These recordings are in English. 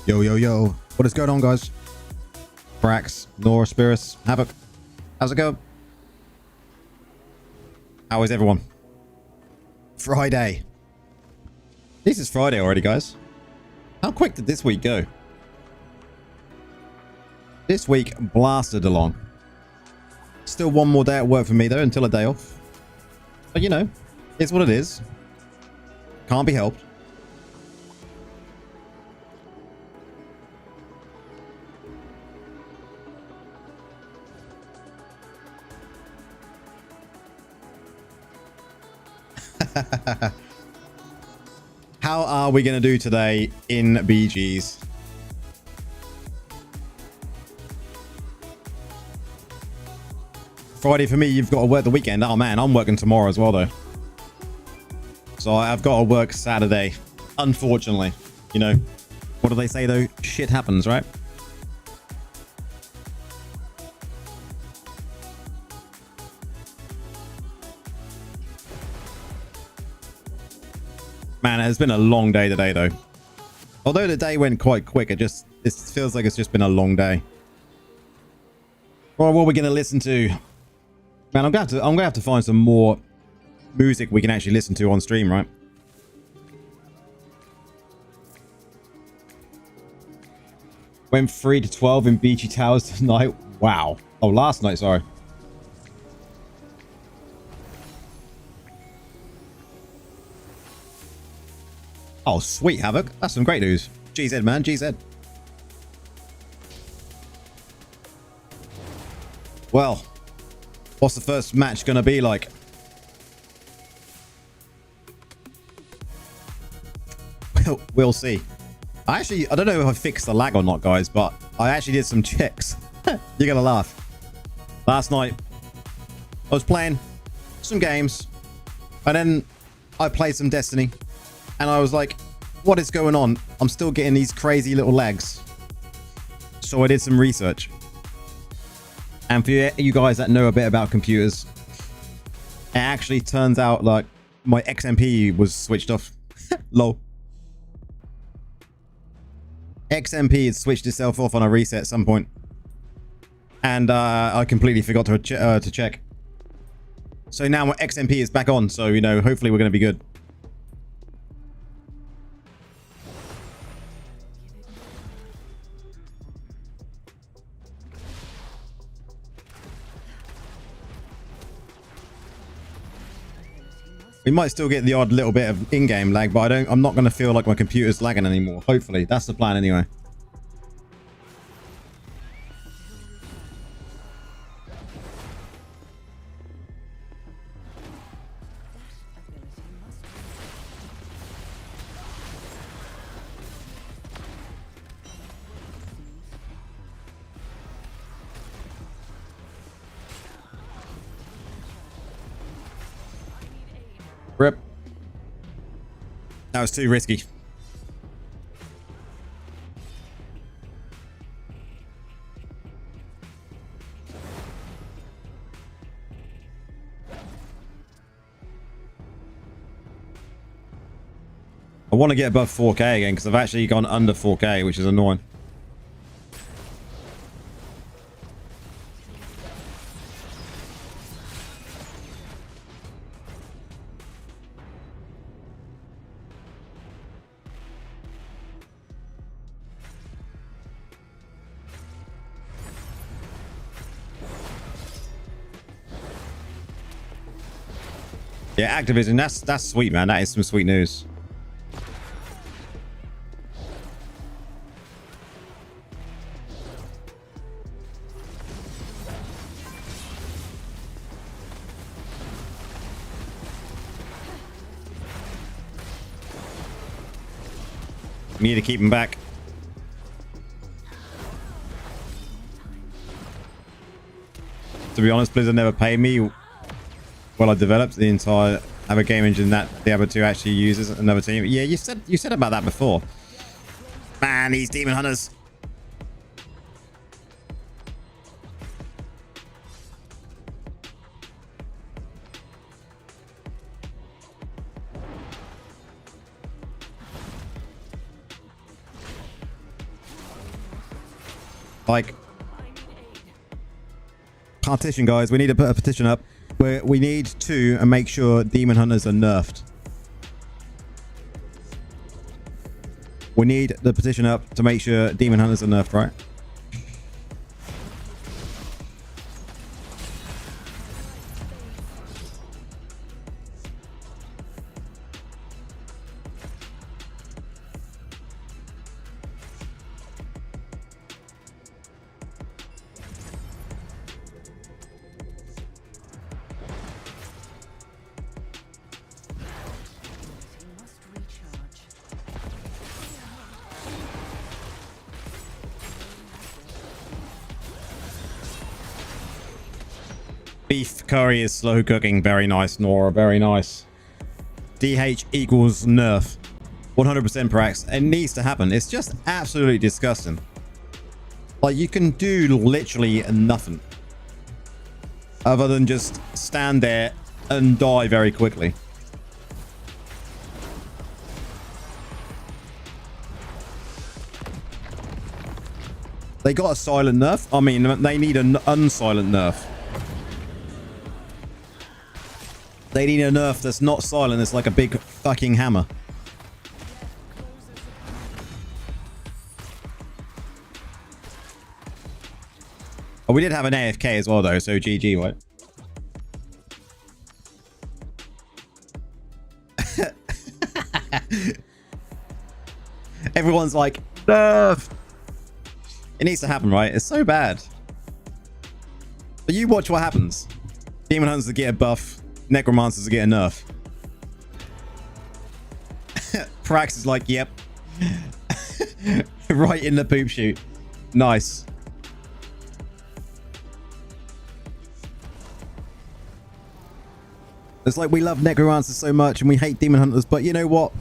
Yo, yo, yo. What is going on, guys? Brax, Nora, Spirus, Havoc. How's it going? How is everyone? Friday. This is Friday already, guys. How quick did this week go? This week blasted along. Still one more day at work for me, though, until a day off. But, you know, it's what it is. Can't be helped. How are we going to do today in BGs? Friday for me, you've got to work the weekend. Oh man, I'm working tomorrow as well though. So I've got to work Saturday. Unfortunately, you know, what do they say though? Shit happens, right? Man, it's been a long day today, though. Although the day went quite quick, it feels like it's just been a long day. Right, what are we gonna listen to? Man, I'm gonna have to find some more music we can actually listen to on stream, right? Went 3 to 12 in BG Towers tonight. Wow. Oh, last night, sorry. Oh, sweet, Havoc. That's some great news. GZ, man. GZ. Well, what's the first match going to be like? We'll see. I don't know if I fixed the lag or not, guys, but I actually did some checks. You're going to laugh. Last night, I was playing some games, and then I played some Destiny. And I was like, what is going on? I'm still getting these crazy little lags. So I did some research. And for you guys that know a bit about computers, it actually turns out like my XMP was switched off. Lol. XMP had switched itself off on a reset at some point. And I completely forgot to check. So now my XMP is back on. So, you know, hopefully we're going to be good. We might still get the odd little bit of in-game lag, but I'm not going to feel like my computer's lagging anymore. Hopefully. That's the plan anyway. Rip. That was too risky. I want to get above 4K again because I've actually gone under 4K, which is annoying. Yeah, Activision, that's sweet, man. That is some sweet news. We need to keep him back. To be honest, Blizzard never paid me while I developed the entire other game engine that the other two actually uses another team. Yeah, you said about that before. Man, these demon hunters. Like, partition, guys. We need to put a petition up where we need to make sure demon hunters are nerfed. We need the petition up to make sure demon hunters are nerfed, right? Beef curry is slow cooking. Very nice, Nora. Very nice. DH equals nerf. 100% Prax. It needs to happen. It's just absolutely disgusting. Like, you can do literally nothing other than just stand there and die very quickly. They got a silent nerf. I mean, they need an unsilent nerf. They need a nerf that's not silent. It's like a big fucking hammer. Oh, we did have an AFK as well, though, so GG, right? Everyone's like, nerf! It needs to happen, right? It's so bad. But you watch what happens. Demon Hunters get a buff. Necromancers get a nerf. Prax is like, yep. Right in the poop chute. Nice. It's like we love Necromancers so much and we hate Demon Hunters, but you know what?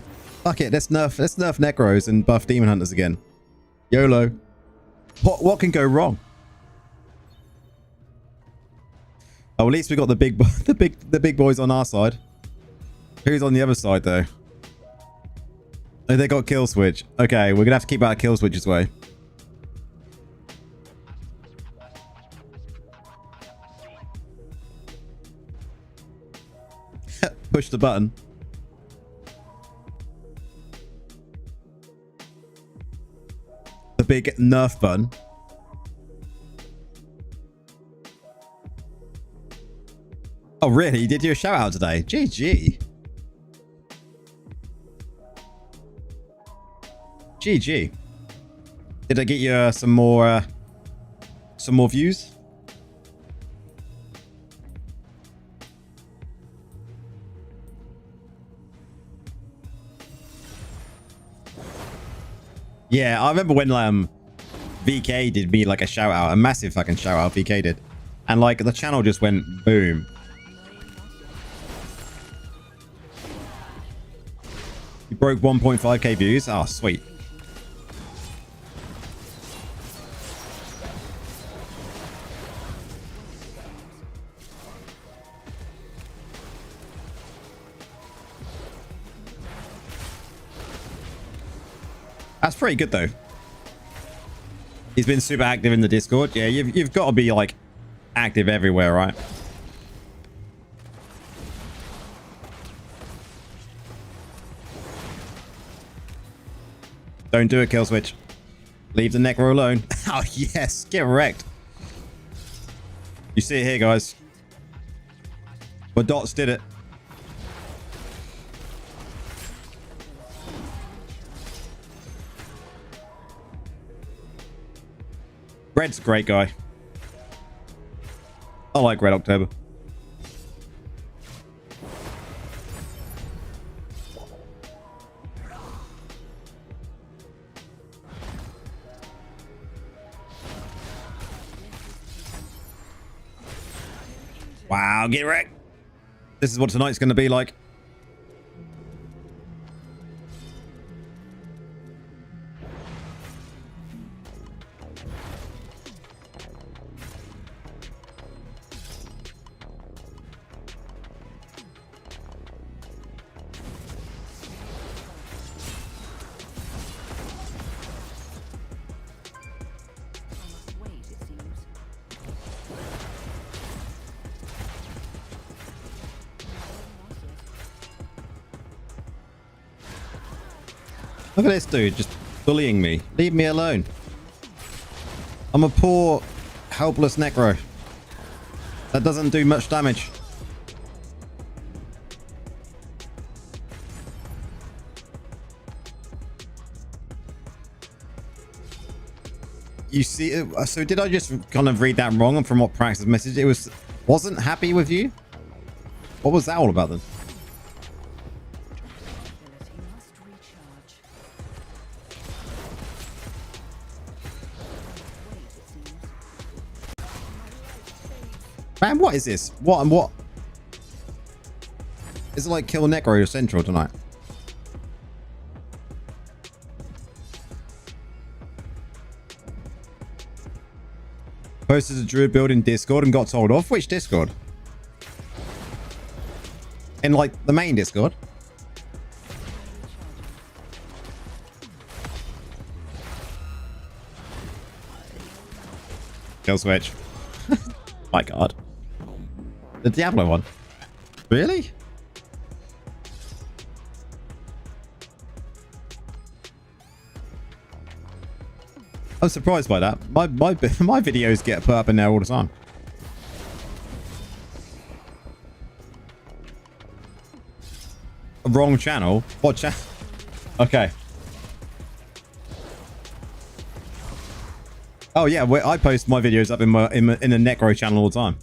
Fuck it, let's nerf Necros and buff Demon Hunters again. YOLO. What can go wrong? Oh, at least we got the big boys on our side. Who's on the other side though? Oh, they got kill switch. Okay, we're gonna have to keep out kill switch's way. Push the button. The big nerf button. Oh, really? You did your shout out today? GG. GG. Did I get you some more views? Yeah, I remember when VK did me like a shout out, a massive fucking shout out VK did. And like the channel just went boom. You broke 1.5k views. Oh, sweet. That's pretty good though. He's been super active in the Discord. Yeah, you've got to be like active everywhere, right? Don't do it, kill switch. Leave the necro alone. Oh yes, get wrecked. You see it here, guys. But Dots did it. Red's a great guy. I like Red October. Wow, get wrecked. This is what tonight's going to be like. Look at this dude just bullying me. Leave me alone. I'm a poor, helpless necro. That doesn't do much damage. You see, so did I just kind of read that wrong from what Praxis message? It wasn't happy with you? What was that all about then? Man, what is this? What and what? Is it like Kill Necro Central tonight? Posted a druid build in Discord and got told off. Which Discord? In like the main Discord? Kill switch. My god. The Diablo one. Really? I'm surprised by that. My videos get put up in there all the time. Wrong channel? What channel? Okay. Oh yeah, I post my videos up in the Necro channel all the time,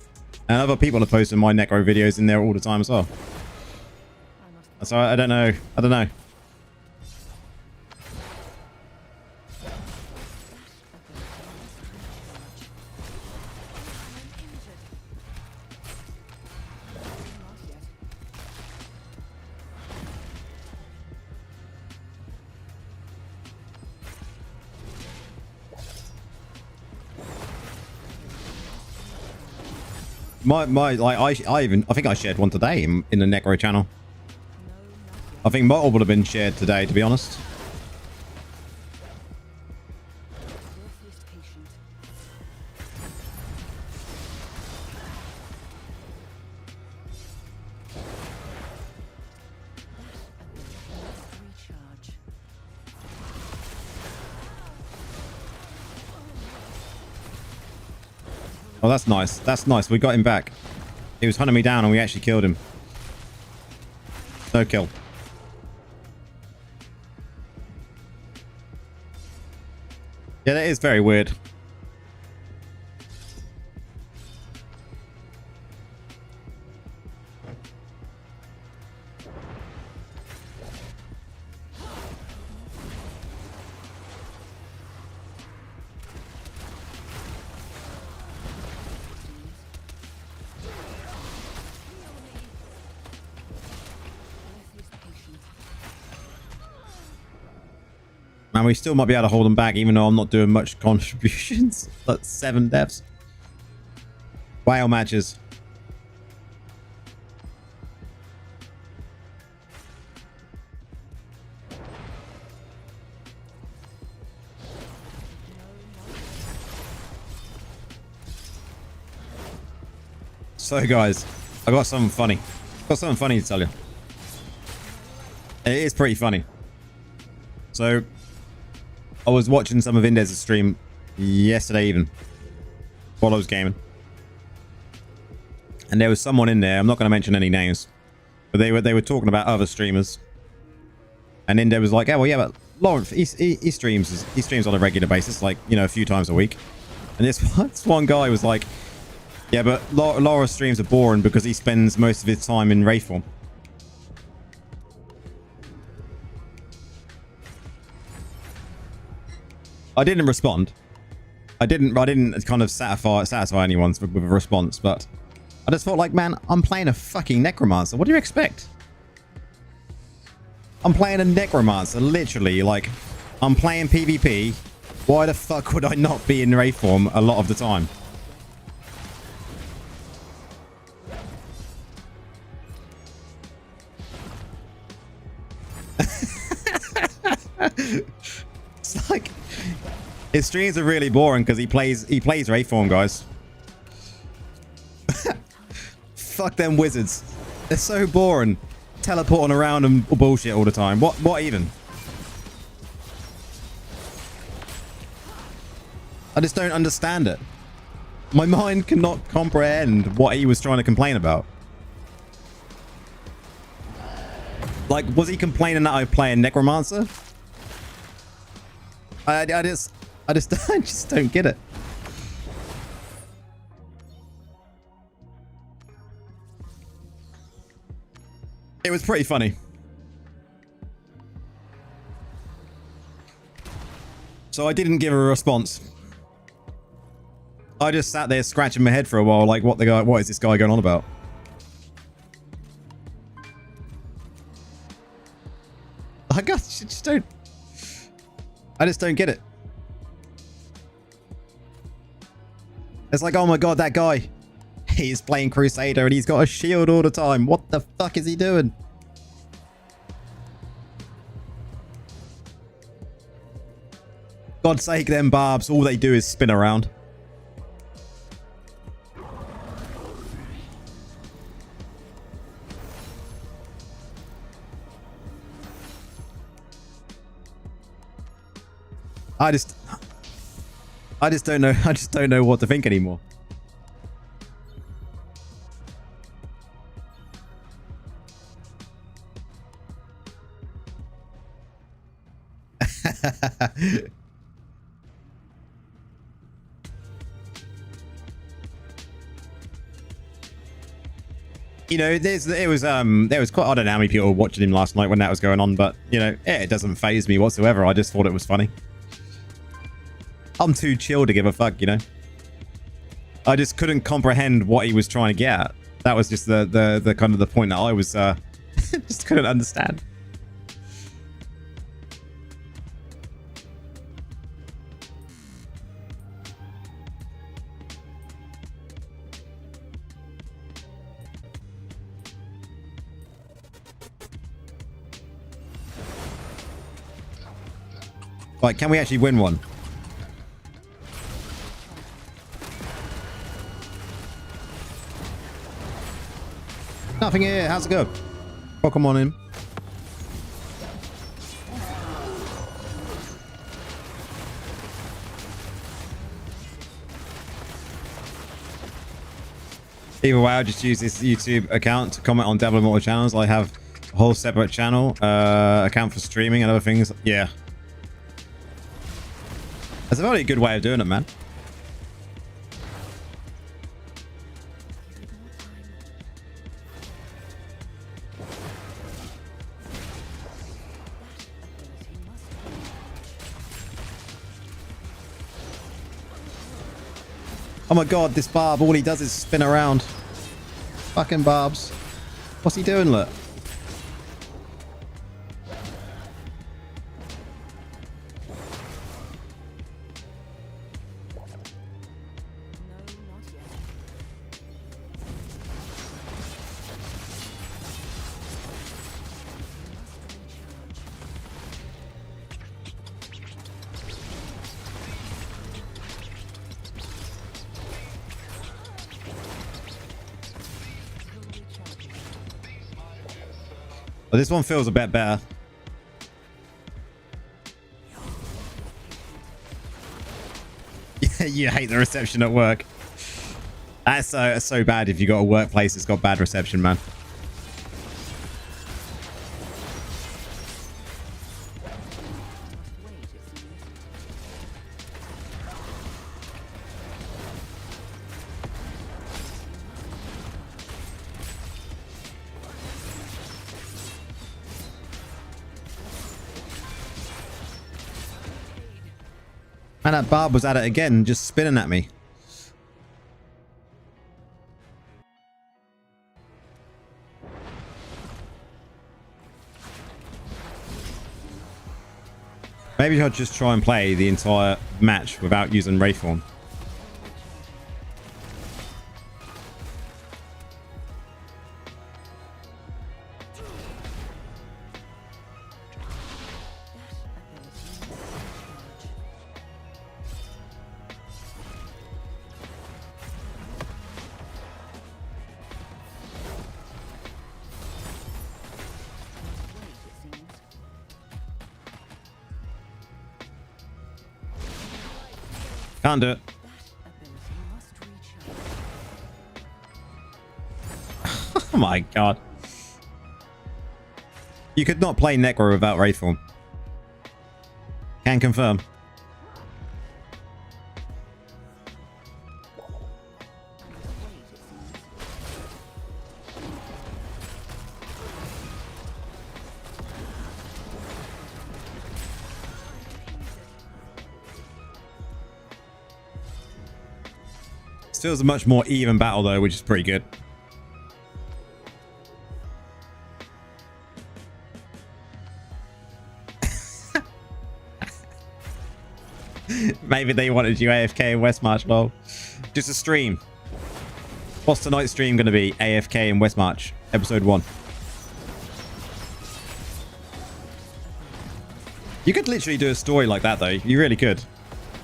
and other people are posting my Necro videos in there all the time as well. So I don't know. I don't know. I think I shared one today in the Necro channel. I think more would have been shared today, to be honest. Oh, that's nice. That's nice. We got him back. He was hunting me down and we actually killed him. No kill. Yeah, that is very weird. man. We still might be able to hold them back, even though I'm not doing much contributions. That's 7 deaths. Whale matches. So guys, I got something funny. Got something funny to tell you. It is pretty funny. So, I was watching some of Indez's stream yesterday even, while I was gaming. And there was someone in there, I'm not going to mention any names, but they were talking about other streamers. And Indez was like, yeah, well, yeah, but Lawrence, he streams on a regular basis, like, you know, a few times a week. And this one guy was like, yeah, but Laura's streams are boring because he spends most of his time in Wraith form. I didn't respond. I didn't kind of satisfy anyone with a response, but I just felt like, man, I'm playing a fucking necromancer. What do you expect? I'm playing a necromancer, literally. Like, I'm playing PvP. Why the fuck would I not be in Wraith form a lot of the time? It's like his streams are really boring because he plays Wraith form, guys. Fuck them wizards. They're so boring. Teleporting around and bullshit all the time. What even? I just don't understand it. My mind cannot comprehend what he was trying to complain about. Like, was he complaining that I play a necromancer? I just don't get it. It was pretty funny. So I didn't give a response. I just sat there scratching my head for a while, like, what is this guy going on about? I just don't get it. It's like, oh my god, that guy, he's playing Crusader and he's got a shield all the time. What the fuck is he doing? God's sake, them barbs, all they do is spin around. I just don't know. I just don't know what to think anymore. You know, there was quite, I don't know how many people were watching him last night when that was going on, but you know, it doesn't faze me whatsoever. I just thought it was funny. I'm too chill to give a fuck, you know. I just couldn't comprehend what he was trying to get at. That was just the kind of the point that I was just couldn't understand. Like, can we actually win one? Nothing here. How's it go? Welcome on in. Either way, I just use this YouTube account to comment on Devil Immortal channels. I have a whole separate channel, account for streaming and other things. Yeah. That's a very good way of doing it, man. Oh my god, this barb, all he does is spin around. Fucking barbs. What's he doing, look? But this one feels a bit better. You hate the reception at work. That's so bad if you got a workplace that's got bad reception, man. And that barb was at it again, just spinning at me. Maybe I'll just try and play the entire match without using Wraithform. Can't do it. Oh my god. You could not play Necro without Wraithform. Can confirm. Feels a much more even battle though, which is pretty good. Maybe they wanted you AFK in Westmarch, lol. Just a stream. What's tonight's stream going to be? AFK in Westmarch, episode 1. You could literally do a story like that though. You really could.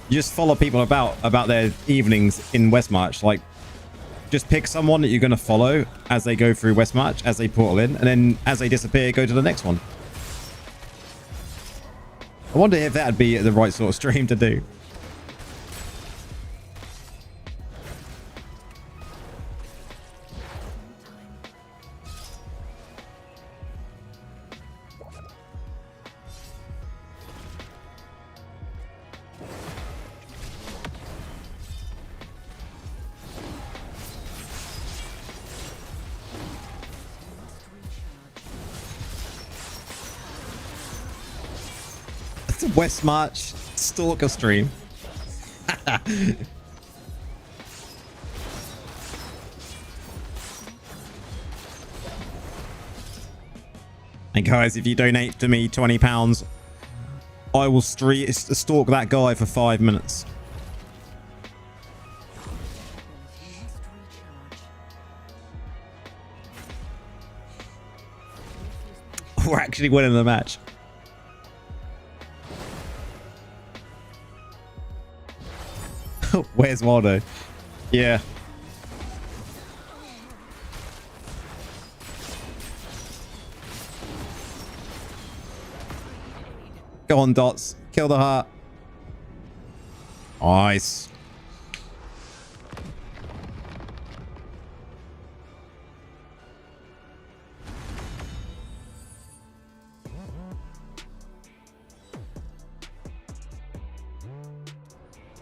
You just follow people about their evenings in Westmarch. Like, just pick someone that you're going to follow as they go through Westmarch, as they portal in, and then as they disappear, go to the next one. I wonder if that'd be the right sort of stream to do. Westmarch stalker stream. And guys, if you donate to me £20, I will stalk that guy for 5 minutes. We're actually winning the match. Where's Waldo? Yeah. Go on, Dots. Kill the heart. Nice.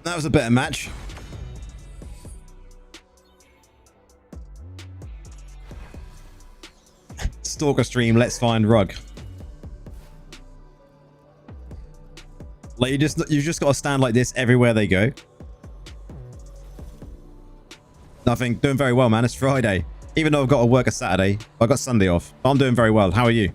That was a better match. Stalker stream, let's find Rug. Like you've just got to stand like this everywhere they go. Nothing. Doing very well, man. It's Friday. Even though I've got to work a Saturday, I've got Sunday off. I'm doing very well. How are you?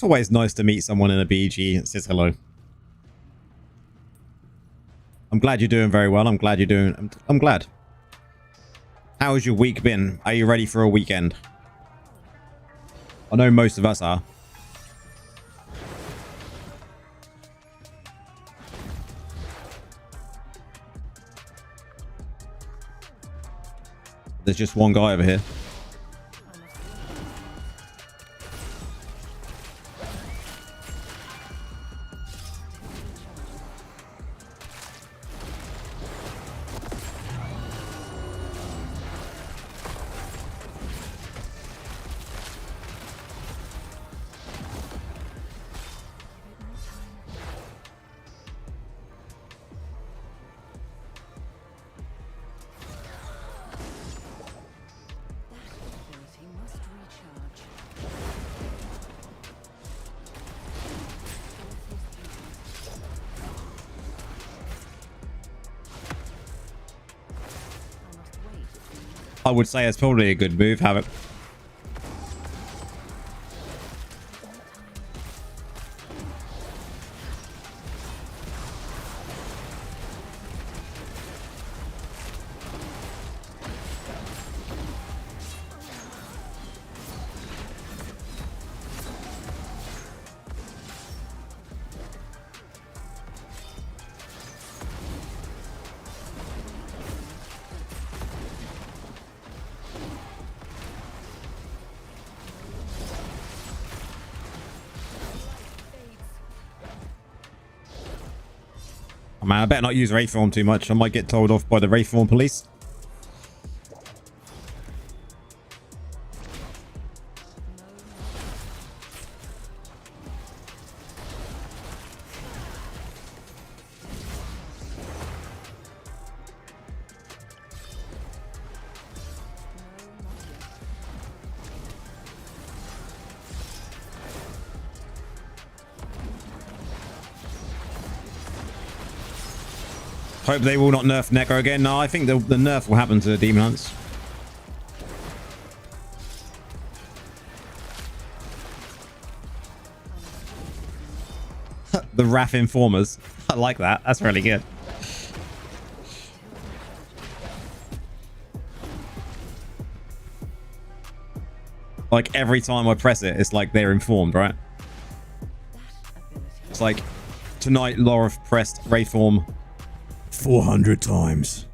always nice to meet someone in a BG that says hello. I'm glad you're doing very well. I'm glad you're doing... I'm glad. How has your week been? Are you ready for a weekend? I know most of us are. There's just one guy over here. I would say it's probably a good move, Havoc. Oh, man, I better not use Wraithform too much. I might get told off by the Wraithform police. Hope they will not nerf Neko again. No, I think the nerf will happen to the Demon Hunts. The Wrath Informers. I like that. That's really good. Like every time I press it, it's like they're informed, right? It's like tonight Laura pressed Wraithform 400 times.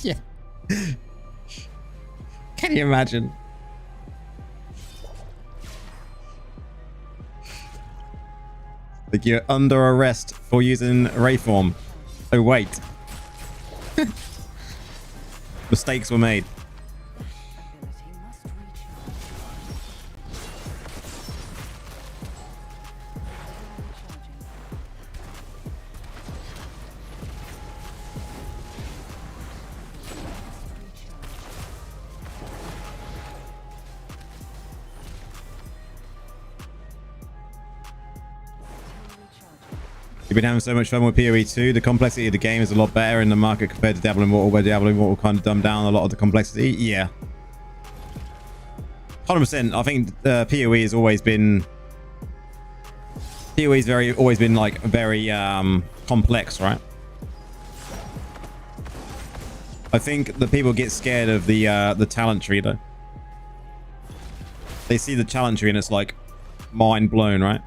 Yeah. Can you imagine? Like you're under arrest for using Wraithform. Oh wait. Mistakes were made. You've been having so much fun with PvE 2. The complexity of the game is a lot better in the market compared to Diablo Immortal, where Diablo Immortal kind of dumbed down a lot of the complexity. Yeah. 100%. I think PoE has always been... PoE's always been like very complex, right? I think the people get scared of the talent tree though. They see the talent tree and it's like mind blown, right?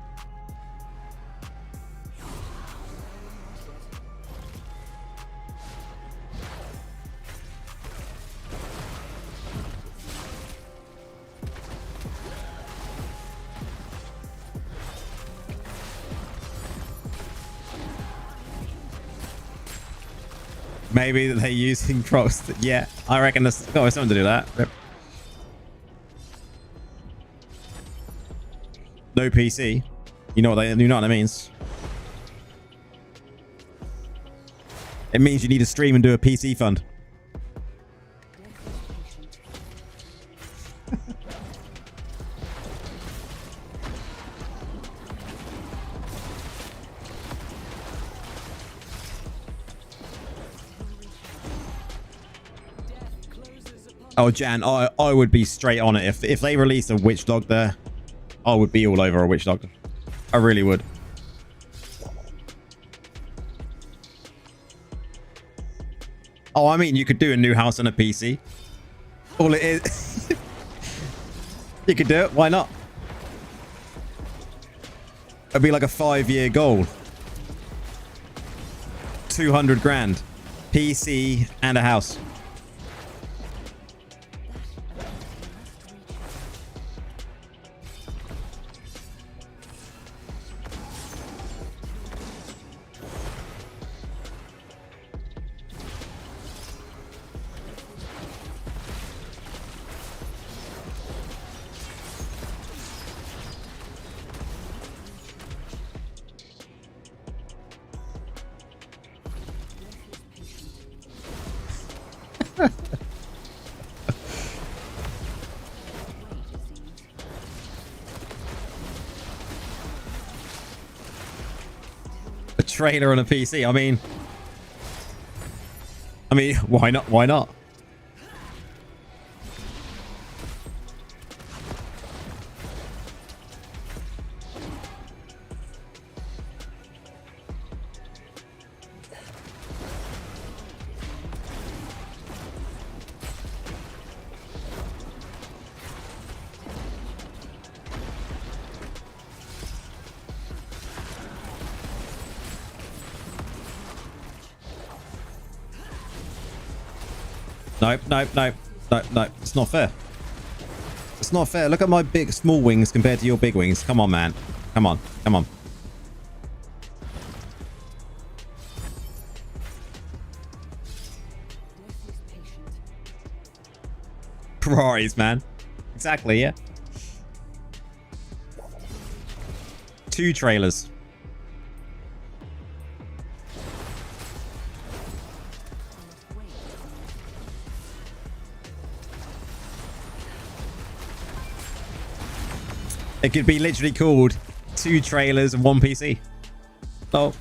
Maybe they're using procs. Yeah, I reckon there's got something to do with that. Yep. No PC. You know what that means. It means you need to stream and do a PC fund. Oh, Jan, I would be straight on it. If they released a witch dog there, I would be all over a witch dog. I really would. Oh, I mean, you could do a new house on a PC. All it is... You could do it. Why not? It'd be like a 5-year goal. 200 grand. PC and a house. A trailer on a PC. I mean, why not? Why not? Nope, nope, nope, nope, nope. It's not fair. It's not fair. Look at my small wings compared to your big wings. Come on, man. Come on, come on. Ferraris, man. Exactly, yeah. 2 trailers. It could be literally called 2 trailers and 1 PC. Oh.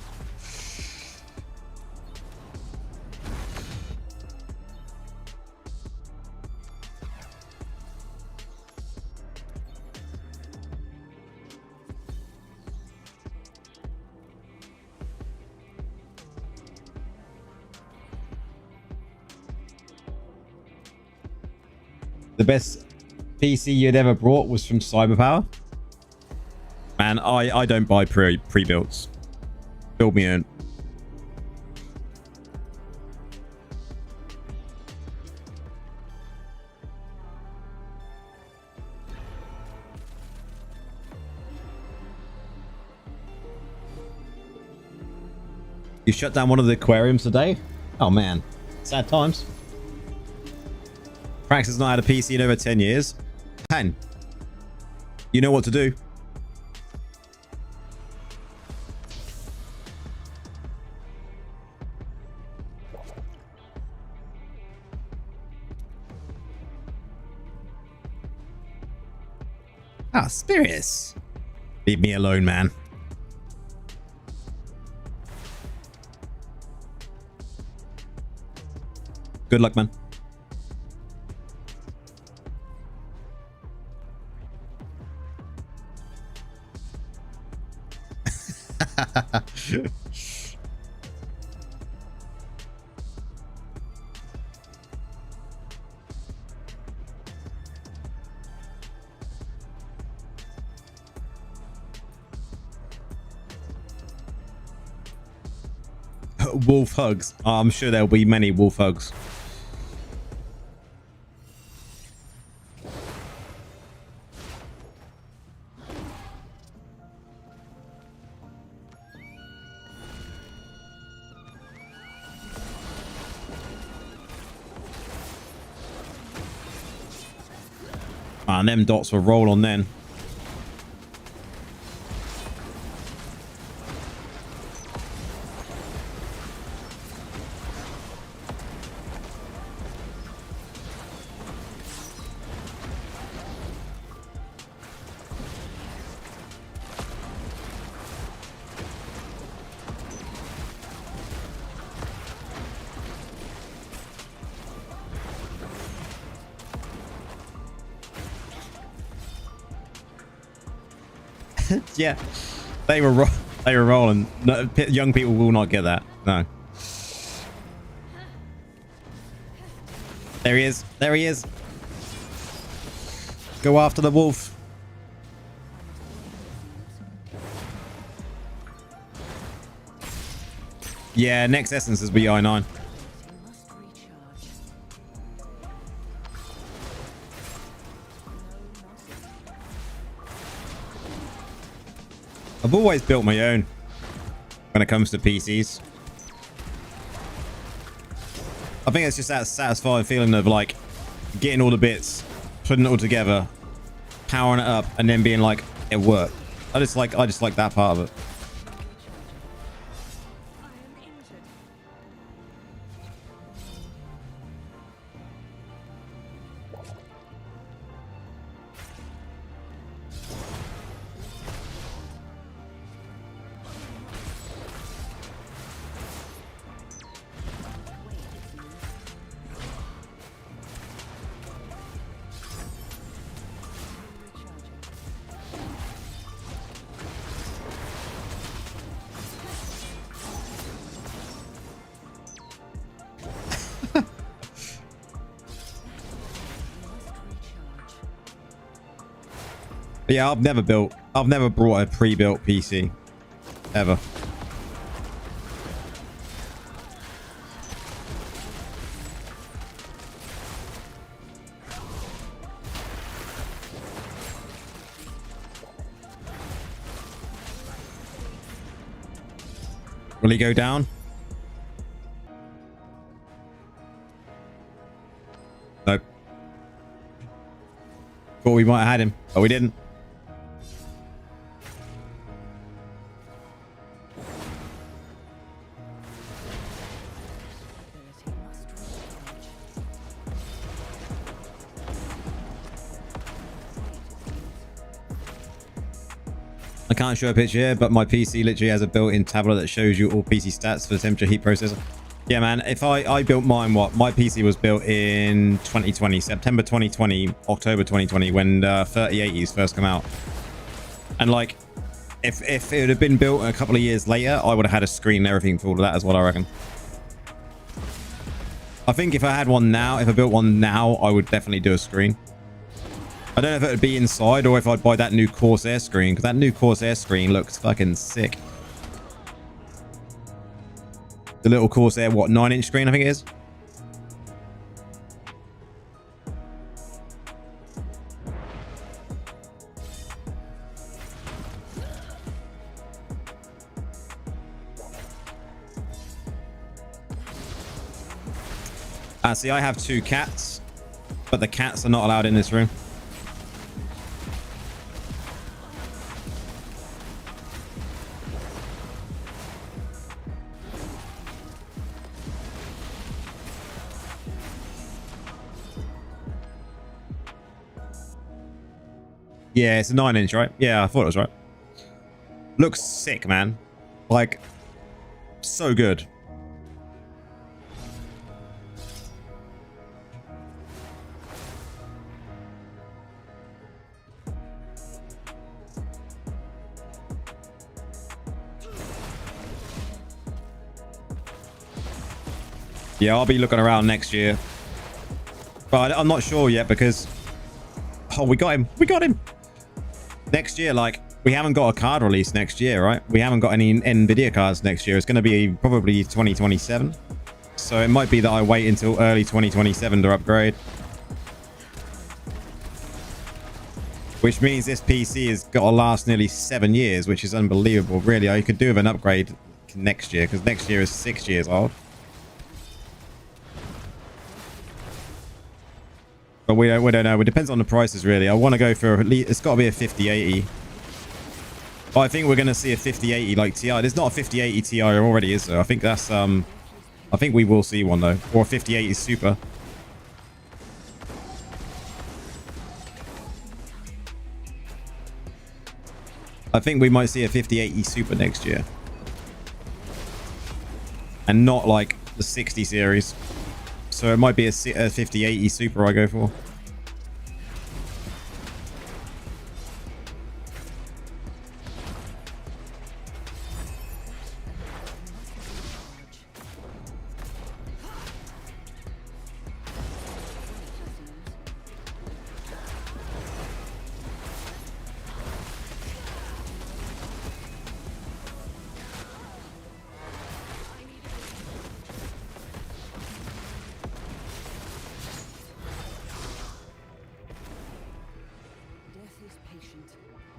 The best PC you'd ever brought was from Cyberpower. Man, I don't buy pre-builds. Build me own. You shut down one of the aquariums today? Oh man, sad times. Prax has not had a PC in over 10 years. 10. You know what to do. Ah, Spirius. Leave me alone, man. Good luck, man. Wolf hugs. Oh, I'm sure there'll be many wolf hugs. Ah, and them dots will roll on then. Yeah, they were rolling. No, young people will not get that. No. There he is. There he is. Go after the wolf. Yeah, next essence is BI9. I've always built my own when it comes to PCs. I think it's just that satisfying feeling of like getting all the bits, putting it all together, powering it up, and then being like, it worked. I just like that part of it. But yeah, I've never brought a pre-built PC ever. Will he go down? Nope. Thought we might have had him, but we didn't. I can't show a picture here, but my PC literally has a built-in tablet that shows you all PC stats for the temperature heat processor. Yeah, man, if I built mine, my PC was built in 2020, September 2020, October 2020, when 3080s first come out. And like, if it would have been built a couple of years later, I would have had a screen and everything for all of that as well, I reckon. I think if I had one now, if I built one now, I would definitely do a screen. I don't know if it would be inside or if I'd buy that new Corsair screen, because that new Corsair screen looks fucking sick. The little Corsair, what, 9-inch screen, I think it is? See, I have 2 cats, but the cats are not allowed in this room. Yeah, it's a 9-inch, right? Yeah, I thought it was right. Looks sick, man. Like, so good. Yeah, I'll be looking around next year. But I'm not sure yet because... Oh, we got him. We got him. Next year, like, we haven't got a card release next year, right? We haven't got any NVIDIA cards next year. It's going to be probably 2027. So it might be that I wait until early 2027 to upgrade. Which means this PC has got to last nearly 7 years, which is unbelievable. Really, I could do with an upgrade next year because next year is 6 years old. But we don't know. It depends on the prices, really. I want to go for at least... It's got to be a 5080. But I think we're going to see a 5080 like Ti. There's not a 5080 Ti already, is there? I think that's... I think we will see one, though. Or a 5080 Super. I think we might see a 5080 Super next year. And not like the 60 series. So it might be a 5080 Super I go for.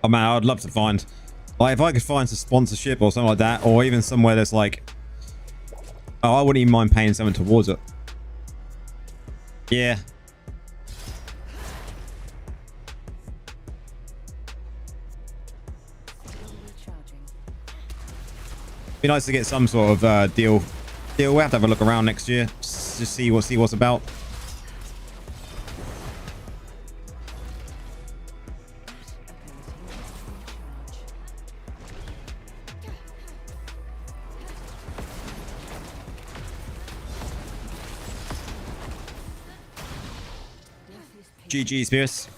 Oh man, I'd love to find, like, if I could find some sponsorship or something like that, or even somewhere that's like, oh, I wouldn't even mind paying something towards it. Yeah. Be nice to get some sort of deal. We'll have to have a look around next year, just see what's about. GG, Spears.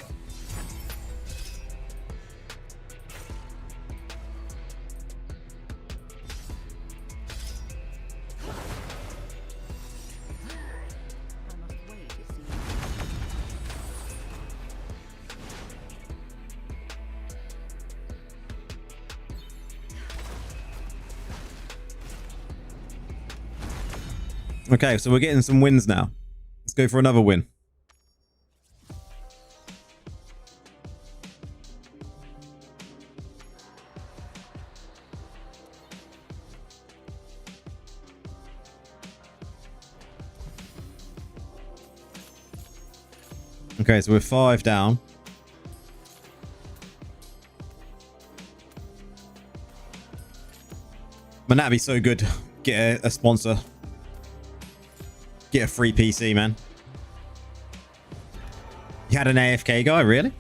Okay, so we're getting some wins now. Let's go for another win. Okay, so we're 5 down. Man, that'd be so good. Get a sponsor. Get a free PC, man. You had an AFK guy, really?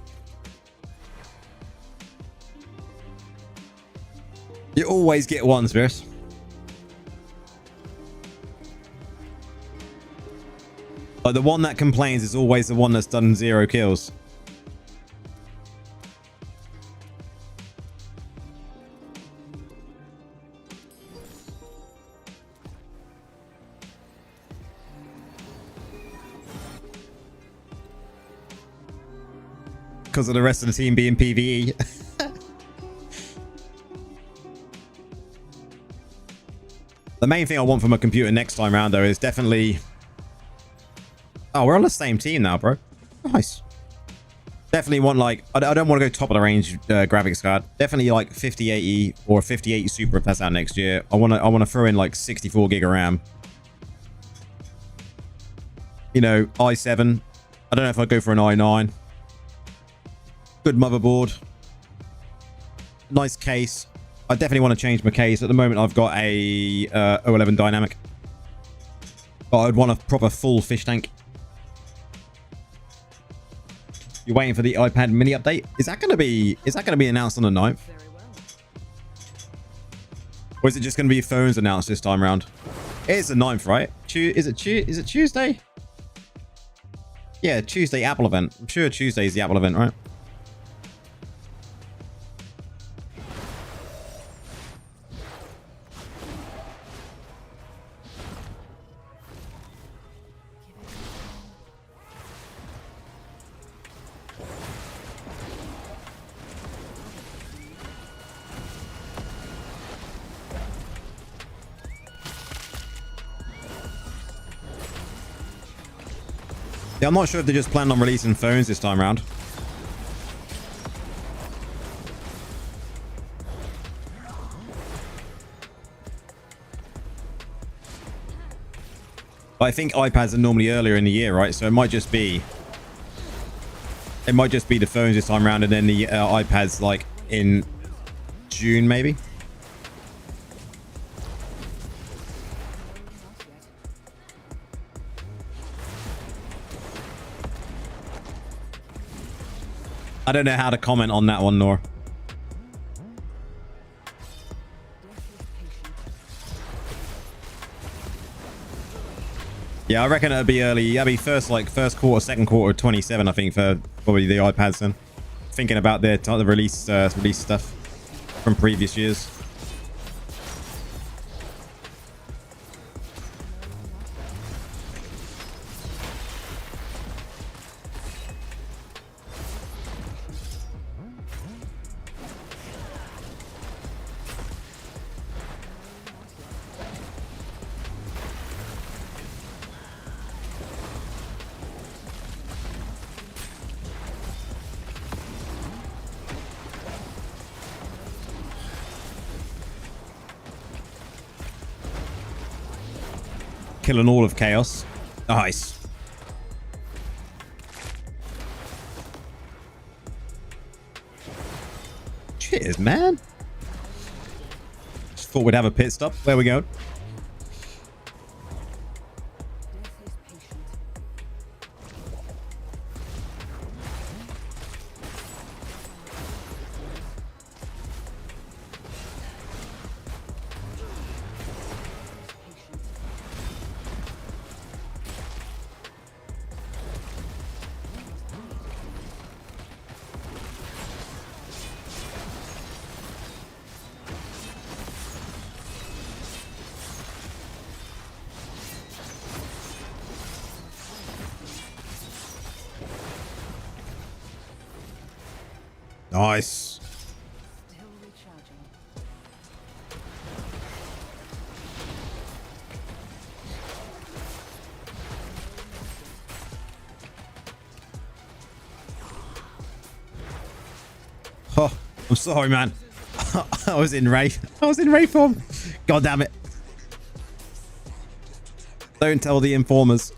You always get one, Spirit. Like, the one that complains is always the one that's done 0 kills. Because of the rest of the team being PvE. The main thing I want from a computer next time around, though, is definitely... Oh, we're on the same team now, bro. Nice. Definitely want, like... I don't want to go top of the range graphics card. Definitely, like, 5080 or 5080 Super if that's out next year. I want to throw in, like, 64 gig of RAM. You know, i7. I don't know if I'd go for an i9. Good motherboard. Nice case. I definitely want to change my case. At the moment, I've got a O11 dynamic. But I'd want a proper full fish tank. You're waiting for the iPad mini update? Is that going to be announced on the 9th? Or is it just going to be phones announced this time around? It is the 9th, right? Is it Tuesday? Yeah, Tuesday Apple event. I'm sure Tuesday is the Apple event, right? Yeah, I'm not sure if they just planned on releasing phones this time around. But I think iPads are normally earlier in the year, right? So it might just be the phones this time around, and then the iPads like in June, maybe. I don't know how to comment on that one, Nor. Yeah, I reckon it'll be early. That'll be first quarter, second quarter, 27. I think for probably the iPads. Then thinking about the release stuff from previous years. killing all of Chaos. Nice. Cheers, man. Just thought we'd have a pit stop. Where we going? Nice. Oh, I'm sorry, man. I was in Wraith. I was in Wraith form. God damn it. Don't tell the informers.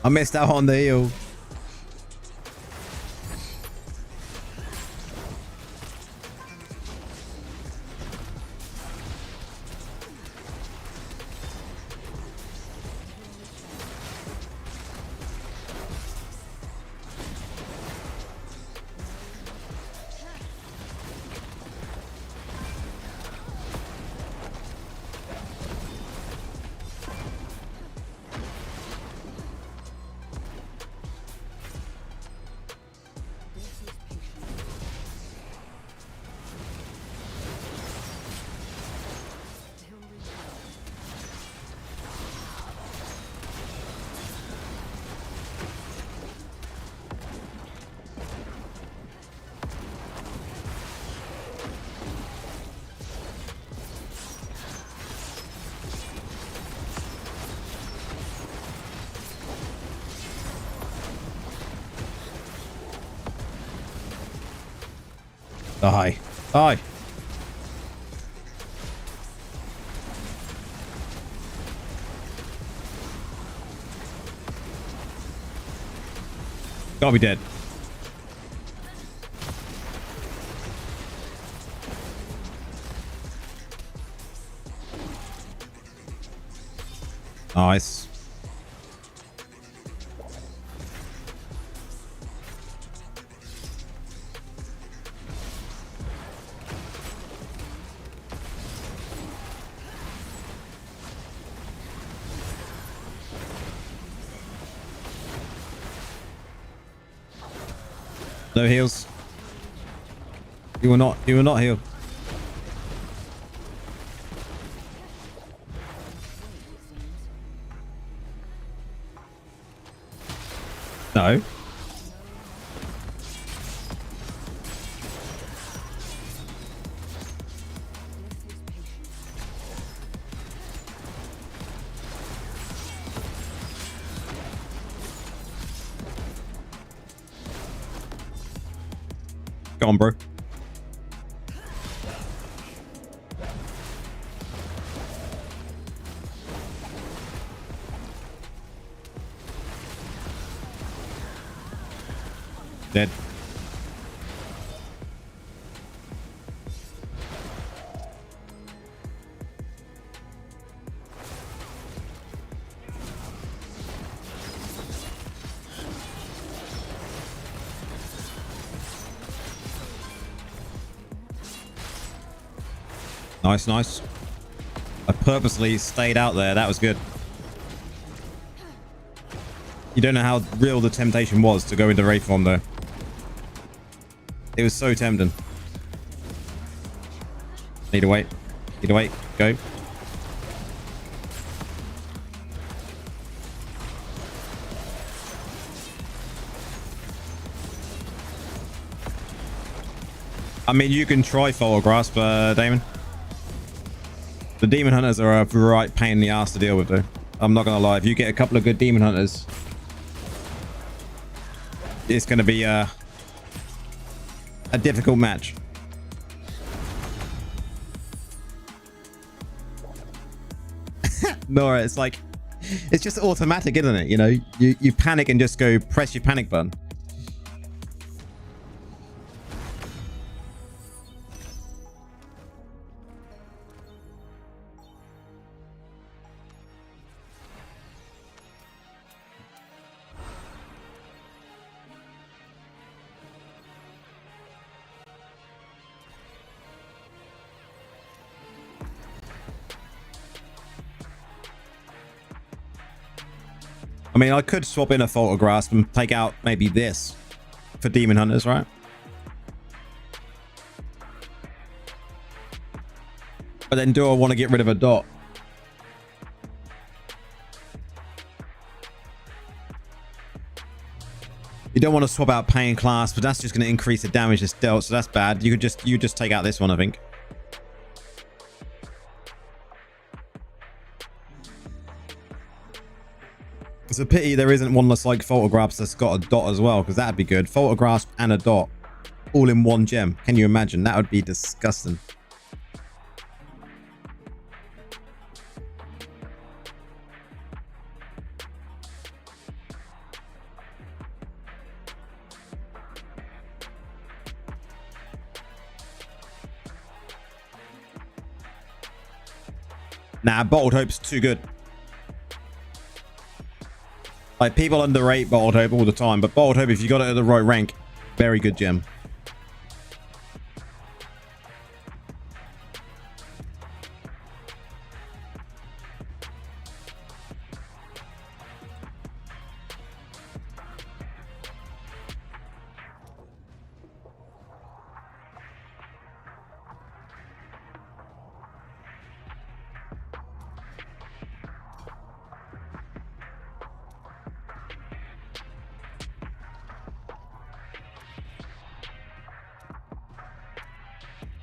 I missed out on the heal. Die. Die. Gotta be dead. Nice. No heals. You will not heal. No. Go on, bro. Dead. Nice, nice. I purposely stayed out there. That was good. You don't know how real the temptation was to go into Wraith form, though. It was so tempting. Need to wait. Need to wait. Go. I mean, you can try Follow Grasp, Damon. The Demon Hunters are a right pain in the ass to deal with, though. I'm not going to lie. If you get a couple of good Demon Hunters, it's going to be a difficult match. Nora, it's like, it's just automatic, isn't it? You know, you panic and just go press your panic button. I mean, I could swap in a Fault Grasp and take out maybe this for Demon Hunters, right? But then do I want to get rid of a dot? You don't want to swap out Pain Class, but that's just going to increase the damage that's dealt, so that's bad. You just take out this one, I think. It's a pity there isn't one that's like Photographs that's got a dot as well, because that'd be good. Photographs and a dot all in one gem. Can you imagine? That would be disgusting. Nah, Bottled Hope's too good. Like, people underrate Bottled Hope all the time, but Bottled Hope, if you got it at the right rank, very good gem.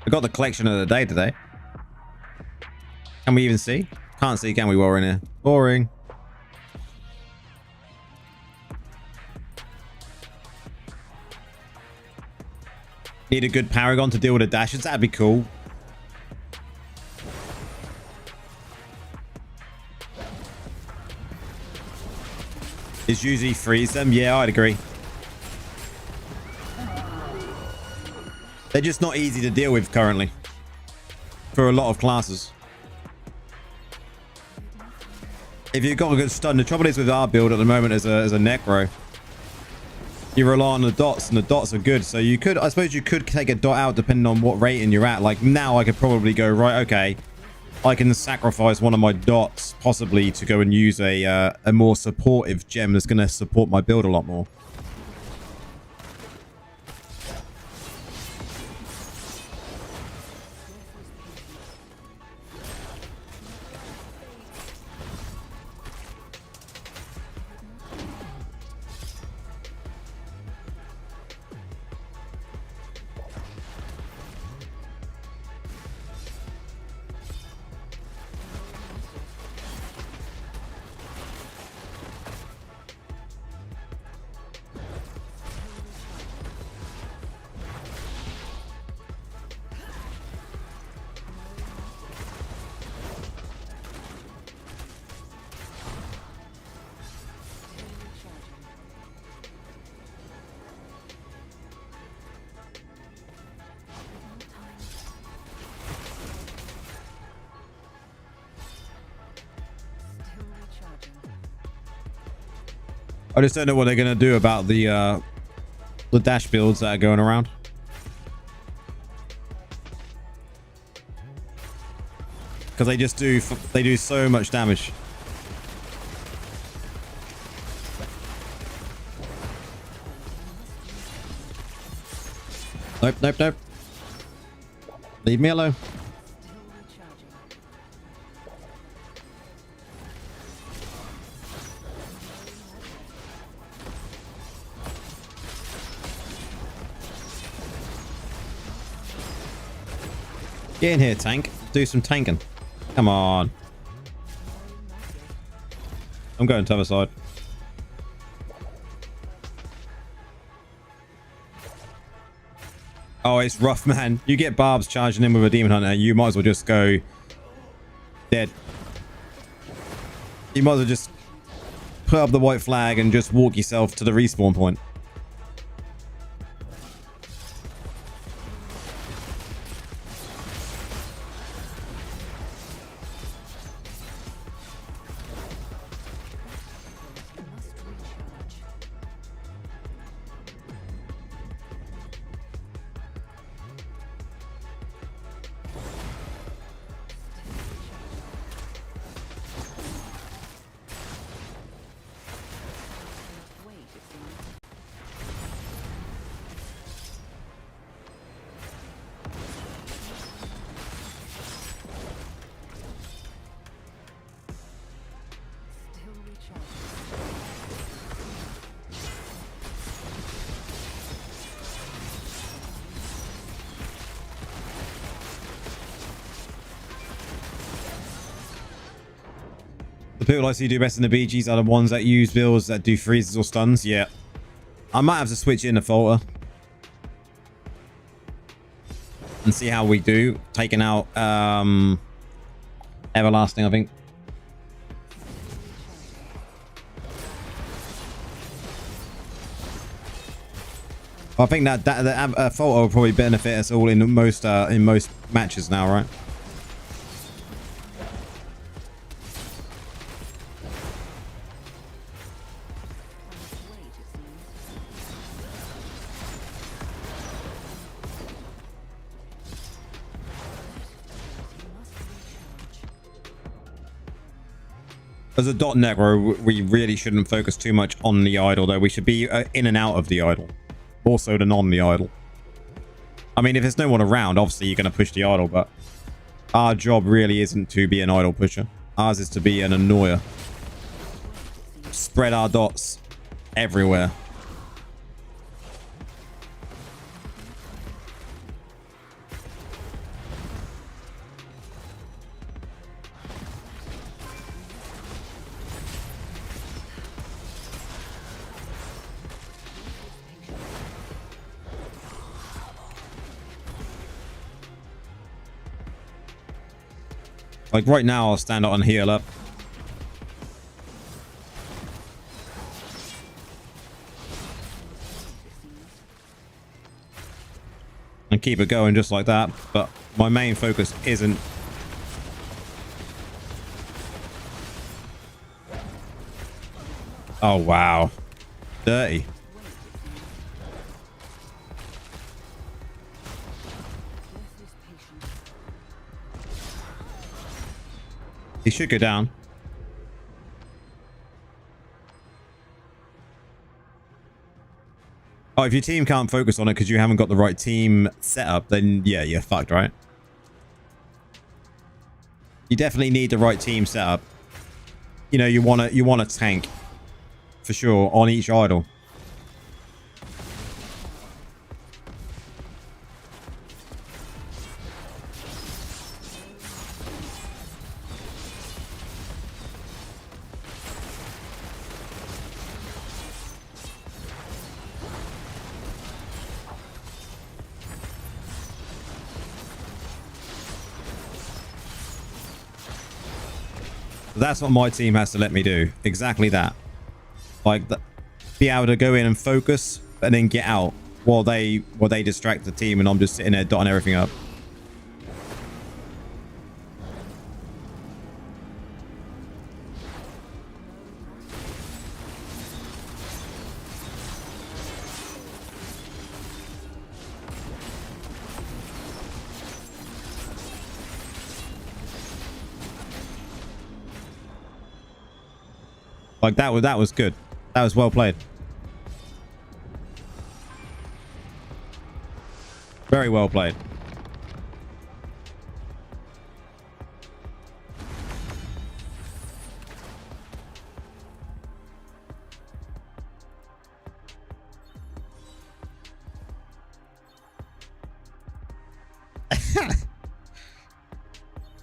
I got the collection of the day today. Can we even see? Can't see, can we, while we're in here? Boring. Need a good Paragon to deal with the dashes. That'd be cool. Is usually freeze them? Yeah, I'd agree. They're just not easy to deal with currently for a lot of classes. If you've got a good stun, the trouble is with our build at the moment as a Necro, you rely on the dots, and the dots are good. So you could, I suppose you could take a dot out depending on what rating you're at. Like now I could probably go, right, okay, I can sacrifice one of my dots possibly to go and use a more supportive gem that's going to support my build a lot more. I just don't know what they're going to do about the dash builds that are going around. Because they do so much damage. Nope, nope, nope. Leave me alone. Get in here, tank. Do some tanking. Come on. I'm going to the other side. Oh, it's rough, man. You get Barbs charging in with a Demon Hunter, you might as well just go dead. You might as well just put up the white flag and just walk yourself to the respawn point. The people I see do best in the BGs are the ones that use builds that do freezes or stuns. Yeah. I might have to switch in the falter. And see how we do. Taking out Everlasting, I think. I think that falter will probably benefit us all in most matches now, right? As a dot negro, we really shouldn't focus too much on the idol, though. We should be in and out of the idol. Also than on the idol. I mean, if there's no one around, obviously you're going to push the idol, but our job really isn't to be an idol pusher. Ours is to be an annoyer. Spread our dots everywhere. Like right now, I'll stand out and heal up. And keep it going just like that. But my main focus isn't... Oh, wow. Dirty. He should go down. Oh, if your team can't focus on it because you haven't got the right team set up, then yeah, you're fucked, right? You definitely need the right team set up. You know, you want a tank for sure on each idol. That's what my team has to let me do. Exactly that. Like, be able to go in and focus and then get out while they distract the team and I'm just sitting there dotting everything up. Like that was good. That was well played. Very well played.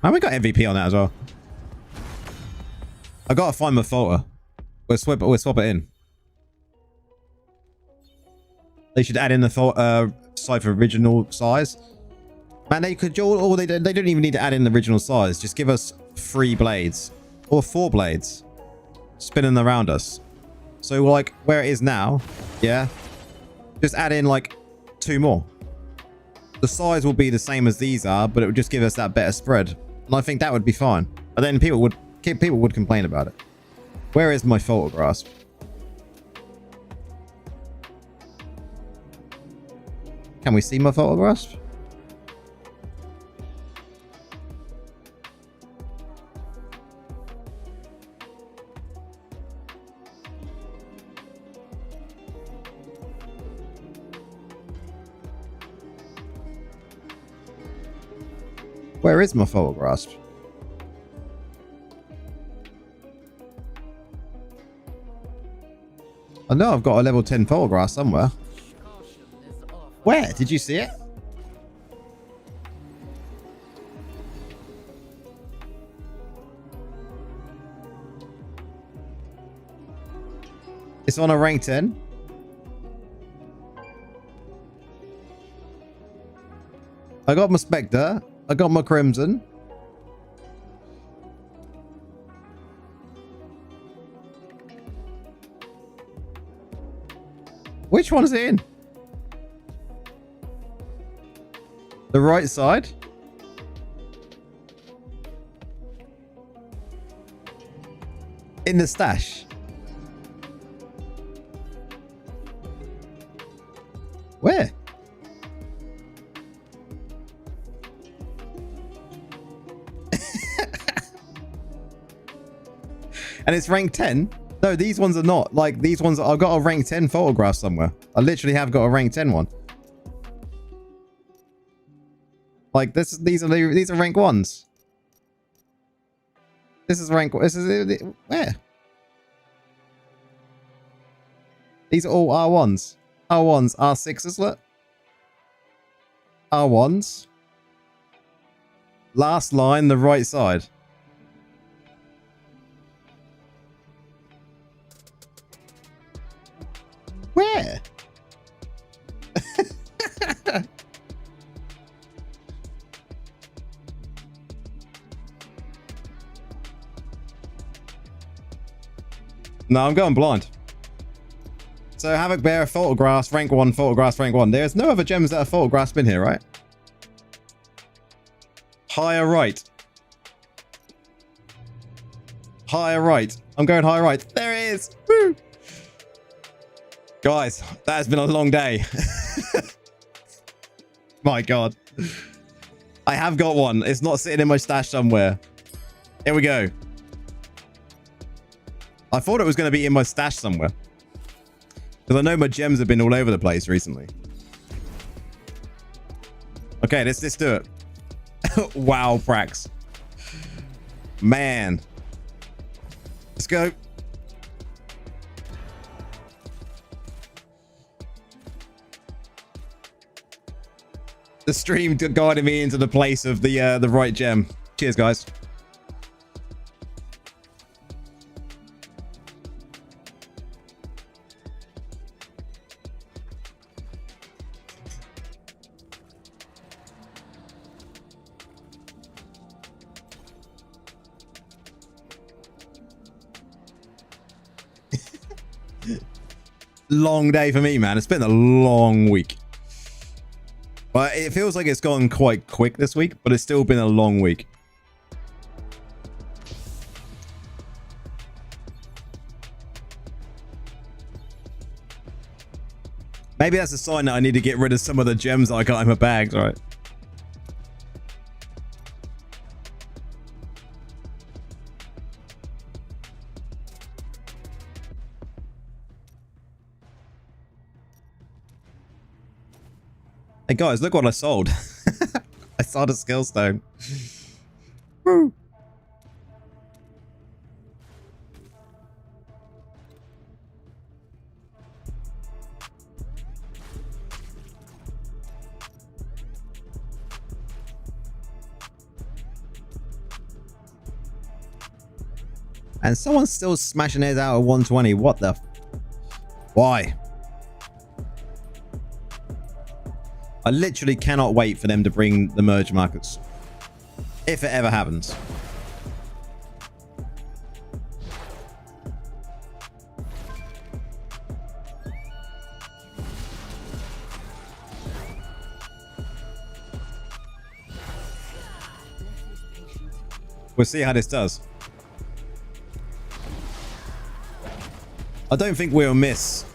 Oh, we got MVP on that as well. I gotta find my falter. We'll swap it in. They should add in the Cypher original size. Man, they could, or they don't even need to add in the original size. Just give us 3 blades or 4 blades. spinning around us. So like where it is now, yeah, just add in like 2 more. The size will be the same as these are, but it would just give us that better spread. And I think that would be fine. But then people would complain about it. Where is my photo grasp? Can we see my photo grasp? Where is my photo grasp? I know I've got a level 10 photo grasp somewhere. Where? Did you see it? It's on a rank 10. I got my Spectre. I got my Crimson. Which one's it in? The right side? In the stash? Where? And it's rank 10? No, these ones are not. Like, these ones, I've got a rank 10 photograph somewhere. I literally have got a rank 10 one. Like, these are rank 1s. This is rank, where? These are all R1s. R1s, R6s, look. R1s. Last line, the right side. Where? No, I'm going blind. So Havoc Bear, photographs, rank 1, photographs, rank 1. There's no other gems that are photographs in here, right? Higher right. Higher right. I'm going higher right. There it is. Woo! Guys, that has been a long day. My God. I have got one. It's not sitting in my stash somewhere. Here we go. I thought it was going to be in my stash somewhere. Because I know my gems have been all over the place recently. Okay, let's do it. Wow, Prax. Man. Let's go. The stream guided me into the place of the right gem. Cheers, guys. Long day for me, man. It's been a long week. But it feels like it's gone quite quick this week, but it's still been a long week. Maybe that's a sign that I need to get rid of some of the gems that I got in my bags, right? Hey guys, look what I sold. I sold a skill stone. Woo. And someone's still smashing theirs out of 120. What the? Why? I literally cannot wait for them to bring the merge markets. If it ever happens. We'll see how this does. I don't think we'll miss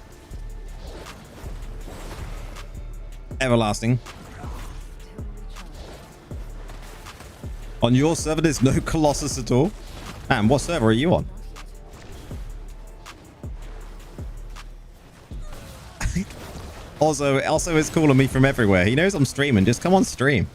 Everlasting. On your server, there's no Colossus at all. Man, what server are you on? Also is calling me from everywhere. He knows I'm streaming. Just come on stream.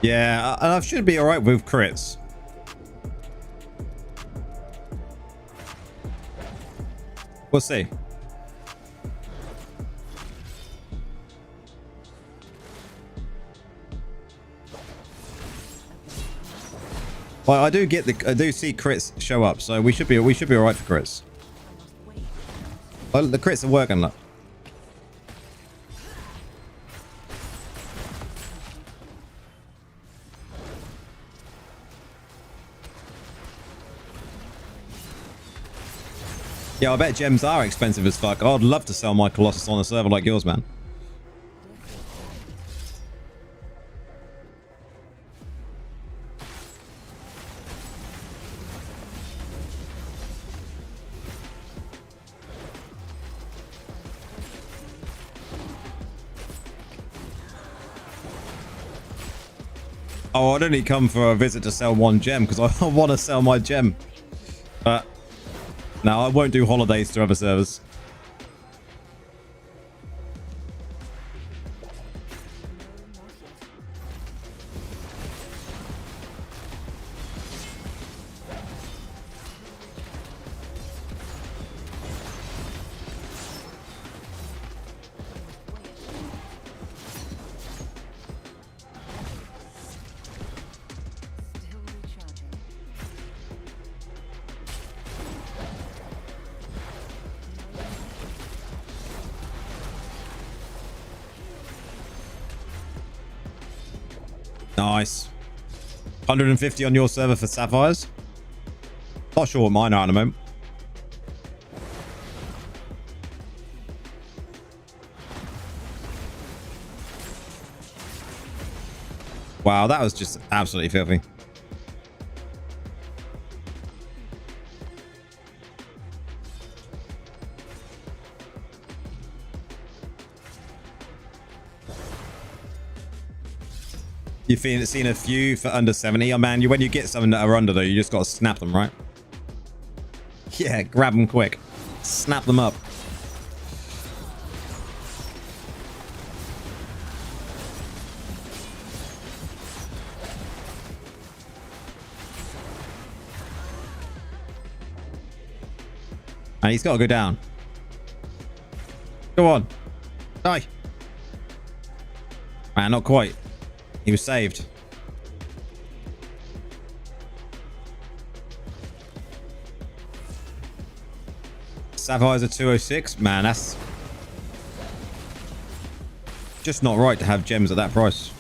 Yeah, I should be alright with crits. We'll see. Well, I do see crits show up, so we should be alright for crits. Well, the crits are working. Look. Yeah, I bet gems are expensive as fuck. I'd love to sell my Colossus on a server like yours, man. Oh, I'd only come for a visit to sell one gem because I want to sell my gem. But no, I won't do holidays to other servers. Nice. 150 on your server for sapphires. Not sure what mine are at the moment. Wow, that was just absolutely filthy. You've seen a few for under 70. Oh man, when you get something that are under though, you just got to snap them, right? Yeah, grab them quick. Snap them up. And he's got to go down. Go on. Die. Man, not quite. He was saved. Sapphires are 206. Man, that's just not right to have gems at that price.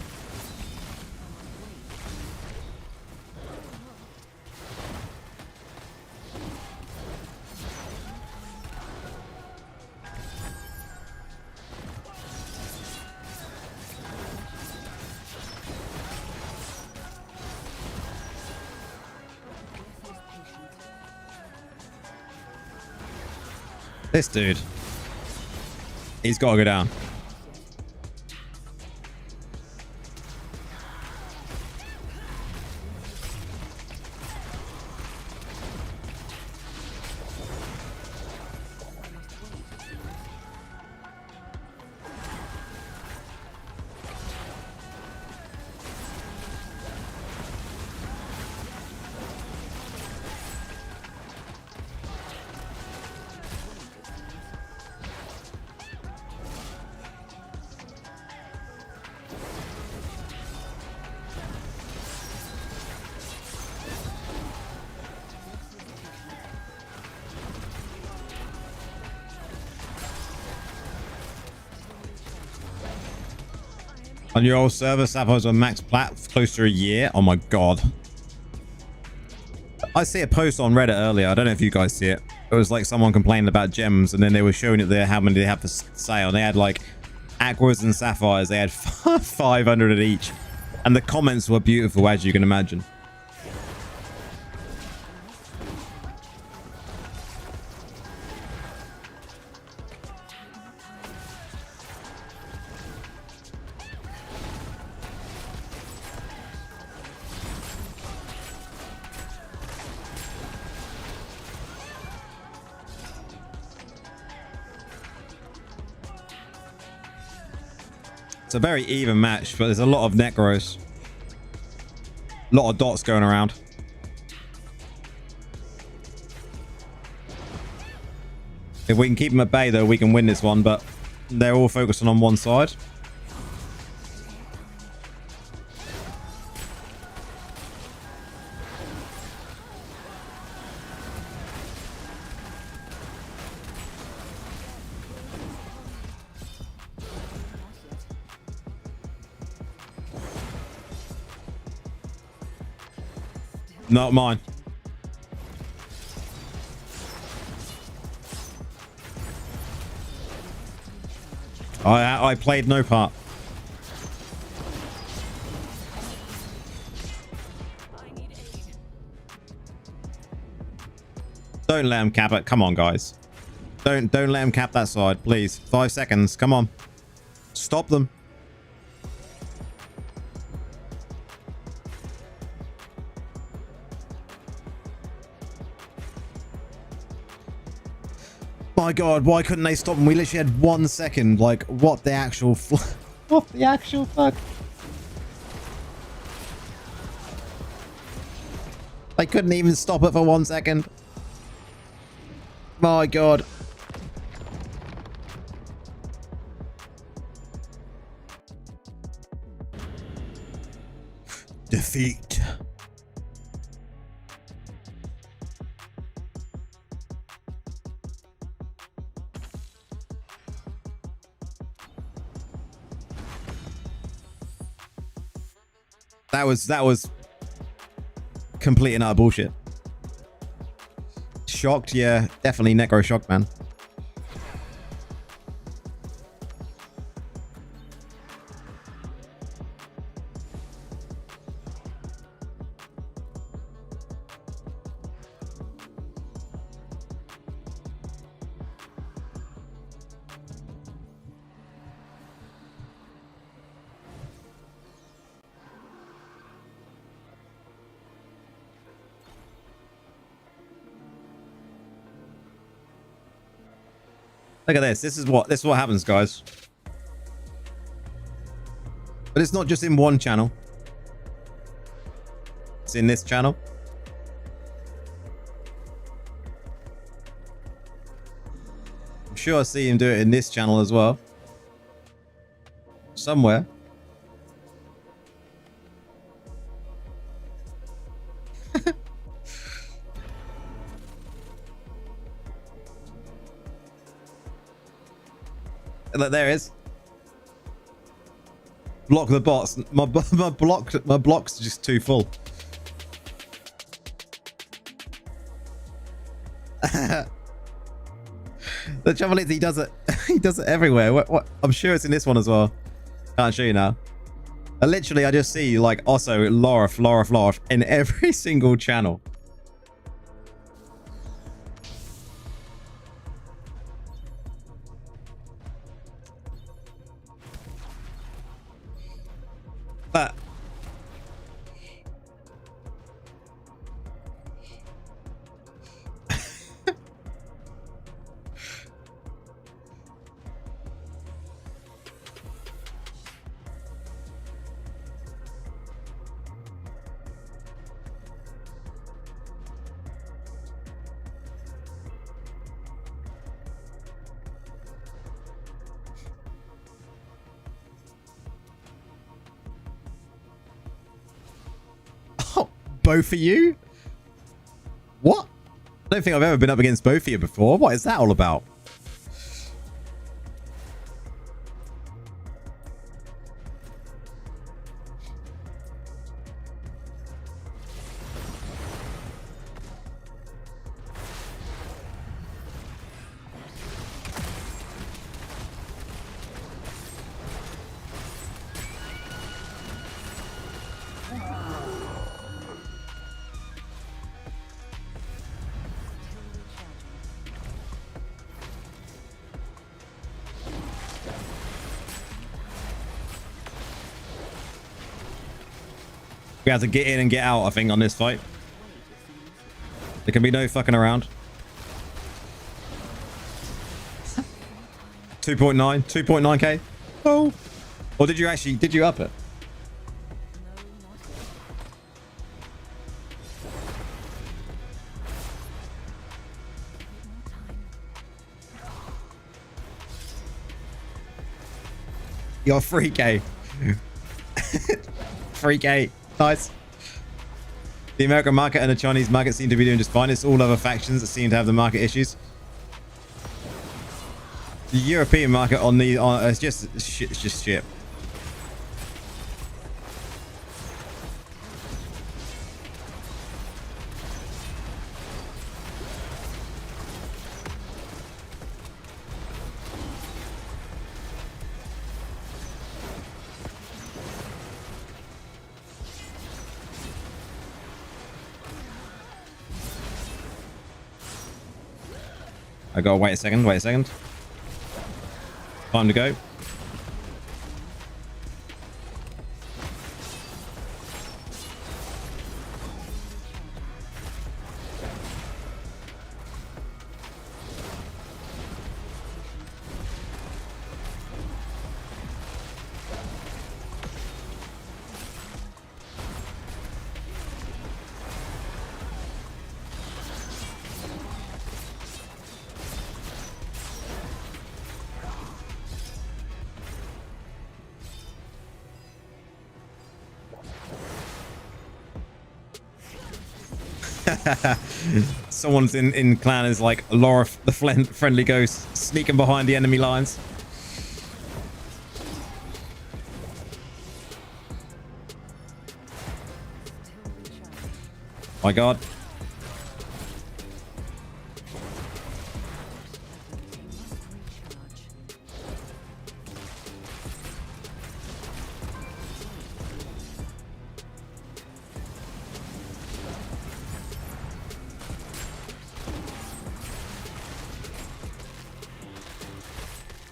This dude, he's got to go down. On your old server, Sapphires on max plat for close to a year. Oh my god. I see a post on Reddit earlier. I don't know if you guys see it. It was like someone complaining about gems, and then they were showing it there how many they have for sale. And they had like aquas and sapphires. They had 500 at each, and the comments were beautiful, as you can imagine. It's a very even match, but there's a lot of necros. A lot of dots going around. If we can keep them at bay, though, we can win this one, but they're all focusing on one side. Not mine. I played no part. Don't let him cap it. Come on, guys. Don't let him cap that side, please. 5 seconds. Come on. Stop them. My god, why couldn't they stop him? We literally had 1 second. Like, what the actual what the actual fuck? They couldn't even stop it for 1 second. My god. Defeat. That was complete and utter bullshit. Shocked, yeah, definitely necro shocked, man. Look at this. This is what happens, guys. But it's not just in one channel. It's in this channel. I'm sure I see him do it in this channel as well. Somewhere. Look, there it is. Block the bots. My block's just too full. The trouble is he does it. He does it everywhere. What? I'm sure it's in this one as well. Can't show you now. Literally, I just see like also Lorif in every single channel. But both of you? What? I don't think I've ever been up against both of you before. What is that all about? We have to get in and get out, I think, on this fight. There can be no fucking around. 2.9, 2.9k. Oh. Or did you up it? You're 3k. 3k. Nice. The American market and the Chinese market seem to be doing just fine. It's all other factions that seem to have the market issues. The European market on the it's just shit. It's just shit. I gotta wait a second. Wait a second. Time to go. Someone's in clan is like Laura, the friendly ghost, sneaking behind the enemy lines. My God.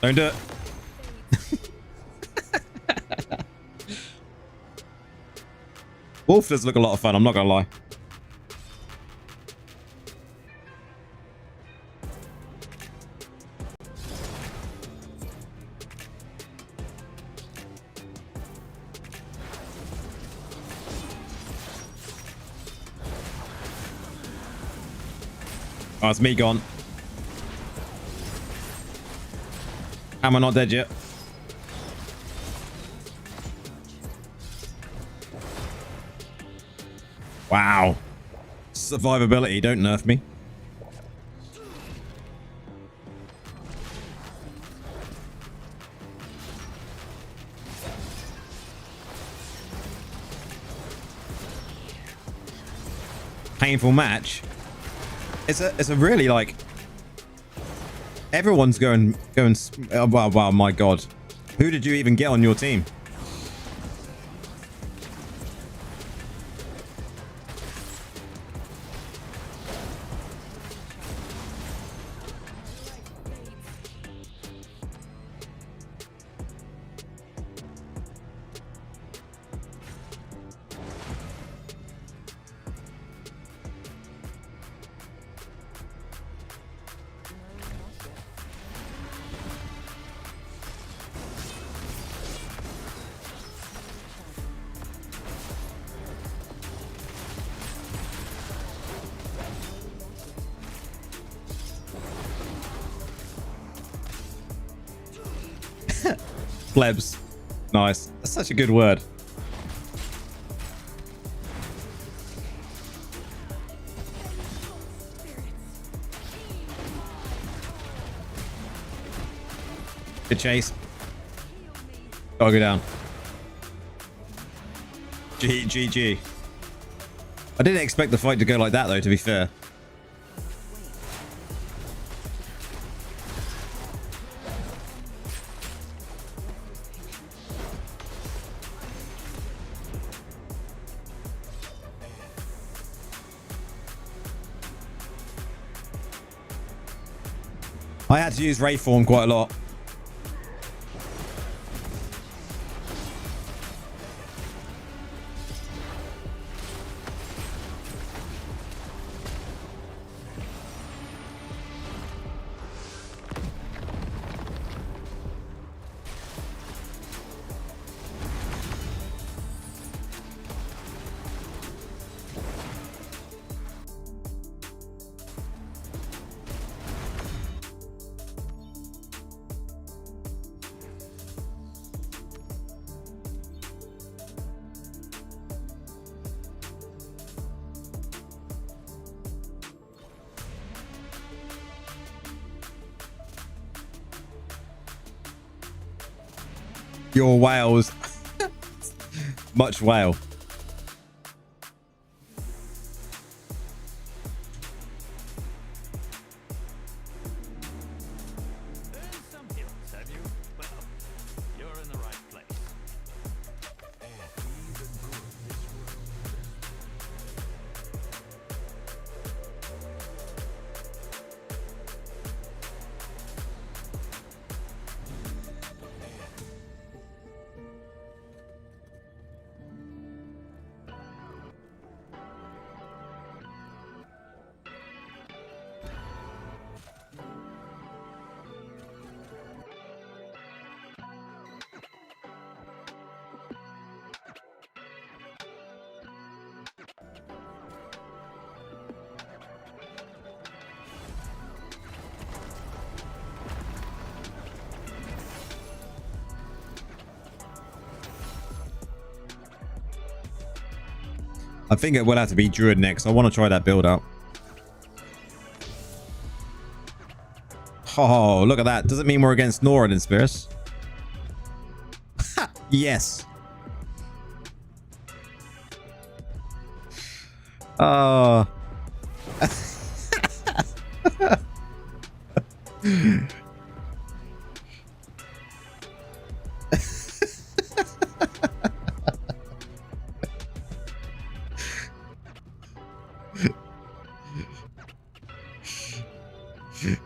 Don't do it. Wolf does look a lot of fun, I'm not gonna lie. Oh, it's me gone. Am I not dead yet? Wow. Survivability, don't nerf me. Painful match. It's a really like everyone's going oh, wow, my God. Who did you even get on your team? Plebs. Nice. That's such a good word. Good chase. Gotta go down. GG. I didn't expect the fight to go like that though, to be fair. I had to use Ray Form quite a lot. Your whales. Much whale. I think it will have to be Druid next. I want to try that build out. Oh, look at that. Does it mean we're against Nora and Spears? Yes. Oh.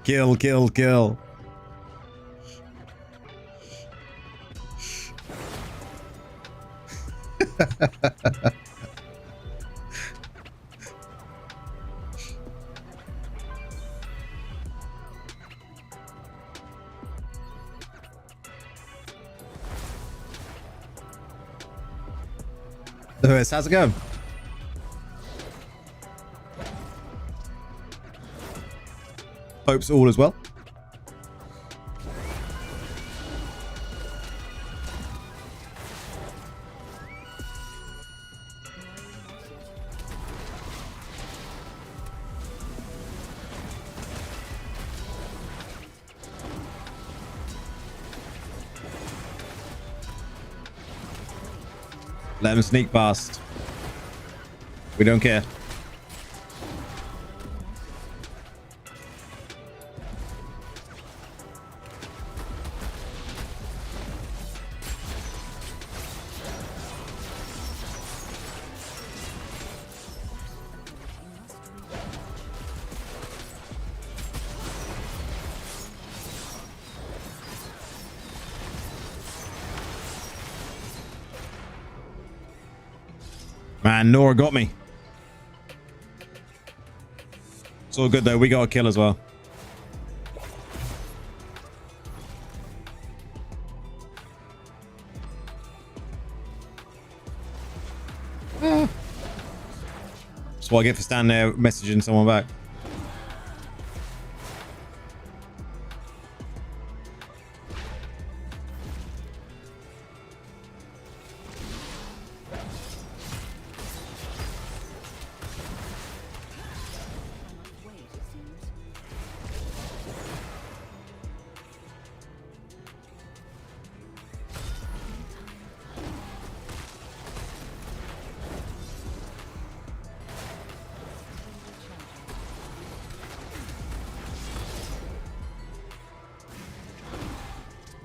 Kill, kill, kill. Lewis, how's it going? Hopes all as well. Let him sneak past. We don't care. Man, Nora got me. It's all good though. We got a kill as well. That's what I get for standing there messaging someone back.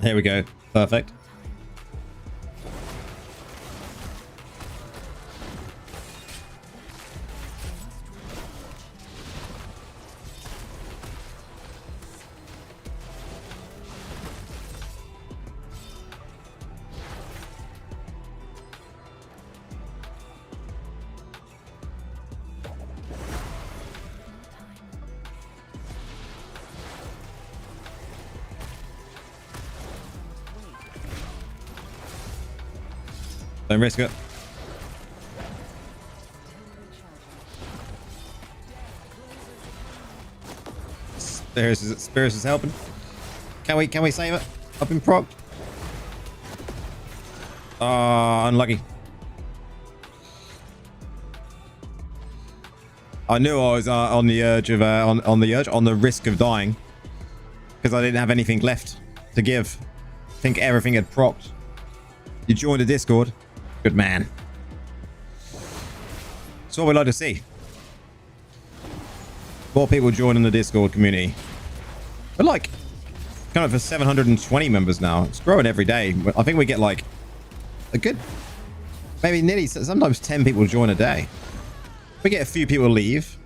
Here we go. Perfect. Don't risk it. Spears is helping. Can we save it? Up in proc. Unlucky. I knew I was on the edge of on the risk of dying because I didn't have anything left to give. I think everything had procced. You joined the Discord. Good man. That's what we like to see. More people joining the Discord community. We're like kind of for 720 members now. It's growing every day. I think we get like a good, maybe nearly, sometimes 10 people join a day. We get a few people leave.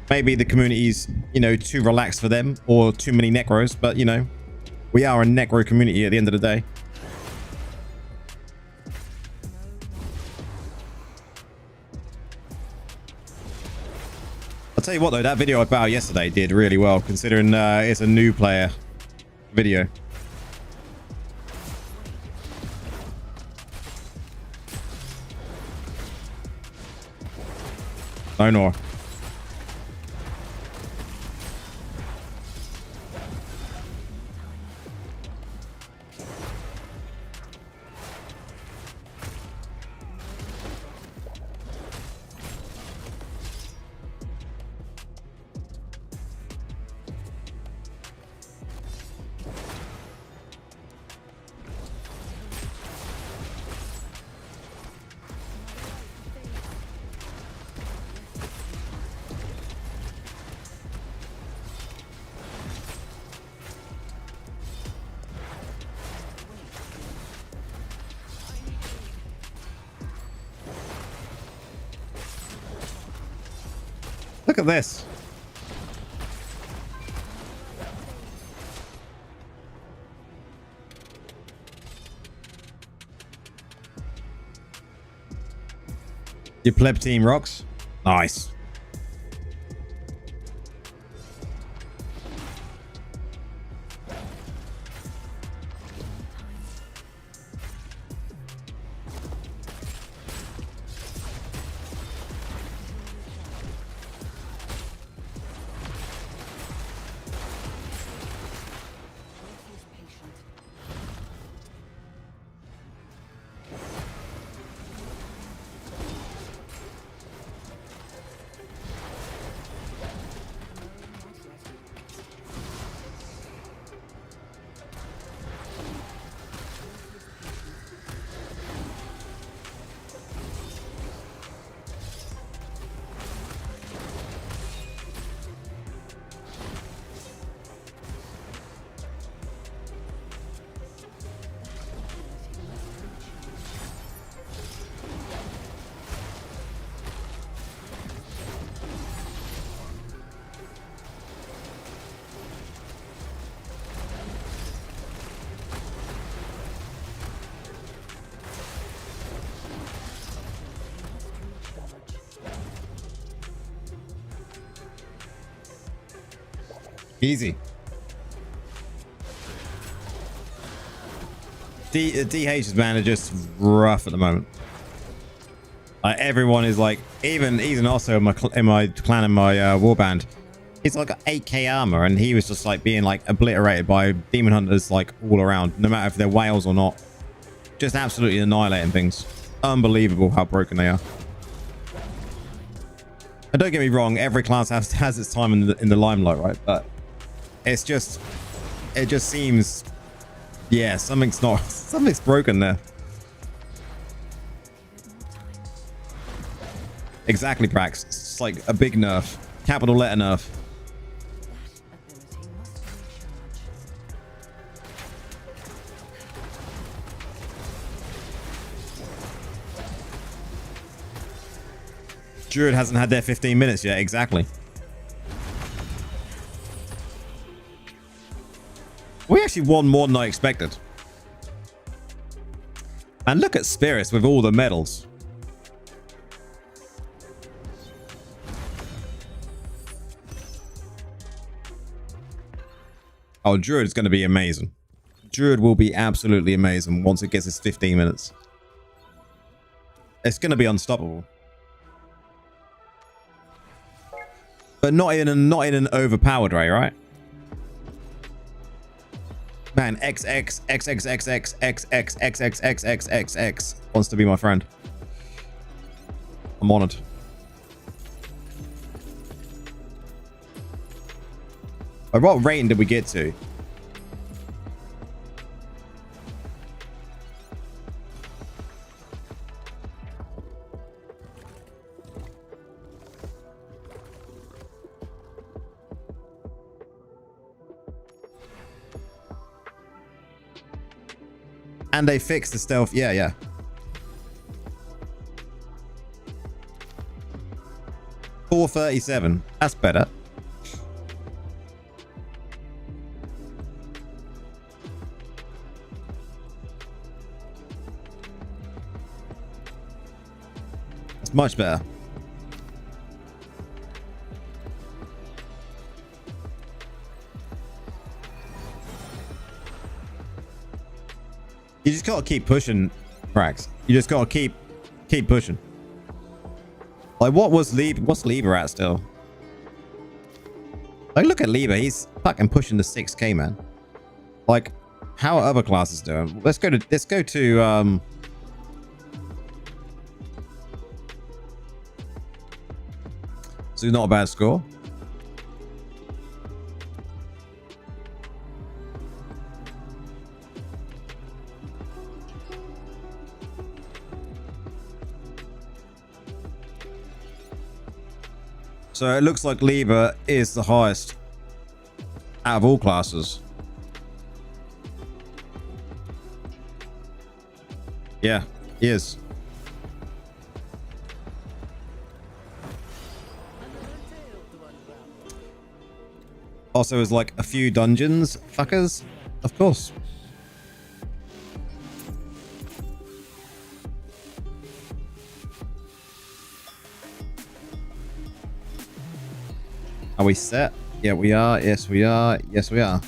Maybe the community's, you know, too relaxed for them or too many necros, but you know, we are a necro community at the end of the day. I'll tell you what though, that video I put out yesterday did really well considering it's a new player video. No, no. Look at this. Your pleb team rocks. Nice. Easy. DH's man are just rough at the moment. Everyone is like, even also in my clan and my warband, he's like got 8k armor, and he was just like being like obliterated by demon hunters like all around, no matter if they're whales or not. Just absolutely annihilating things. Unbelievable how broken they are. And don't get me wrong, every class has its time in the limelight, right? But it's just, it just seems, yeah, something's broken there. Exactly, Prax. It's like a big nerf, capital letter nerf. Druid hasn't had their 15 minutes yet. Exactly. We actually won more than I expected. And look at Spirits with all the medals. Oh, Druid is going to be amazing. Druid will be absolutely amazing once it gets its 15 minutes. It's going to be unstoppable. But not in an overpowered way, right? Man, XXXXXXXXXXXXX wants to be my friend. I'm honored. What rating did we get to? And they fixed the stealth. Yeah, yeah. $437. That's better. It's much better. You just gotta keep pushing, Frax. You just gotta keep pushing. Like, what's Lieber at still? Like, look at Lieber. He's fucking pushing the 6K, man. Like, how are other classes doing? Let's go to so not a bad score. So it looks like Lieber is the highest out of all classes. Yeah, he is. Also, is like a few dungeons, fuckers. Of course. Are we set? Yeah, we are. Yes, we are. Yes, we are.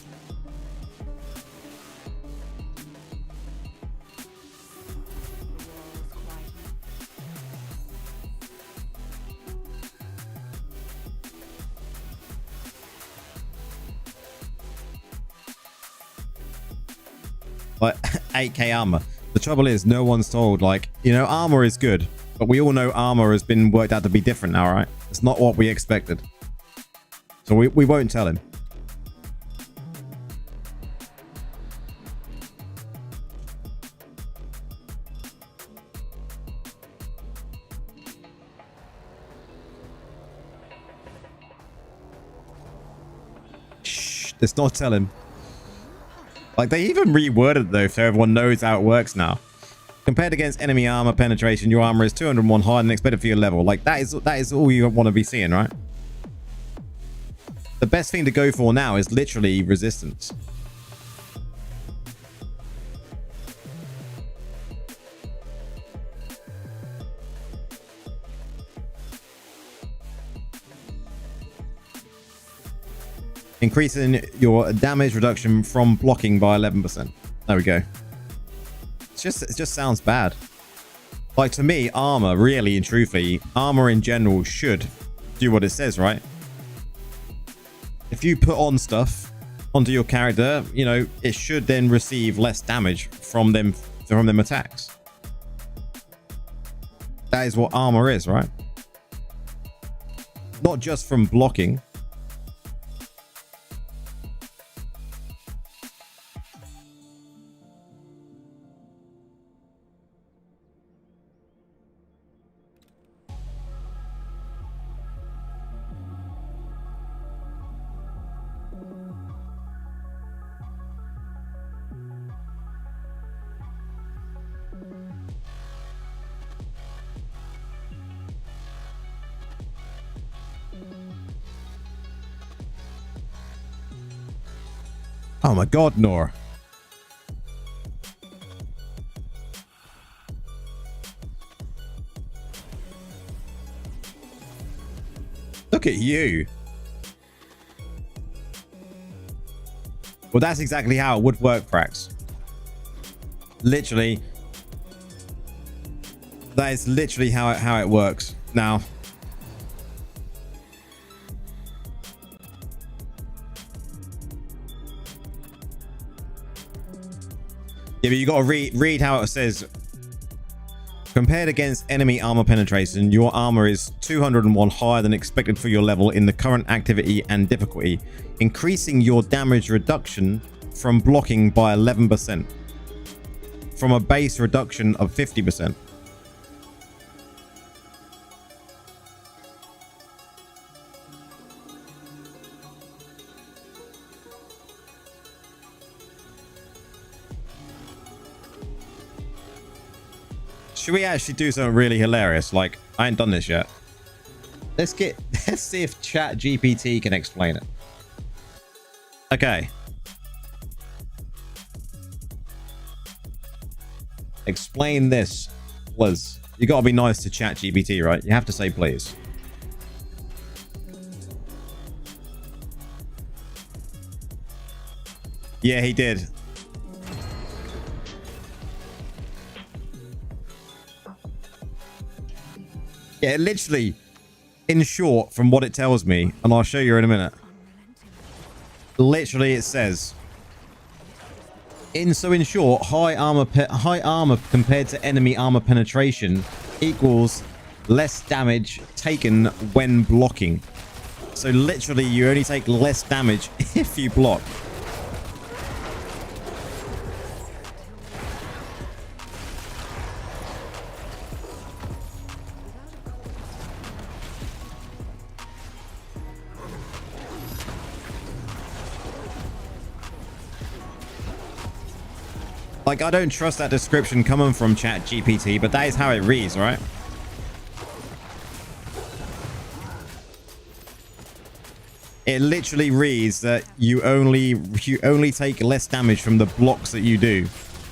Like 8K armor. The trouble is, no one's told, like, you know, armor is good, but we all know armor has been worked out to be different now, right? It's not what we expected. So we won't tell him. Shh, let's not tell him. Like, they even reworded it, though, so everyone knows how it works now. Compared against enemy armor penetration, your armor is 201 higher than expected for your level. Like, that is all you want to be seeing, right? The best thing to go for now is literally resistance. Increasing your damage reduction from blocking by 11%. There we go. It just sounds bad. Like, to me, armor, really and truthfully, armor in general should do what it says, right? If you put on stuff onto your character, you know, it should then receive less damage from them attacks. That is what armor is, right? Not just from blocking. Oh my god, Nor. Look at you. Well, that's exactly how it would work, Frax. Literally. That is literally how it works. Now, yeah, but you got to read how it says. Compared against enemy armor penetration, your armor is 201 higher than expected for your level in the current activity and difficulty, increasing your damage reduction from blocking by 11%, from a base reduction of 50%. Should we actually do something really hilarious? Like, I ain't done this yet. Let's see if Chat GPT can explain it. Okay. Explain this, Liz. You gotta be nice to Chat GPT, right? You have to say please. Yeah, he did. Yeah, literally, in short, from what it tells me, and I'll show you in a minute. Literally, it says, in short, high armor compared to enemy armor penetration equals less damage taken when blocking. So literally, you only take less damage if you block. Like, I don't trust that description coming from Chat GPT, but that is how it reads, right? It literally reads that you only take less damage from the blocks that you do.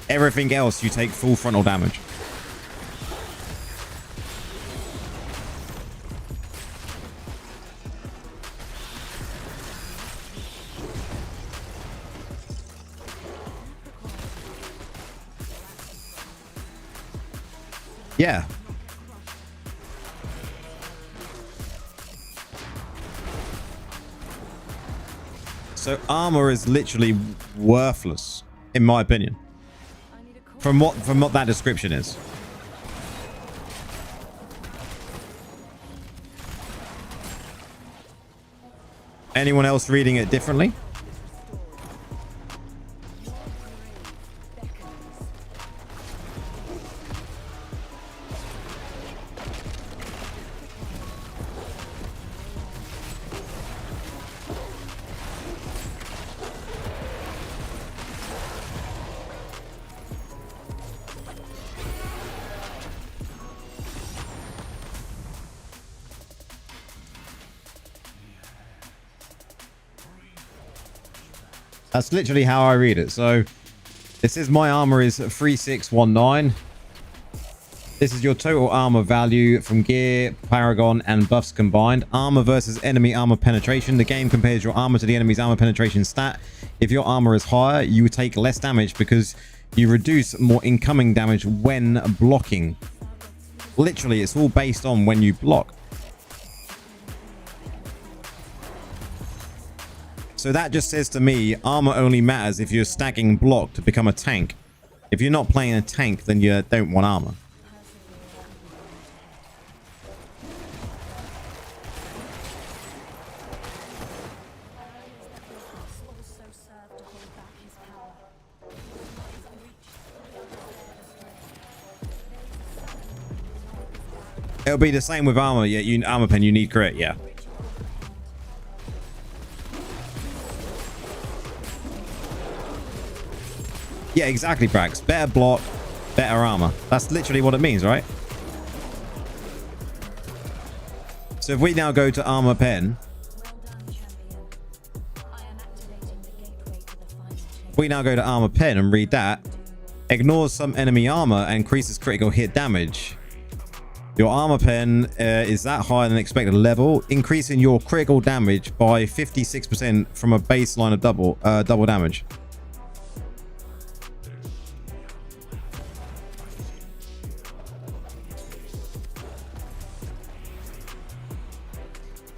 Everything else, you take full frontal damage. Yeah. So armor is literally worthless, in my opinion. From what that description is. Anyone else reading it differently? That's literally how I read it. So this is my armor is 3619. This is your total armor value from gear, paragon, and buffs combined. Armor versus enemy armor penetration. The game compares your armor to the enemy's armor penetration stat. If your armor is higher, you take less damage because you reduce more incoming damage when blocking. Literally, it's all based on when you block. So that just says to me, armor only matters if you're stacking block to become a tank. If you're not playing a tank, then you don't want armor. It'll be the same with armor. Yeah, armor pen, you need crit, yeah. Yeah, exactly, Brax. Better block, better armor. That's literally what it means, right? So if we now go to armor pen, if we now go to armor pen and read that, ignores some enemy armor and increases critical hit damage. Your armor pen is that higher than expected level, increasing your critical damage by 56% from a baseline of double damage.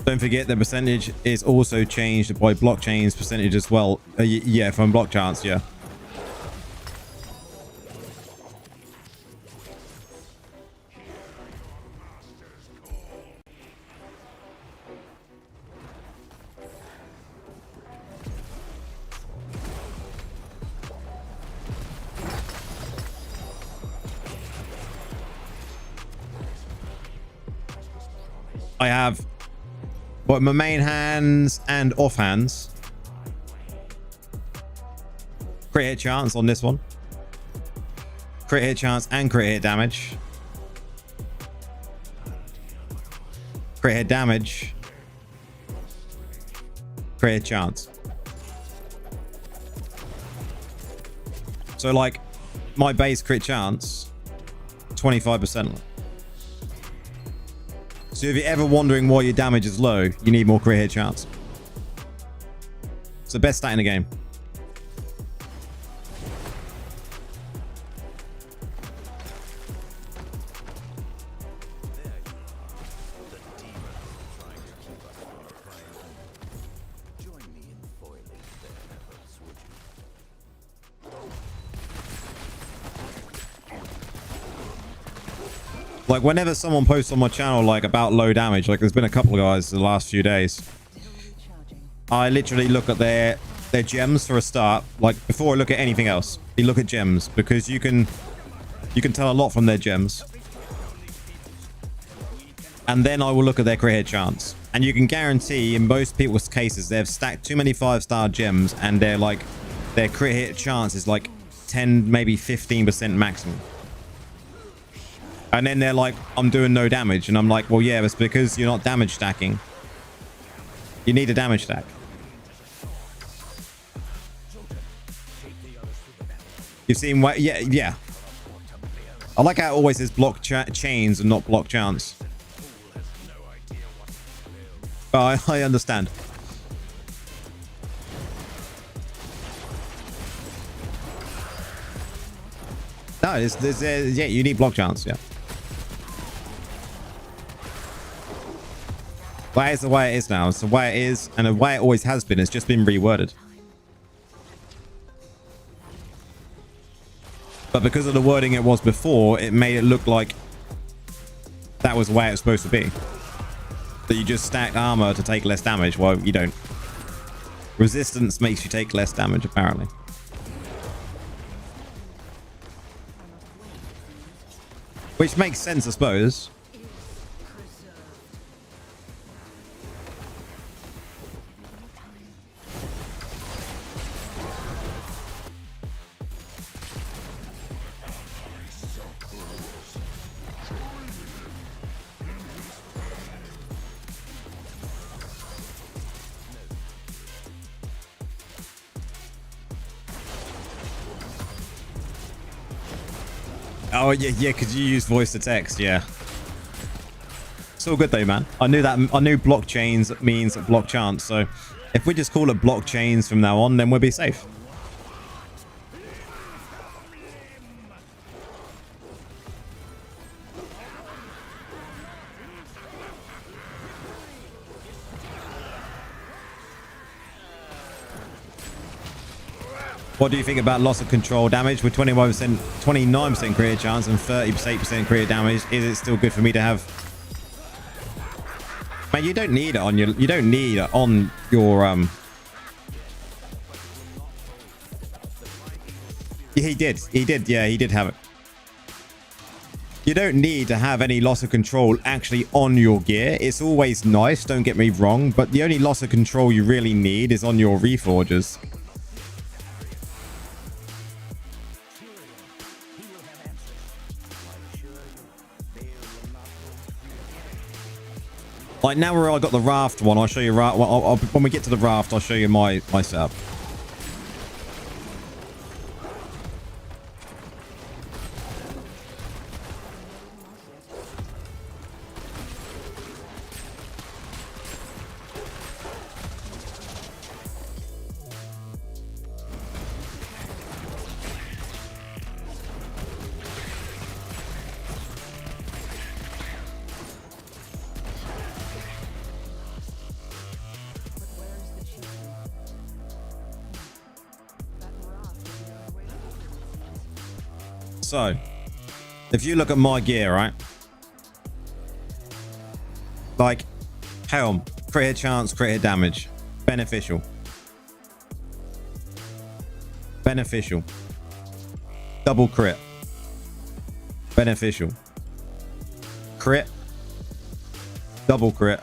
Don't forget the percentage is also changed by blockchain's percentage as well. Yeah, from block chance, yeah. I have my main hands and off hands. Crit hit chance on this one. Crit hit chance and crit hit damage. crit hit damage, crit hit chance. So like my base crit chance, 25%. So if you're ever wondering why your damage is low, you need more crit hit chance. It's the best stat in the game. Like whenever someone posts on my channel like about low damage, like there's been a couple of guys the last few days, I literally look at their gems for a start. Like before I look at anything else, you look at gems, because you can tell a lot from their gems. And then I will look at their crit hit chance, and you can guarantee in most people's cases they've stacked too many 5-star gems, and their crit hit chance is like 10, maybe 15% maximum. And then they're like, I'm doing no damage. And I'm like, well, yeah, it's because you're not damage stacking. You need a damage stack. You've seen what? Yeah. I like how it always says block chains and not block chance. But I understand. No, yeah, you need block chance, yeah. That is the way it is now. It's the way it is, and the way it always has been. It's just been reworded. But because of the wording it was before, it made it look like that was the way it's supposed to be. That you just stack armor to take less damage. Well, you don't. Resistance makes you take less damage, apparently. Which makes sense, I suppose. Oh, yeah, because you use voice to text, yeah. It's all good though, man. I knew blockchains means block chance, so if we just call it blockchains from now on, then we'll be safe. What do you think about loss of control damage with 29% crit chance and 30% crit damage? Is it still good for me to have? Man, you don't need it on your. You don't need it on your. He did. Yeah, he did have it. You don't need to have any loss of control actually on your gear. It's always nice. Don't get me wrong, but the only loss of control you really need is on your reforges. Like now where I got the raft one, I'll show you when we get to the raft, I'll show you my setup. So, if you look at my gear, right? Like, helm, crit hit chance, crit hit damage. Beneficial. Beneficial. Double crit. Beneficial. Crit. Double crit.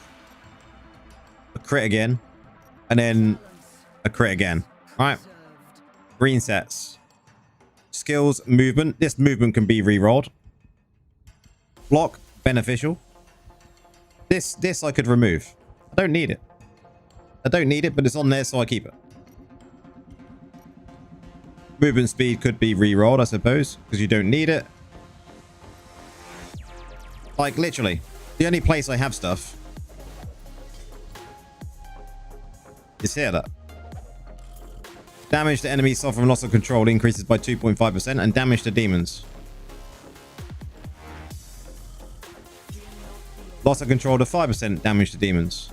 A crit again. And then a crit again. Right? Green sets. Skills, movement. This movement can be re-rolled. Block, beneficial. This I could remove. I don't need it. I don't need it, but it's on there, so I keep it. Movement speed could be re-rolled, I suppose, because you don't need it. Like, literally, the only place I have stuff is here. That damage to enemies suffer from loss of control increases by 2.5%, and damage to demons. Loss of control to 5% damage to demons.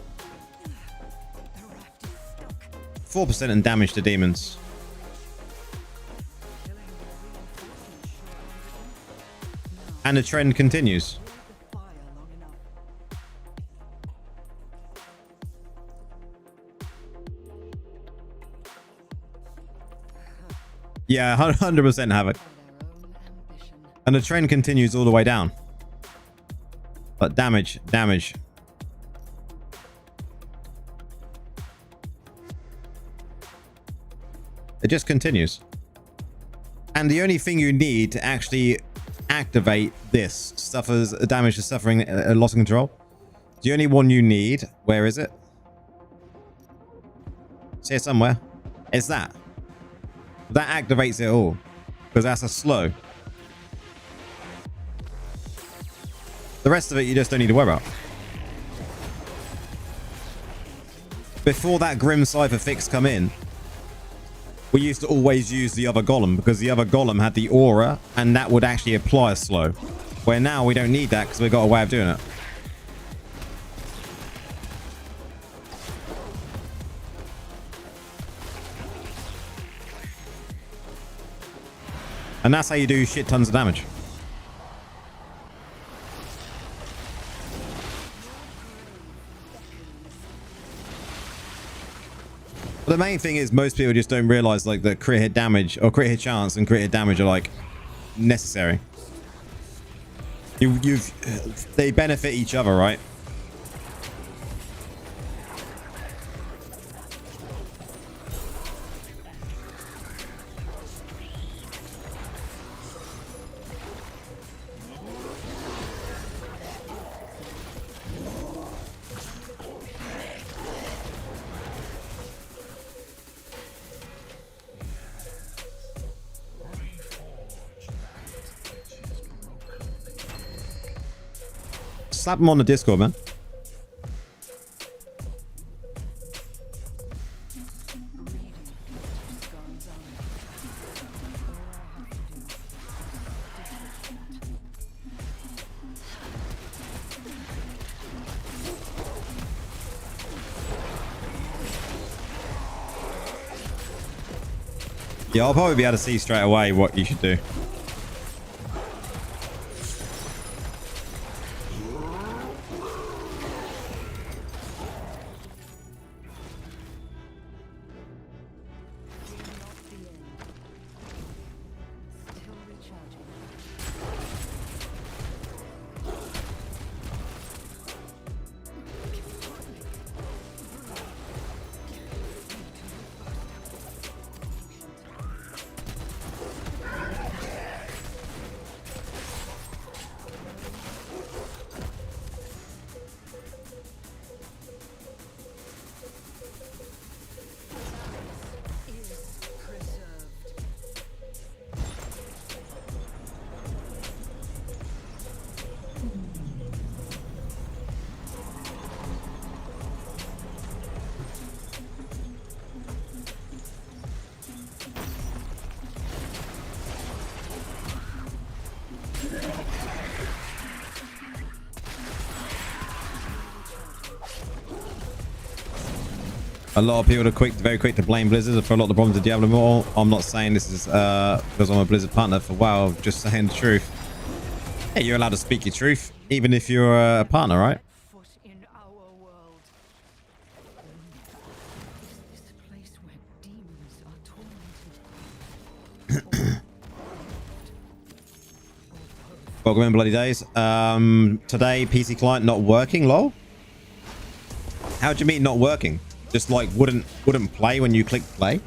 4% in damage to demons. And the trend continues. Yeah, 100% havoc. And the trend continues all the way down. But damage. It just continues. And the only thing you need to actually activate this suffers damage to suffering loss of control. The only one you need, where is it? It's here somewhere. It's that. That activates it all. Because that's a slow. The rest of it you just don't need to worry about. Before that Grim Cypher fix come in, we used to always use the other golem because the other golem had the aura and that would actually apply a slow. Where now we don't need that because we've got a way of doing it. And that's how you do shit tons of damage. But the main thing is most people just don't realize like that crit hit damage or crit hit chance and crit hit damage are like necessary. They benefit each other, right? Slap them on the Discord, man. Yeah, I'll probably be able to see straight away what you should do. A lot of people are very quick to blame Blizzard for a lot of the problems of Diablo Immortal. I'm not saying this is because I'm a Blizzard partner for WoW. I'm just saying the truth. Hey, you're allowed to speak your truth, even if you're a partner, right? Welcome in, bloody days. Today, PC client not working, lol? How do you mean not working? Just like wouldn't play when you click play?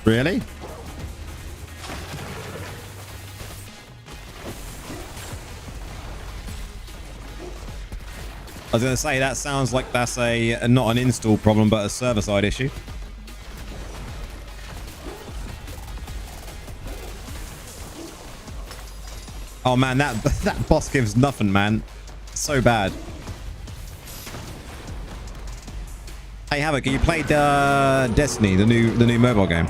Really? I was going to say, that sounds like that's a not an install problem, but a server-side issue. Oh man, that boss gives nothing, man. So bad. Hey Havoc, you played Destiny, the new mobile game?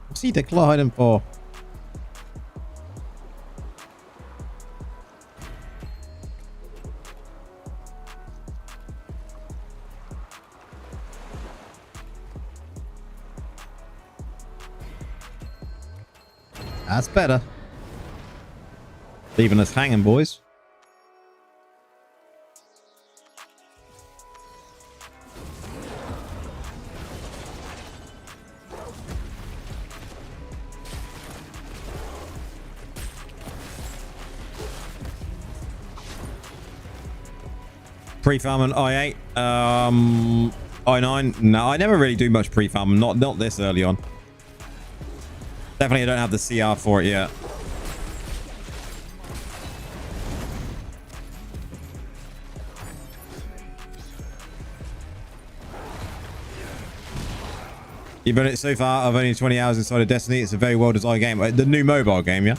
What's he declining for? That's better. Leaving us hanging, boys. Pre-farming I8, I9. No, I never really do much pre-farming. Not this early on. Definitely, I don't have the CR for it yet. You've been it so far. I've only 20 hours inside of Destiny. It's a very well designed game. The new mobile game, yeah.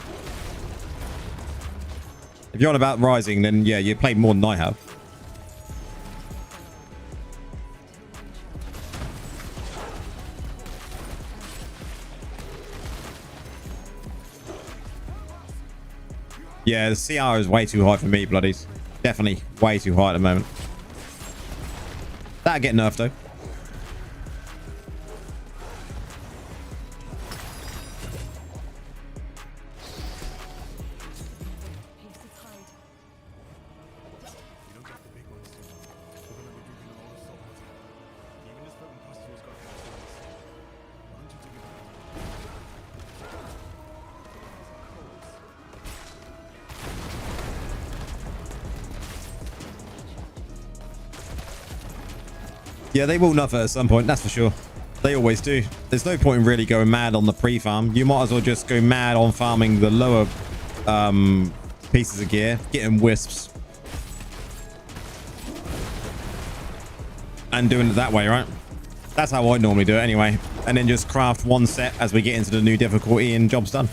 If you're on about Rising, then yeah, you played more than I have. Yeah, the CR is way too high for me, bloodies. Definitely way too high at the moment. That'll get nerfed though. Yeah, they will nuff it at some point, that's for sure. They always do. There's no point in really going mad on the pre-farm. You might as well just go mad on farming the lower pieces of gear, getting wisps. And doing it that way, right? That's how I normally do it anyway. And then just craft one set as we get into the new difficulty and job's done.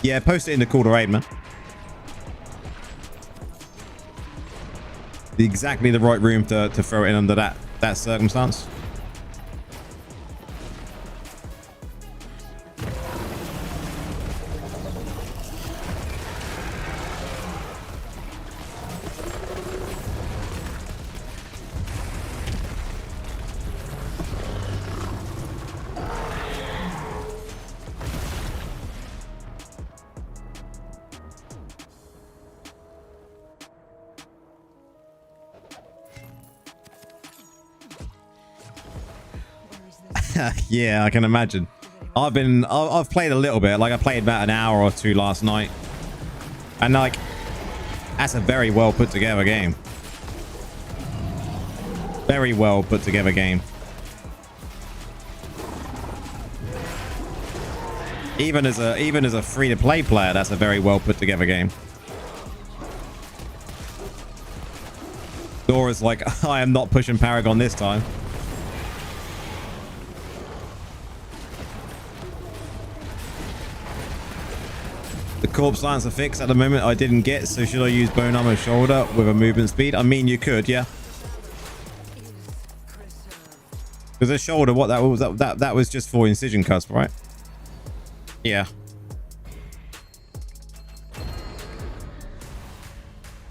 Yeah, post it in the call to raid, man. Exactly the right room to throw it in under that circumstance. Yeah, I can imagine. I've played a little bit. Like I played about an hour or two last night. And like, that's a very well put together game. Very well put together game. Even as a free to play player, that's a very well put together game. Dora's like, I am not pushing Paragon this time. The corpse lancer fix at the moment I didn't get, so should I use bone armor shoulder with a movement speed? I mean, you could, yeah. Because the shoulder, what that was, that was just for incision cusp, right? Yeah.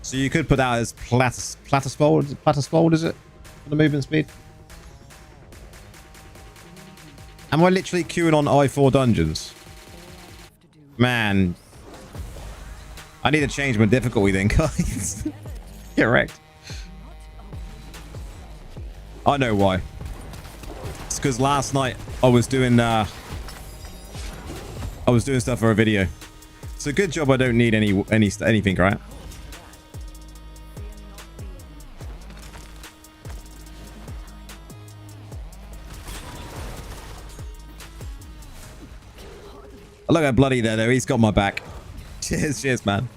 So you could put that as platisfold, is it? For the movement speed. Am I literally queuing on I4 dungeons? Man. I need to change my difficulty then, guys. Correct. I know why. It's because last night I was doing stuff for a video. So good job I don't need anything, right? Look at Bloody there, though. He's got my back. Cheers, cheers, man.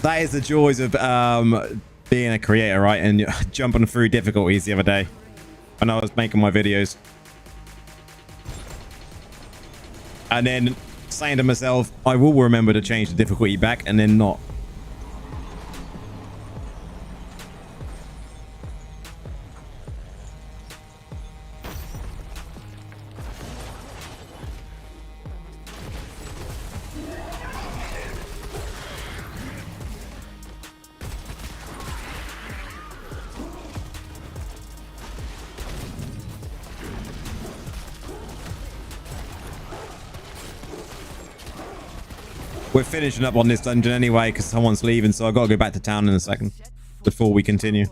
That is the joys of being a creator, right? And jumping through difficulties the other day when I was making my videos, and then saying to myself, I will remember to change the difficulty back, and then not. We're finishing up on this dungeon anyway because someone's leaving, so I've got to go back to town in a second before we continue.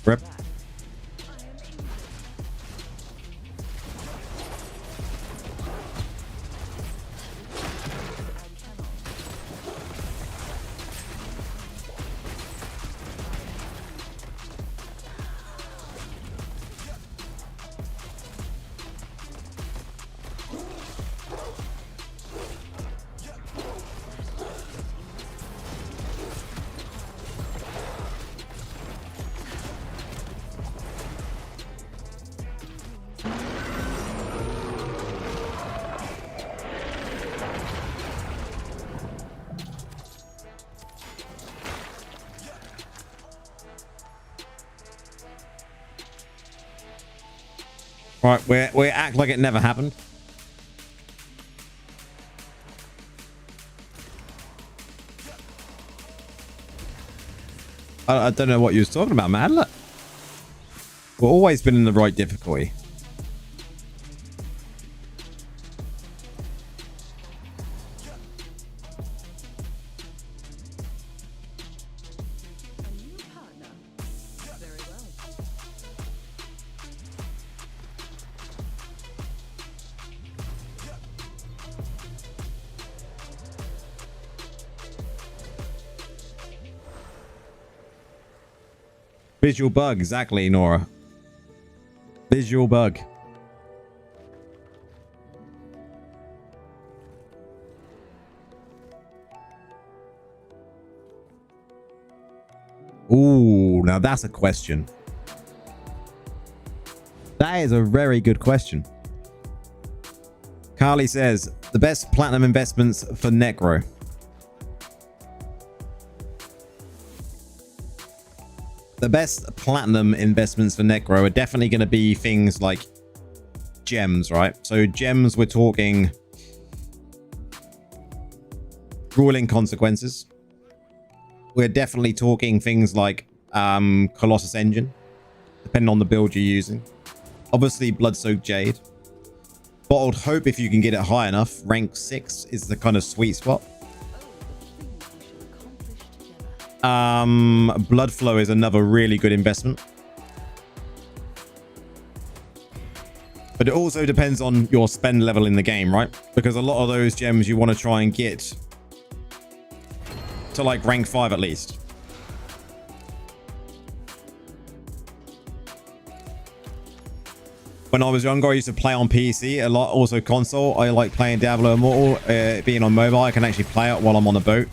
Rip. Right, we act like it never happened. I don't know what you was talking about, man. Look, we've always been in the right difficulty. Visual bug, exactly, Nora. Visual bug. now that's a question. That is a very good question. Carly says, the best platinum investments for Necro. The best platinum investments for Necro are definitely going to be things like gems, right? So gems, we're talking ruling consequences. We're definitely talking things like Colossus Engine, depending on the build you're using. Obviously, Blood-Soaked Jade. Bottled Hope, if you can get it high enough. Rank 6 is the kind of sweet spot. Blood Flow is another really good investment. But it also depends on your spend level in the game, right? Because a lot of those gems you want to try and get to like rank 5 at least. When I was younger, I used to play on PC a lot, also console. I like playing Diablo Immortal. Being on mobile, I can actually play it while I'm on the boat.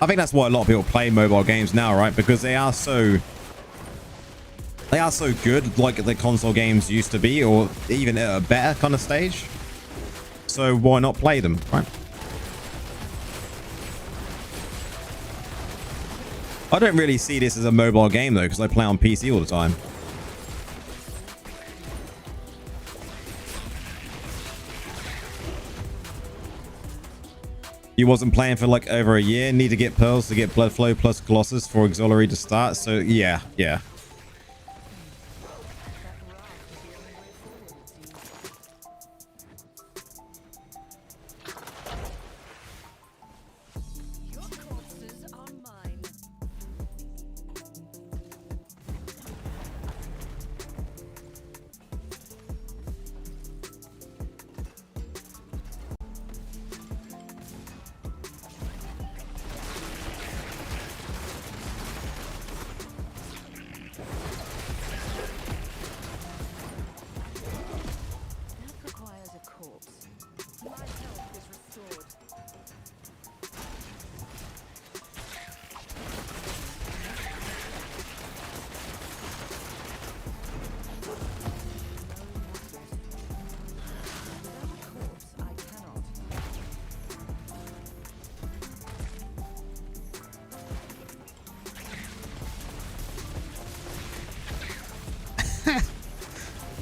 I think that's why a lot of people play mobile games now, right? Because they are so good, like the console games used to be, or even at a better kind of stage. So why not play them, right? I don't really see this as a mobile game though, because I play on PC all the time. You wasn't playing for like over a year. Need to get pearls to get Blood Flow plus Colossus for auxiliary to start. So yeah.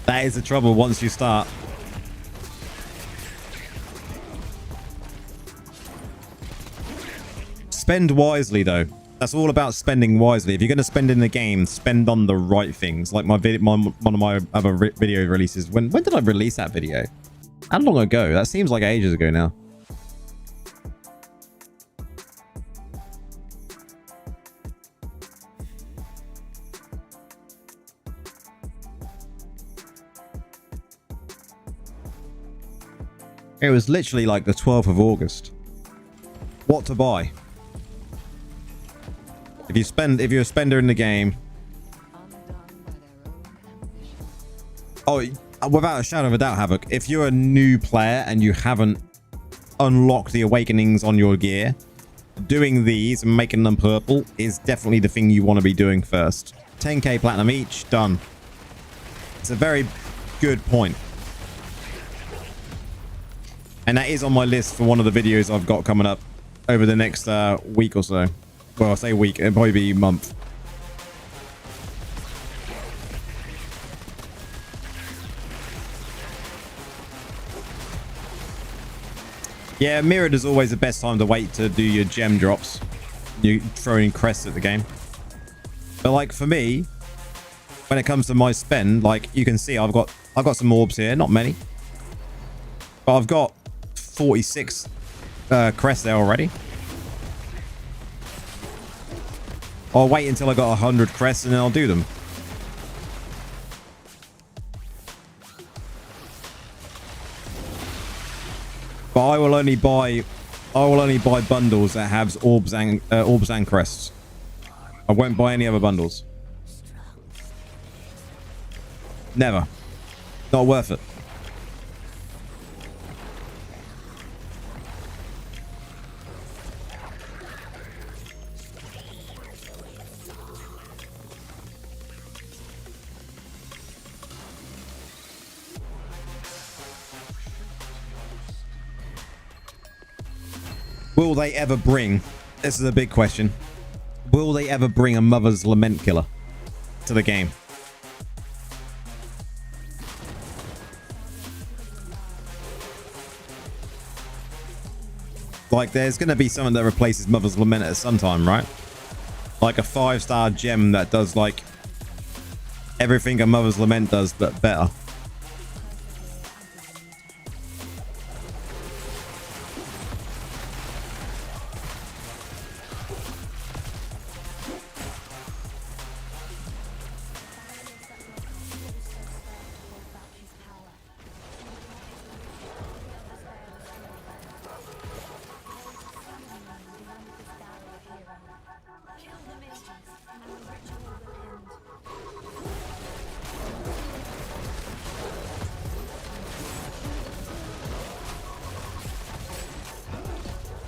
That is the trouble once you start. Spend wisely though. That's all about spending wisely. If you're going to spend in the game, spend on the right things. Like one of my other video releases. When did I release that video? How long ago? That seems like ages ago now. It was literally like the 12th of August. What to buy? If you're a spender in the game. Oh, without a shadow of a doubt, Havoc. If you're a new player and you haven't unlocked the awakenings on your gear, doing these and making them purple is definitely the thing you want to be doing first. 10k platinum each, done. It's a very good point. And that is on my list for one of the videos I've got coming up over the next week or so. Well, I say week, it'll probably be a month. Yeah, mirrored is always the best time to wait to do your gem drops. You throwing crests at the game. But like for me, when it comes to my spend, like you can see I've got some orbs here, not many. But I've got 46 crests there already. I'll wait until I got 100 crests and then I'll do them. But I will only buy bundles that have orbs and crests. I won't buy any other bundles. Never. Not worth it. Will they ever bring, this is a big question, will they ever bring a Mother's Lament killer to the game? Like, there's going to be something that replaces Mother's Lament at some time, right? Like a 5-star gem that does like everything a Mother's Lament does, but better.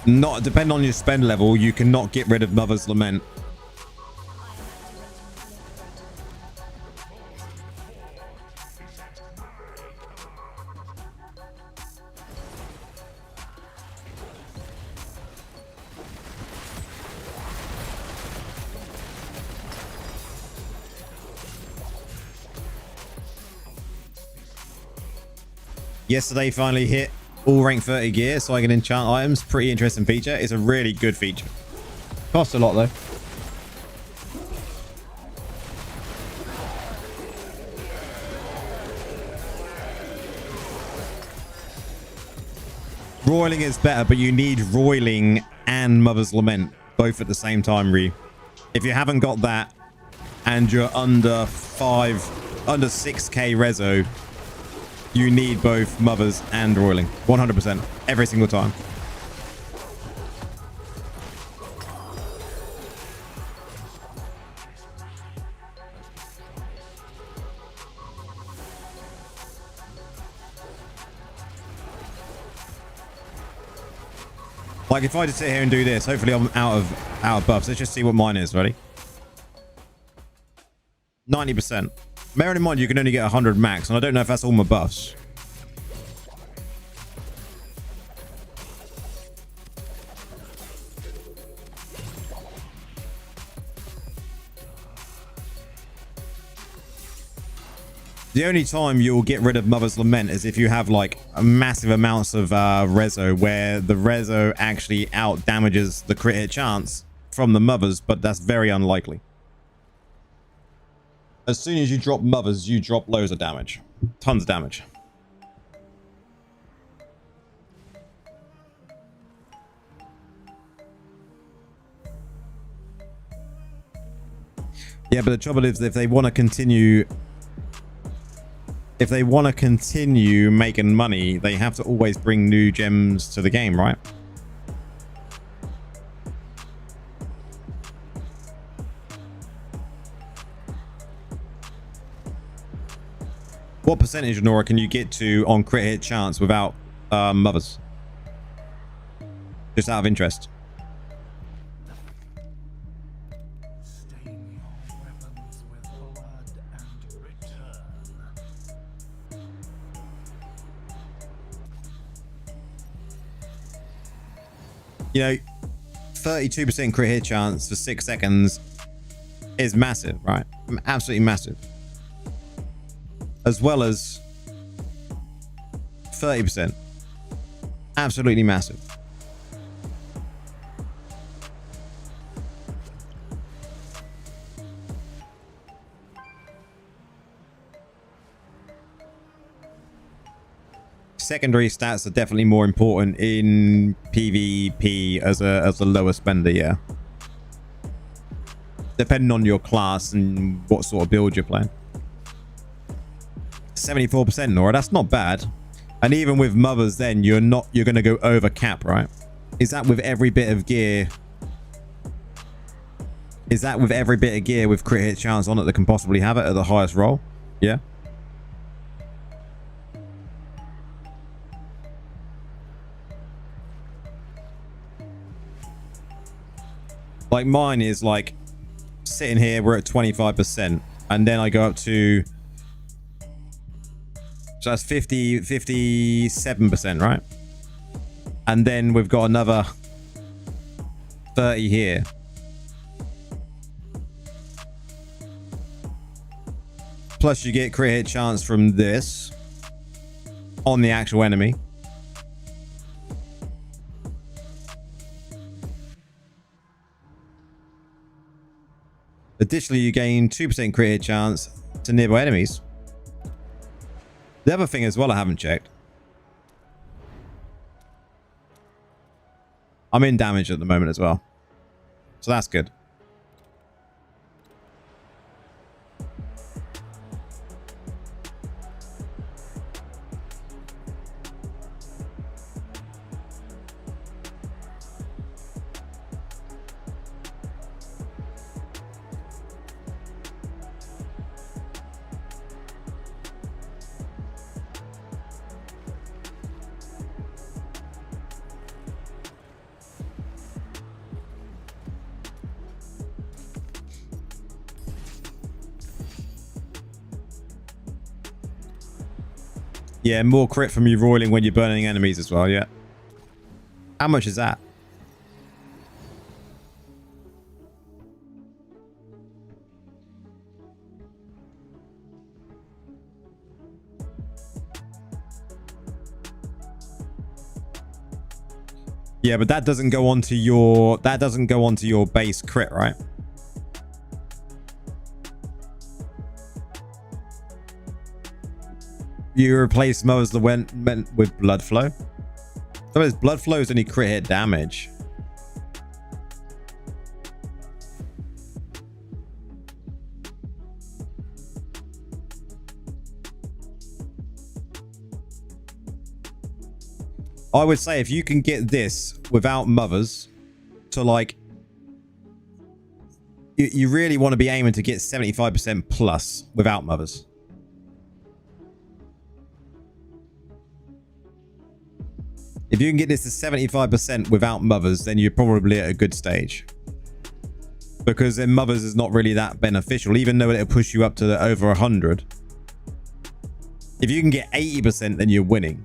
Not depending on your spend level, you cannot get rid of Mother's Lament. Yesterday finally hit all rank 30 gear so I can enchant items. Pretty interesting feature. It's a really good feature. Costs a lot though. Roiling is better, but you need Roiling and Mother's Lament both at the same time, Ree. If you haven't got that and you're under 6k reso, you need both Mothers and Roiling. 100%. Every single time. Like, if I just sit here and do this, hopefully I'm out of buffs. Let's just see what mine is. Ready? 90%. Bearing in mind, you can only get 100 max, and I don't know if that's all my buffs. The only time you'll get rid of Mother's Lament is if you have like massive amounts of reso, where the reso actually out damages the crit hit chance from the Mothers, but that's very unlikely. As soon as you drop Mothers, you drop loads of damage. Tons of damage. Yeah, but the trouble is, if they want to continue making money, they have to always bring new gems to the game, right? What percentage, Nora, can you get to on crit hit chance without Mothers? Just out of interest. You know, 32% crit hit chance for 6 seconds is massive, right? Absolutely massive. As well as 30%. Absolutely massive. Secondary stats are definitely more important in PvP as a lower spender, yeah. Depending on your class and what sort of build you're playing. 74%, Nora, that's not bad. And even with Mothers, then you're going to go over cap, right? Is that with every bit of gear? Is that with every bit of gear with crit hit chance on it that can possibly have it at the highest roll? Yeah. Like mine is like sitting here, we're at 25%, and then I go up to, so that's 57%, right? And then we've got another 30 here. Plus you get crit hit chance from this on the actual enemy. Additionally, you gain 2% crit hit chance to nearby enemies. The other thing as well I haven't checked. I'm in damage at the moment as well. So that's good. Yeah, more crit from you roiling when you're burning enemies as well, yeah. How much is that? Yeah, but that doesn't go onto your base crit, right? You replace Mother's Lament with Blood Flow. So his Blood Flow is only crit hit damage. I would say if you can get this without Mothers to like... You really want to be aiming to get 75% plus without Mothers. If you can get this to 75% without Mothers, then you're probably at a good stage. Because then Mothers is not really that beneficial, even though it'll push you up to over 100. If you can get 80%, then you're winning.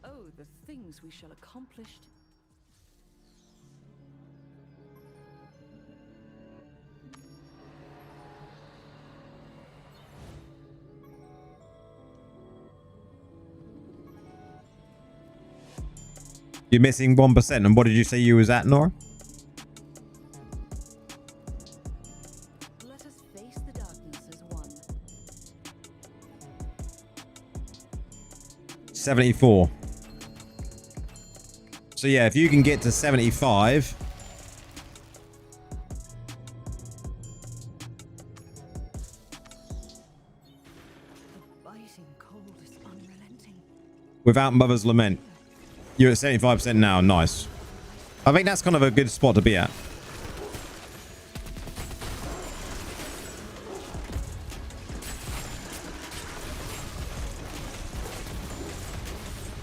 Oh, the things we shall accomplish. You're missing 1%. And what did you say you was at, Nora? Let us face the darkness as one. 74. So yeah, if you can get to 75... The biting cold is unrelenting. without Mother's Lament. You're at 75% now. Nice. I think that's kind of a good spot to be at.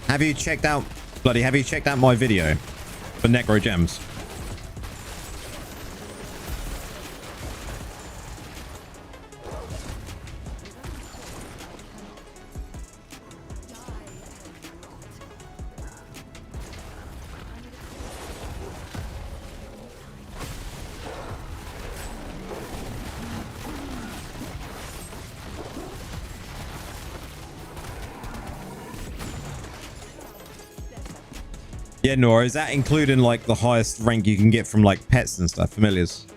Have you checked out... Bloody, have you checked out my video for Necro Gems? Yeah, Nora, is that including like the highest rank you can get from like pets and stuff, familiars?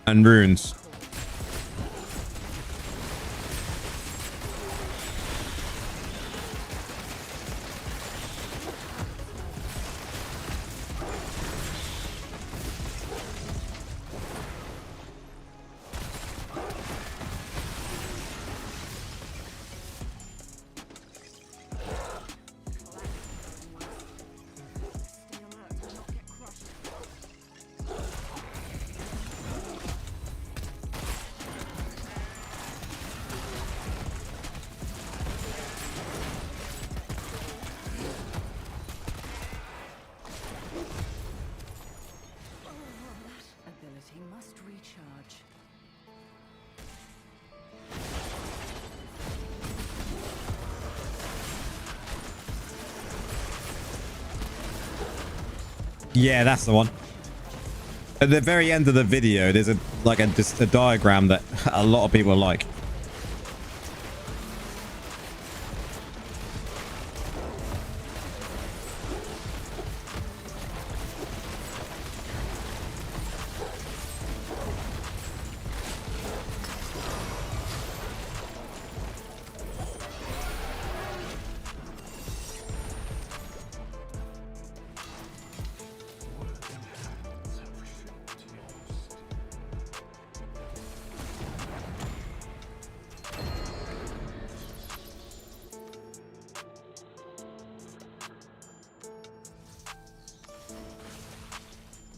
And runes. Yeah, that's the one. At the very end of the video, there's just a diagram that a lot of people like.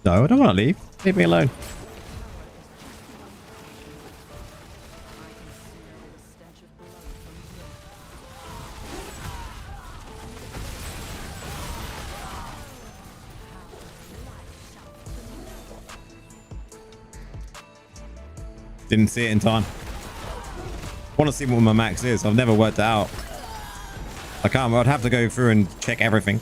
No, I don't want to leave. Leave me alone. Didn't see it in time. Want to see what my max is. I've never worked it out. I can't. I'd have to go through and check everything.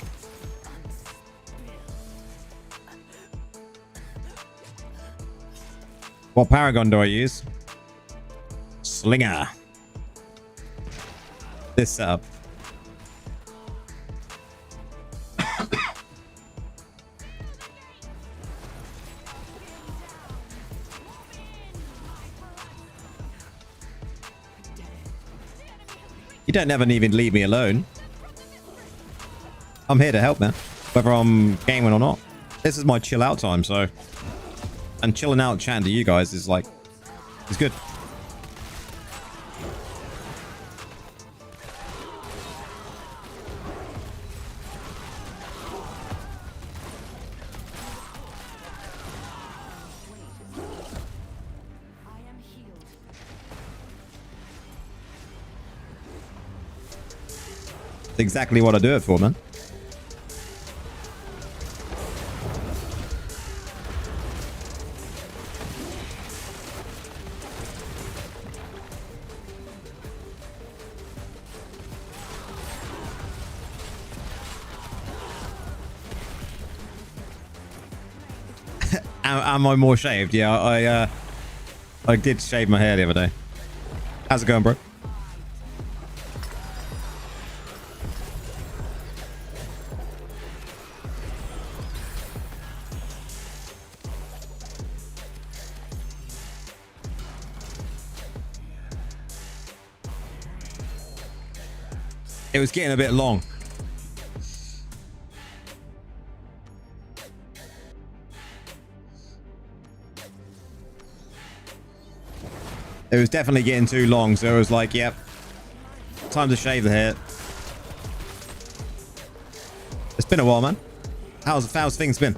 What paragon do I use? Slinger. This setup. You don't ever even leave me alone. I'm here to help, man. Whether I'm gaming or not. This is my chill out time, so... And chilling out chatting to you guys is like... It's good. It's exactly what I do it for, man. Am I more shaved? Yeah, I did shave my hair the other day. How's it going, bro? It was getting a bit long. It was definitely getting too long, so it was like, yep, time to shave the hair. It's been a while, man. How's things been?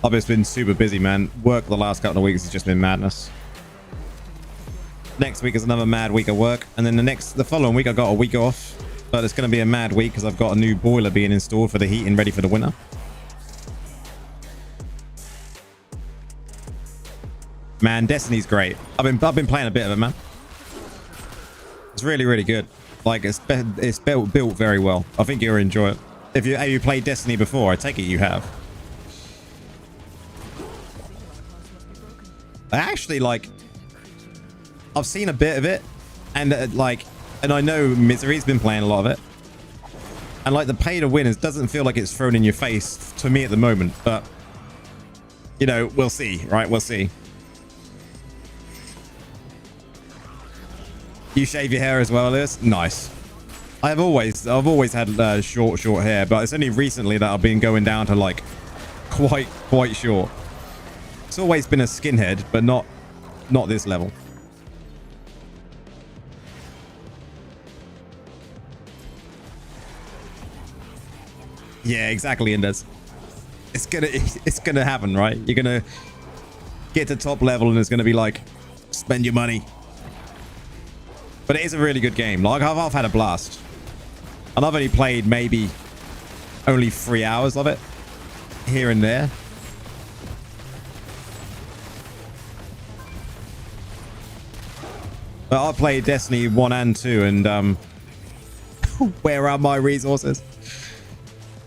I've just been super busy, man. Work the last couple of weeks has just been madness. Next week is another mad week of work, and then the following week I got a week off, but it's going to be a mad week because I've got a new boiler being installed for the heating, ready for the winter. Man, Destiny's great. I've been playing a bit of it, man. It's really, really good. Like it's built very well. I think you'll enjoy it. Have you played Destiny before? I take it you have. I actually I've seen a bit of it, and and I know Misery's been playing a lot of it, and like the pay to win doesn't feel like it's thrown in your face to me at the moment, but you know, we'll see, right? We'll see. You shave your hair as well, Lewis? Nice. I've always had short hair, but it's only recently that I've been going down to like quite short. It's always been a skinhead, but not this level. Yeah, exactly, Indes. It's gonna happen, right? You're gonna get to top level and it's gonna be like, spend your money. But it is a really good game. Like, I've had a blast. And I've only played maybe only 3 hours of it here and there. But I played Destiny 1 and 2 and where are my resources?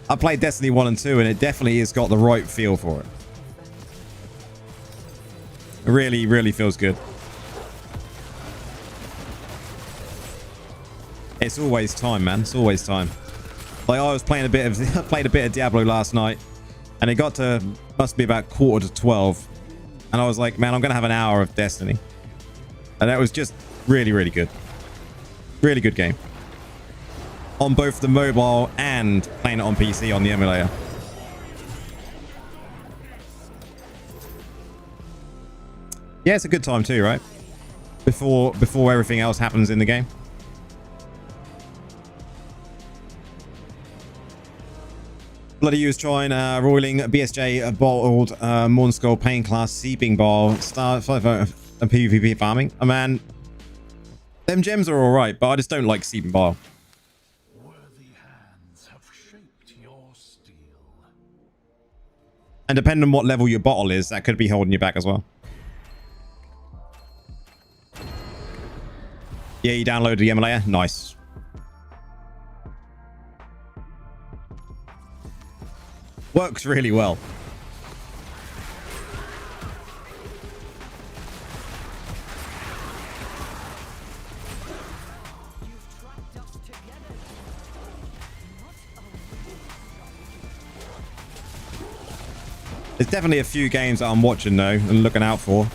I played Destiny 1 and 2 and it definitely has got the right feel for it. It really, really feels good. It's always time, man. It's always time. Like, I was playing a bit of played a bit of Diablo last night and it got to must be about 11:45 and I was like, man, I'm gonna have an hour of Destiny. And that was just really, really good. Really good game. On both the mobile and playing it on PC on the emulator. Yeah, it's a good time too, right? Before everything else happens in the game. Bloody you was trying roiling BSJ bottled Mornskull Pain Class Seeping Ball Star 5 and PvP farming. Oh man, them gems are all right, but I just don't like Seeping Ball. Worthy hands have shaped your steel. And depending on what level your bottle is, that could be holding you back as well. Yeah, you downloaded the emulator. Nice. Works really well. There's definitely a few games that I'm watching though and looking out for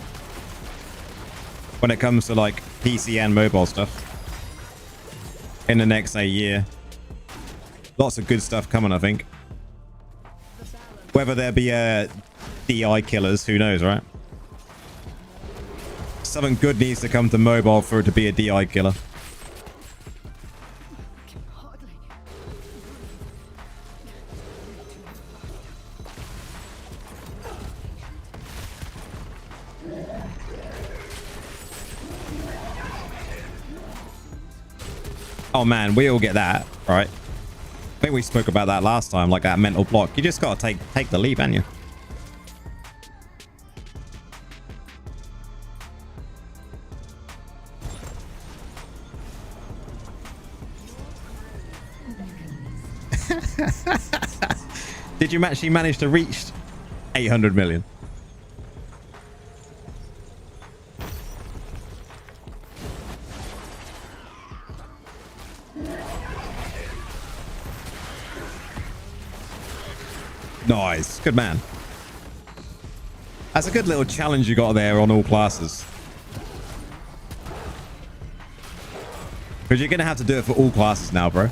when it comes to like PC and mobile stuff in the next year. Lots of good stuff coming, I think. Whether there be DI killers, who knows, right? Something good needs to come to mobile for it to be a DI killer. Oh man, we all get that, right? I think we spoke about that last time, like that mental block. You just gotta take the leap, haven't you? Did you actually manage to reach 800 million? Nice. Good man. That's a good little challenge you got there on all classes. Because you're going to have to do it for all classes now, bro.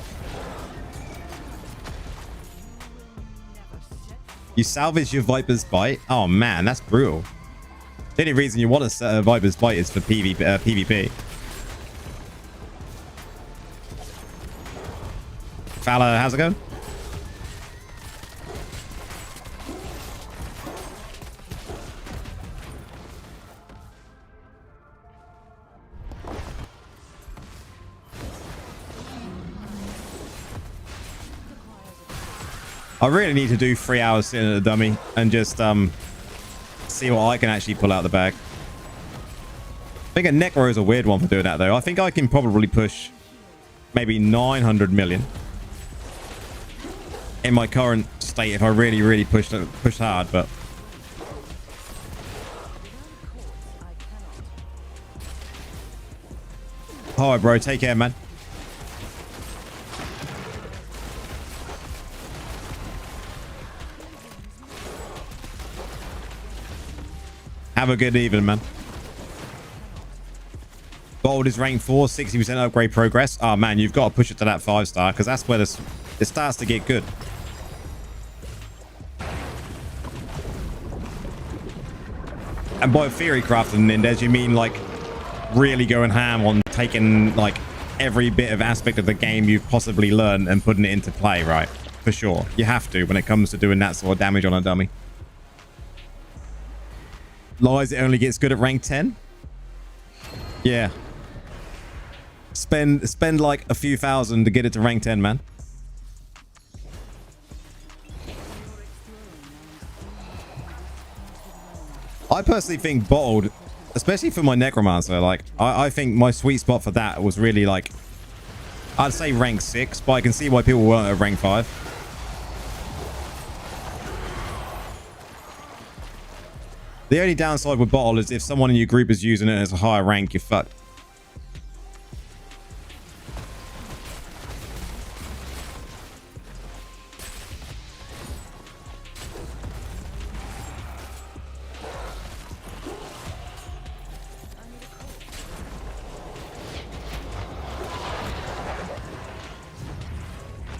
You salvage your Viper's Bite? Oh, man, that's brutal. The only reason you want to set a Viper's Bite is for PvP. Fowler, how's it going? I really need to do 3 hours sitting at a dummy and just see what I can actually pull out the bag. I think a Necro is a weird one for doing that though. I think I can probably push maybe 900 million in my current state if I really push hard, but all right, bro, take care, man. Have a good evening, man. Gold is rank 4, 60% upgrade progress. Oh man, you've got to push it to that 5-star because that's where it starts to get good. And by theory crafting, Nindez, you mean like really going ham on taking like every bit of aspect of the game you've possibly learned and putting it into play, right? For sure. You have to when it comes to doing that sort of damage on a dummy. Lies, it only gets good at rank 10. Yeah. Spend like a few thousand to get it to rank 10, man. I personally think bottled, especially for my necromancer, like I think my sweet spot for that was really like, I'd say rank 6, but I can see why people weren't at rank 5. The only downside with bottle is if someone in your group is using it as a higher rank, you're fucked.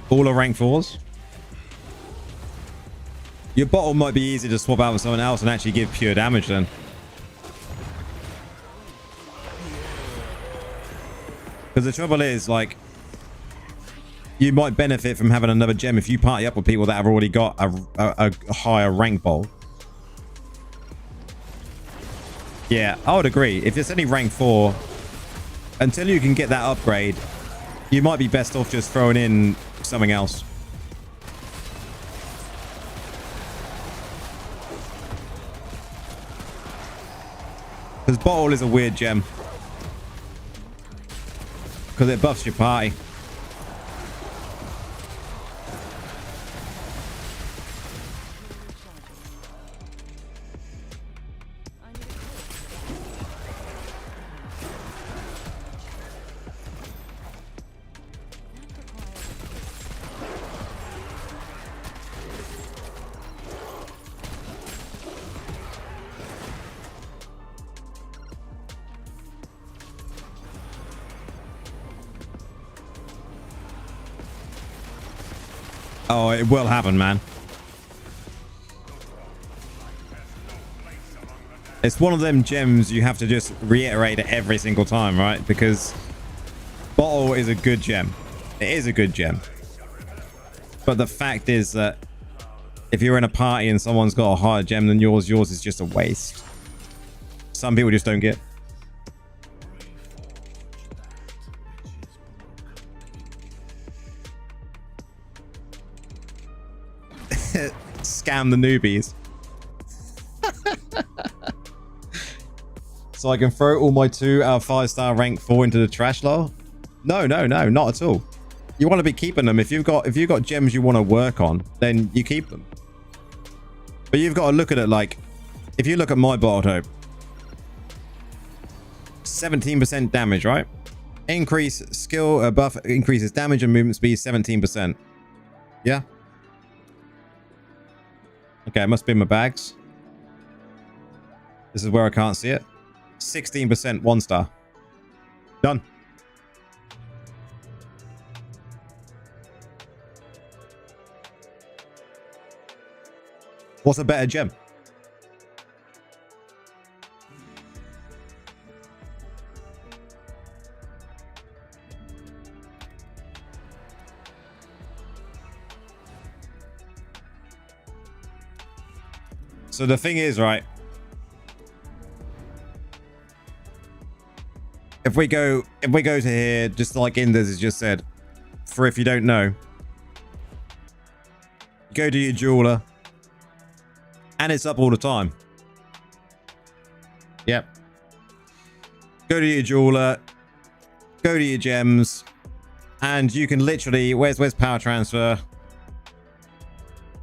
All are rank 4s. Your bottle might be easy to swap out with someone else and actually give pure damage then. Because the trouble is, like, you might benefit from having another gem if you party up with people that have already got a higher rank bowl. Yeah, I would agree. If it's only rank 4, until you can get that upgrade, you might be best off just throwing in something else. Because bottle is a weird gem. Because it buffs your party. Oh, it will happen, man. It's one of them gems you have to just reiterate it every single time, right? Because bottle is a good gem. It is a good gem. But the fact is that if you're in a party and someone's got a higher gem than yours is just a waste. Some people just don't get. Scam the newbies. So I can throw all my 2 out of 5-star rank 4 into the trash lore? No, not at all. You want to be keeping them. If you've got gems you want to work on, then you keep them. But you've got to look at it like, if you look at my bottled hope, 17% damage, right? Increase skill buff increases damage and movement speed 17%. Yeah. Okay, it must be in my bags. This is where I can't see it. 16% 1-star. Done. What's a better gem? So the thing is, right, if we go to here, just like Inders has just said, for if you don't know, go to your jeweler and it's up all the time. Yep. Go to your jeweler, go to your gems, and you can literally, where's power transfer?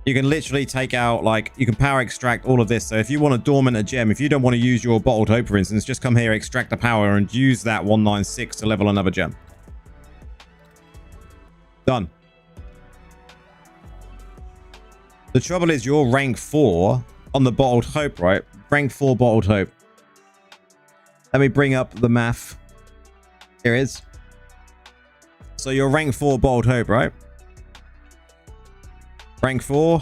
You can literally take out, like, you can power extract all of this. So if you want to dormant a gem, if you don't want to use your bottled hope, for instance, just come here, extract the power, and use that 196 to level another gem. Done. The trouble is you're rank 4 on the bottled hope, right? Rank 4 bottled hope. Let me bring up the math. Here it is. So you're rank 4 bottled hope, right? Rank 4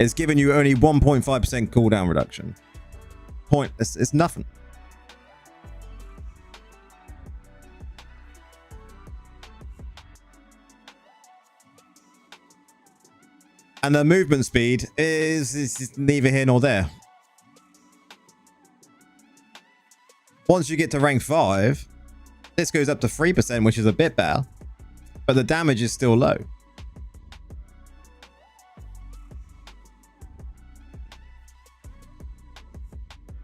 is giving you only 1.5% cooldown reduction. It's nothing. And the movement speed is neither here nor there. Once you get to rank 5, This goes up to 3%, which is a bit better, but the damage is still low.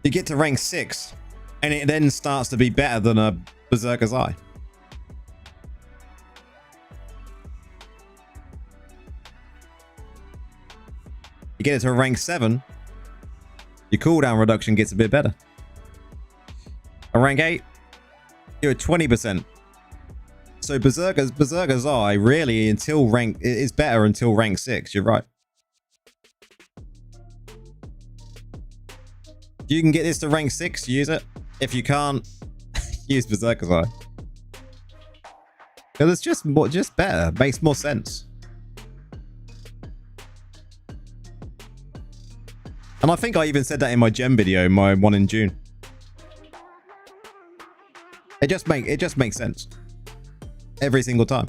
You get to rank 6, and it then starts to be better than a Berserker's Eye. You get it to rank 7, your cooldown reduction gets a bit better. A rank 8, you're at 20%. So Berserker's Eye really until rank is better until rank 6. You're right. You can get this to rank 6, use it. If you can't, use Berserker's Eye. Because it's just better. Makes more sense. And I think I even said that in my gem video, my one in June. It just makes sense. Every single time.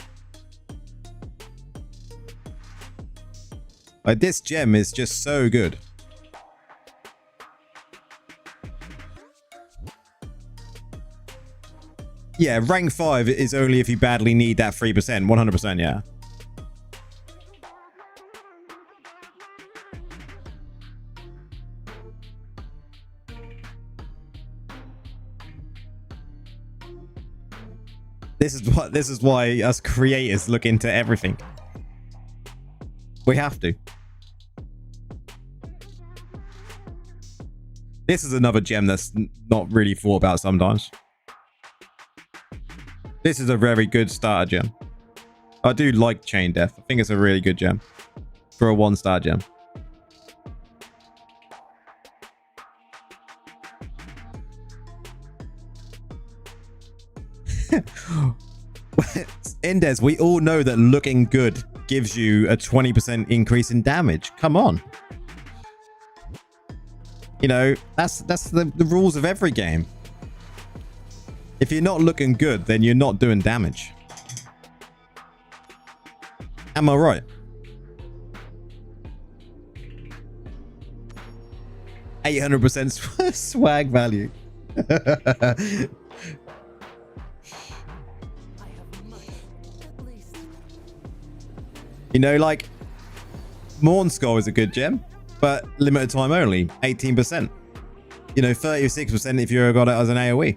Like, this gem is just so good. Yeah, rank 5 is only if you badly need that 3%. 100%, yeah. This is why us creators look into everything. We have to. This is another gem that's not really thought about sometimes. This is a very good starter gem. I do like Chain Death. I think it's a really good gem for a 1-star gem. Indes, we all know that looking good gives you a 20% increase in damage. Come on. You know, that's the rules of every game. If you're not looking good, then you're not doing damage. Am I right? %800% swag value. You know, like, Mornskull is a good gem, but limited time only, 18%. You know, 36% if you've got it as an AoE.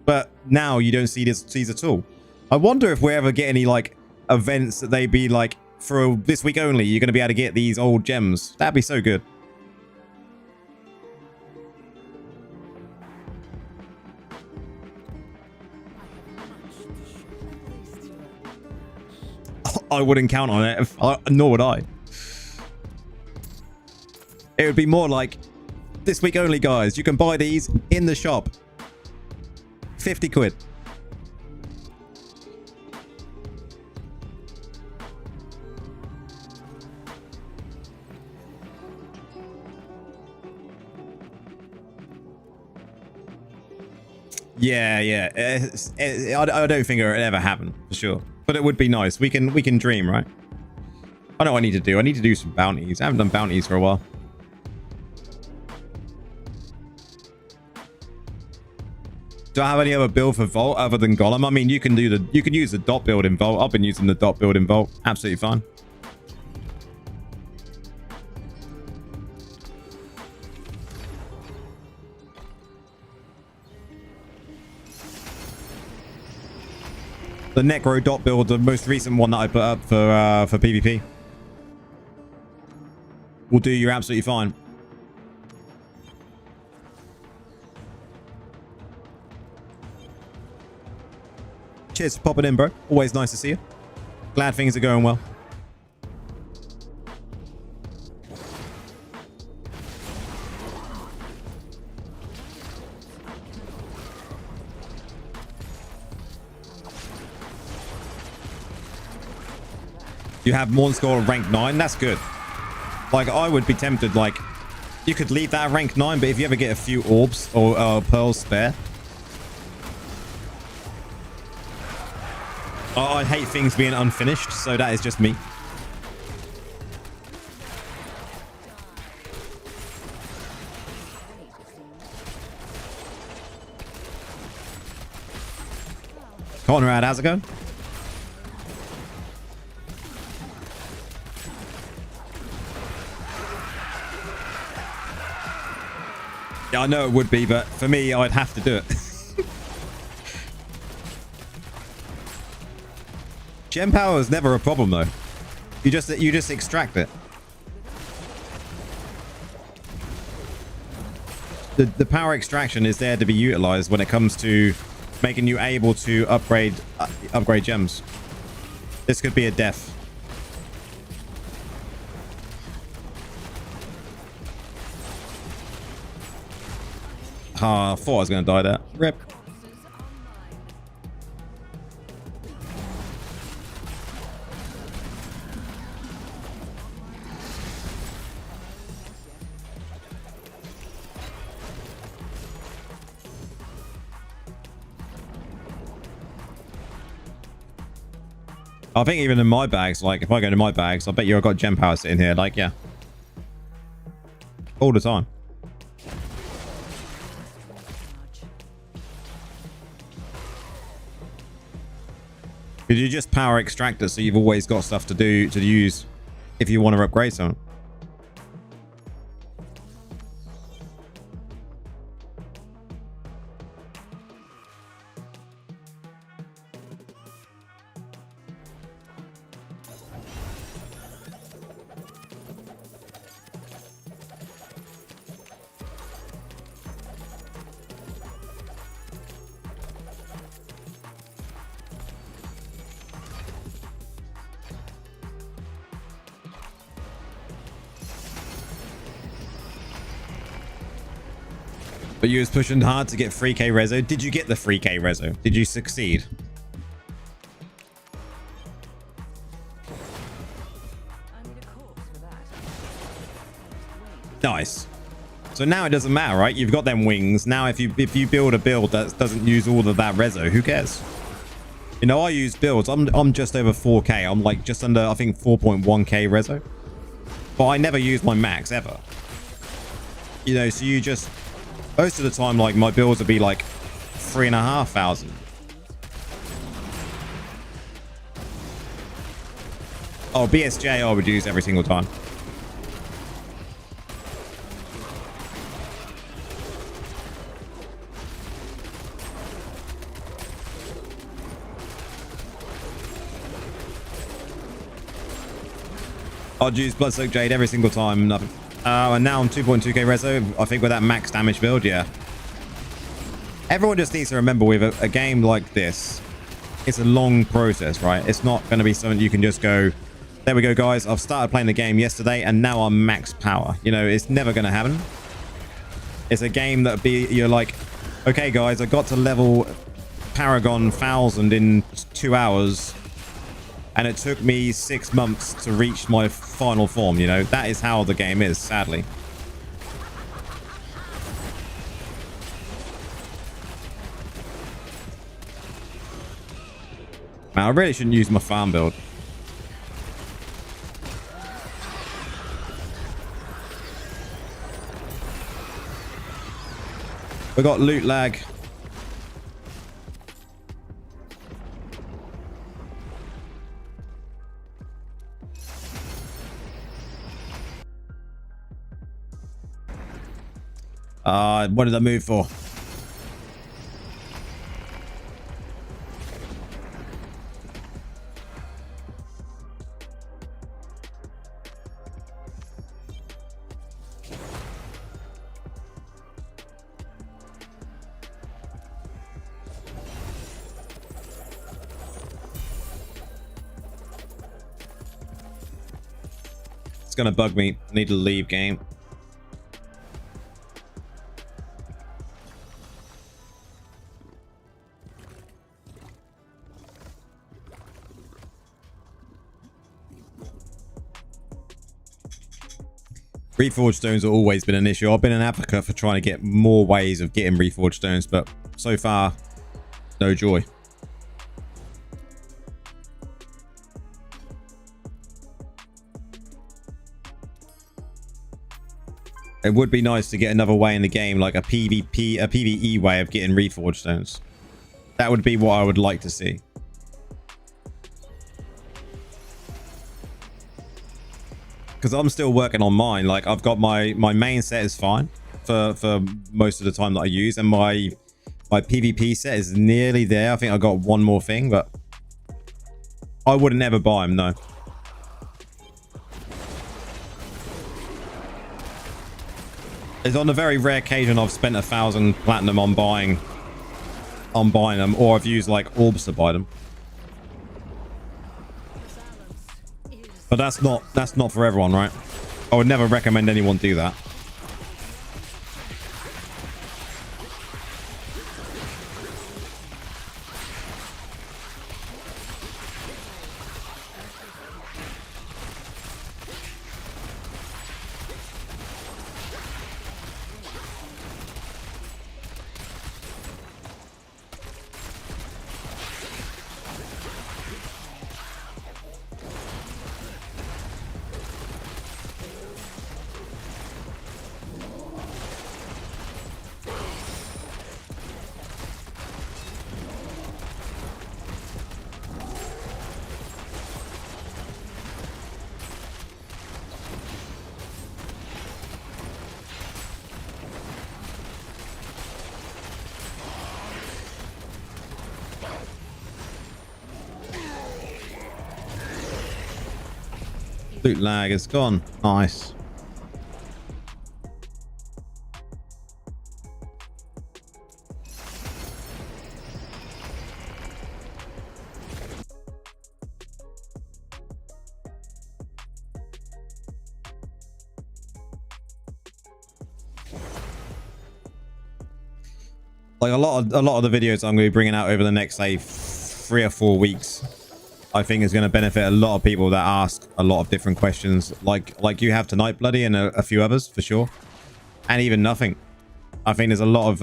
But now you don't see these at all. I wonder if we ever get any, like, events that they be like, for this week only, you're going to be able to get these old gems. That'd be so good. I wouldn't count on it, nor would I. It would be more like, this week only, guys. You can buy these in the shop. 50 quid. Yeah. I don't think it would ever happen, for sure. But it would be nice. We can dream, right? I know what I need to do. I need to do some bounties. I haven't done bounties for a while. Do I have any other build for Vault other than Golem? I mean, you can use the dot build in Vault. I've been using the dot build in Vault. Absolutely fine. The Necro dot build, the most recent one that I put up for PvP, will do you absolutely fine. Cheers for popping in, bro. Always nice to see you. Glad things are going well. You have Mornskull rank 9. That's good. Like, I would be tempted, like, you could leave that at rank 9, but if you ever get a few orbs or pearls spare. I hate things being unfinished, so that is just me. Conrad, how's it going? Yeah, I know it would be, but for me, I'd have to do it. Gem power is never a problem, though. You just extract it. The power extraction is there to be utilized when it comes to making you able to upgrade gems. This could be a death. I thought I was going to die there. Rip. I think even in my bags, like if I go into my bags, I bet you I've got gem power sitting here. Like, yeah. All the time. Because you just power extract it, so you've always got stuff to use if you want to upgrade something. But you was pushing hard to get 3k reso. Did you get the 3k reso? Did you succeed? Nice. So now it doesn't matter, right? You've got them wings. Now if you build a build that doesn't use all of that reso, who cares? You know, I use builds. I'm just over 4k. I'm like just under, I think, 4.1k reso. But I never use my max ever. You know, so you just... Most of the time, like, my builds would be like 3,500. Oh, BSJ I would use every single time. I'd use Bloodsoaked Jade every single time. Nothing. And now I'm 2.2k reso. I think with that max damage build, yeah. Everyone just needs to remember with a game like this, it's a long process, right? It's not going to be something you can just go, there we go, guys. I've started playing the game yesterday and now I'm max power. You know, it's never going to happen. It's a game that you're like, okay, guys, I got to level Paragon 1000 in 2 hours. And it took me 6 months to reach my final form, you know. That is how the game is, sadly. Man, I really shouldn't use my farm build. We got loot lag. What did I move for? It's gonna bug me. I need to leave game. Reforged stones have always been an issue. I've been an advocate for trying to get more ways of getting reforged stones, but so far, no joy. It would be nice to get another way in the game, like a PvP, a PvE way of getting reforged stones. That would be what I would like to see. Because I'm still working on mine. Like, I've got my main set is fine for most of the time that I use, and my PvP set is nearly there. I think I got one more thing, but I wouldn't ever buy them, no. It's on a very rare occasion I've spent 1,000 platinum on buying them, or I've used like orbs to buy them. But that's not for everyone, right? I would never recommend anyone do that. Loot lag is gone. Nice. Like a lot of the videos I'm going to be bringing out over the next, say, 3 or 4 weeks, I think is going to benefit a lot of people that ask a lot of different questions, like you have tonight, Bloody, and a few others for sure, and even nothing. I think there's a lot of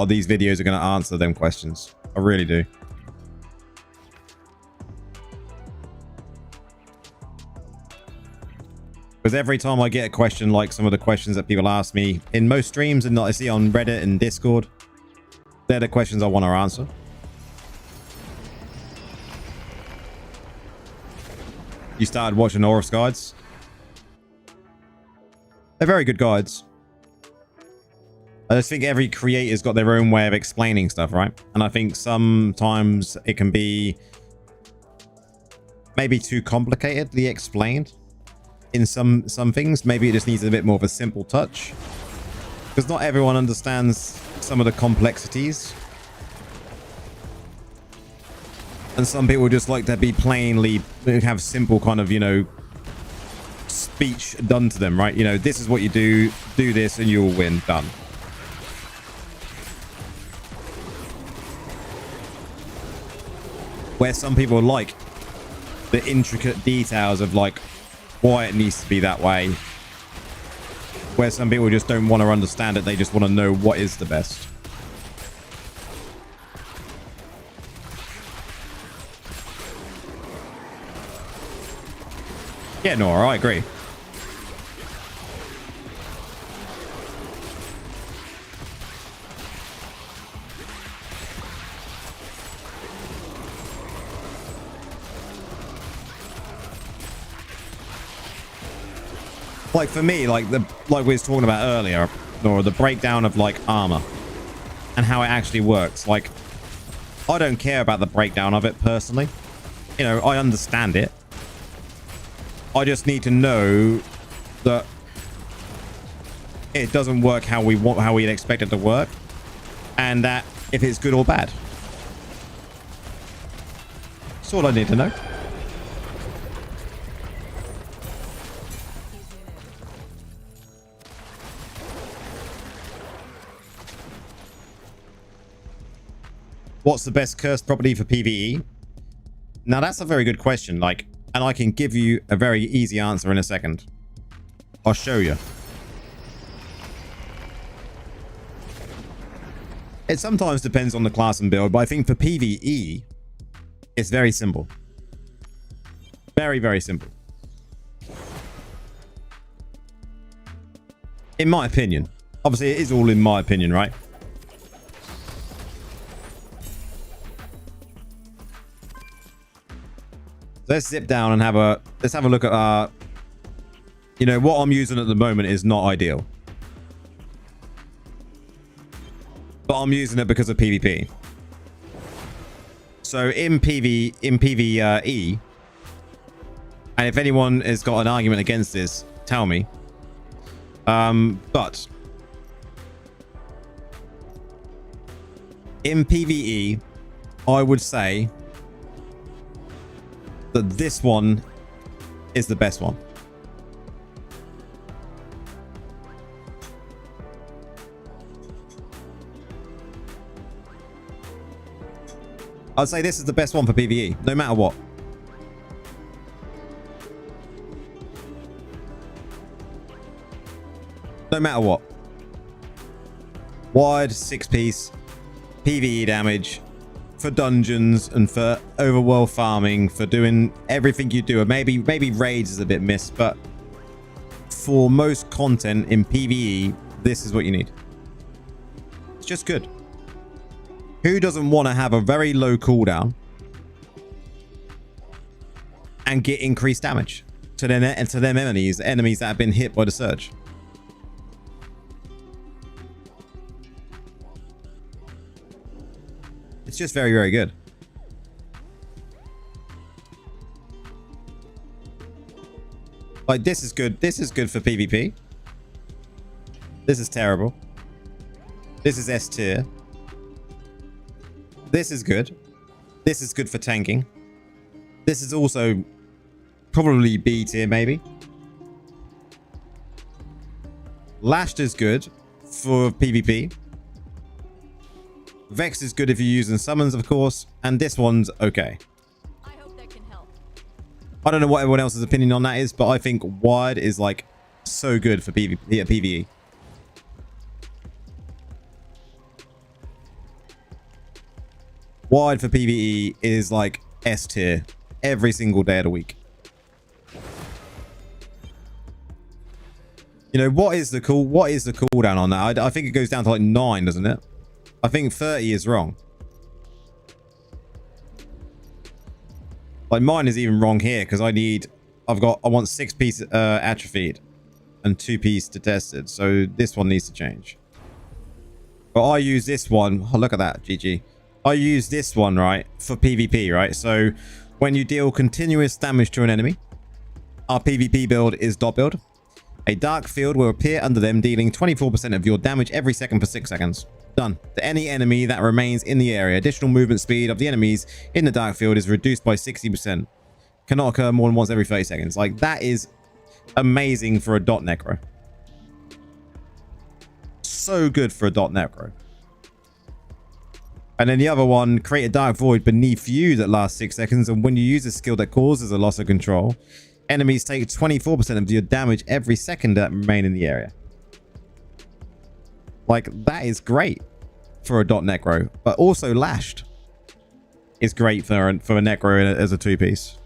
these videos are going to answer them questions. I really do. Because every time I get a question like some of the questions that people ask me in most streams and that I see on Reddit and Discord, they're the questions I want to answer. You started watching Horus guides? They're very good guides. I just think every creator's got their own way of explaining stuff, right? And I think sometimes it can be maybe too complicatedly explained. In some things, maybe it just needs a bit more of a simple touch, because not everyone understands some of the complexities, and some people just like to be plainly have simple kind of, you know, speech done to them, right? You know, this is what you do this and you'll win. Done. Where some people like the intricate details of like why it needs to be that way, where some people just don't want to understand it, they just want to know what is the best. Yeah, no, I agree. Like for me, like we was talking about earlier, or the breakdown of like armor and how it actually works. Like, I don't care about the breakdown of it personally. You know, I understand it. I just need to know that it doesn't work how we'd expect it to work, and that if it's good or bad. That's all I need to know. What's the best cursed property for PvE? Now that's a very good question. Like, and I can give you a very easy answer in a second. I'll show you. It sometimes depends on the class and build, but I think for PvE, it's very simple. Very, very simple. In my opinion. Obviously, it is all in my opinion, right? let's zip down and let's have a look at you know, what I'm using at the moment is not ideal. But I'm using it because of PvP. So in PvE, and if anyone has got an argument against this, tell me. But in PvE, I would say that this one is the best one. I'd say this is the best one for PvE, no matter what. No matter what. Wide, 6-piece, PvE damage, for dungeons and for overworld farming, for doing everything you do. And maybe raids is a bit missed, but for most content in PvE, this is what you need. It's just good. Who doesn't want to have a very low cooldown and get increased damage to them enemies that have been hit by the surge? It's just very, very good. Like, this is good. This is good for PvP. This is terrible. This is S tier. This is good. This is good for tanking. This is also probably B tier, maybe. Lashed is good for PvP. Vex is good if you're using summons, of course. And this one's okay. I hope that can help. I don't know what everyone else's opinion on that is, but I think wide is like so good for PvE. Wide for PvE is like S tier every single day of the week. You know, what is the cooldown on that? I think it goes down to like 9, doesn't it? I think 30 is wrong. Like, mine is even wrong here because I want 6-piece atrophied and 2-piece detested. So this one needs to change. But I use this one. Oh, look at that, GG. I use this one, right, for PvP, right? So when you deal continuous damage to an enemy, our PvP build is dot build. A dark field will appear under them, dealing 24% of your damage every second for 6 seconds. Done. To any enemy that remains in the area, additional movement speed of the enemies in the dark field is reduced by 60%. Cannot occur more than once every 30 seconds. Like, that is amazing for a dot necro. So good for a dot necro. And then the other one, create a dark void beneath you that lasts 6 seconds. And when you use a skill that causes a loss of control, enemies take 24% of your damage every second that remain in the area. Like, that is great for a dot necro. But also lashed is great for a necro as a 2-piece.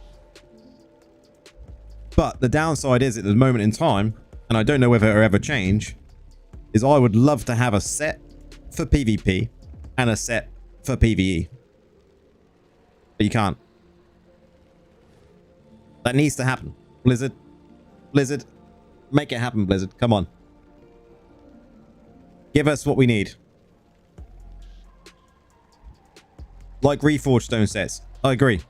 But the downside is, at the moment in time, and I don't know whether it'll ever change, is I would love to have a set for PvP and a set for PvE. But you can't. That needs to happen. Blizzard, make it happen, Blizzard. Come on. Give us what we need. Like Reforged Stone sets. I agree.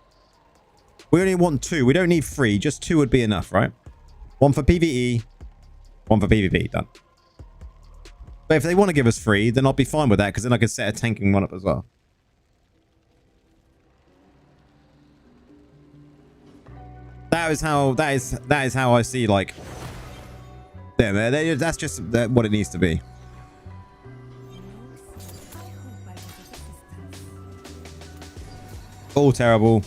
We only want 2. We don't need 3. Just 2 would be enough, right? 1 for PvE, 1 for PvP. Done. But if they want to give us 3, then I'll be fine with that, because then I can set a tanking one up as well. That is how I see, like, that's just what it needs to be. All terrible.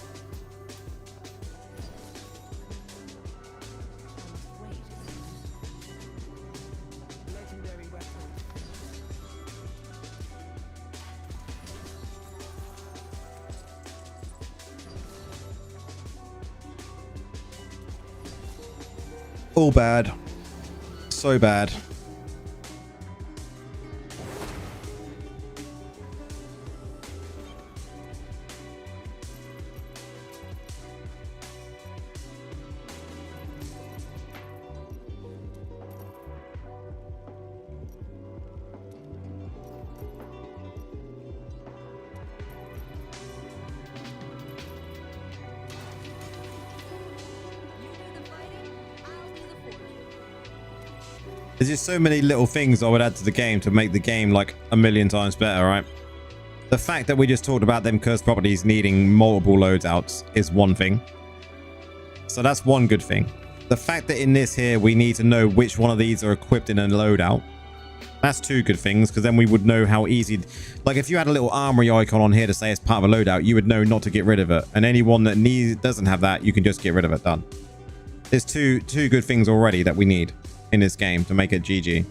All bad. So bad. There's just so many little things I would add to the game to make the game like a million times better, right? The fact that we just talked about them cursed properties needing multiple loadouts is one thing. So that's one good thing. The fact that in this here, we need to know which one of these are equipped in a loadout. That's two good things, because then we would know how easy... Like, if you had a little armory icon on here to say it's part of a loadout, you would know not to get rid of it. And anyone that doesn't have that, you can just get rid of it. Done. There's two good things already that we need in this game to make it GG.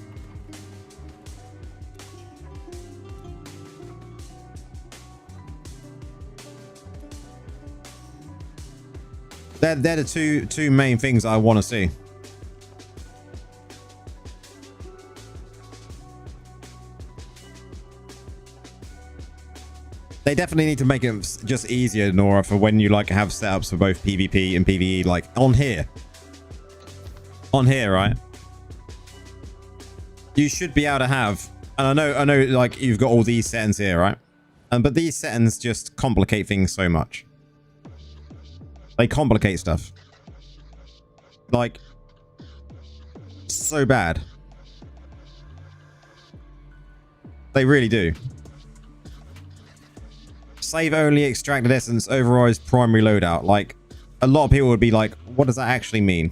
They're the two main things I want to see. They definitely need to make it just easier, Nora, for when you like have setups for both PvP and PvE, like on here. On here, right? You should be able to have, and I know like you've got all these settings here, right? But these settings just complicate things so much. They complicate stuff. Like, so bad. They really do. Save only extracted essence overrides primary loadout. Like, a lot of people would be like, what does that actually mean?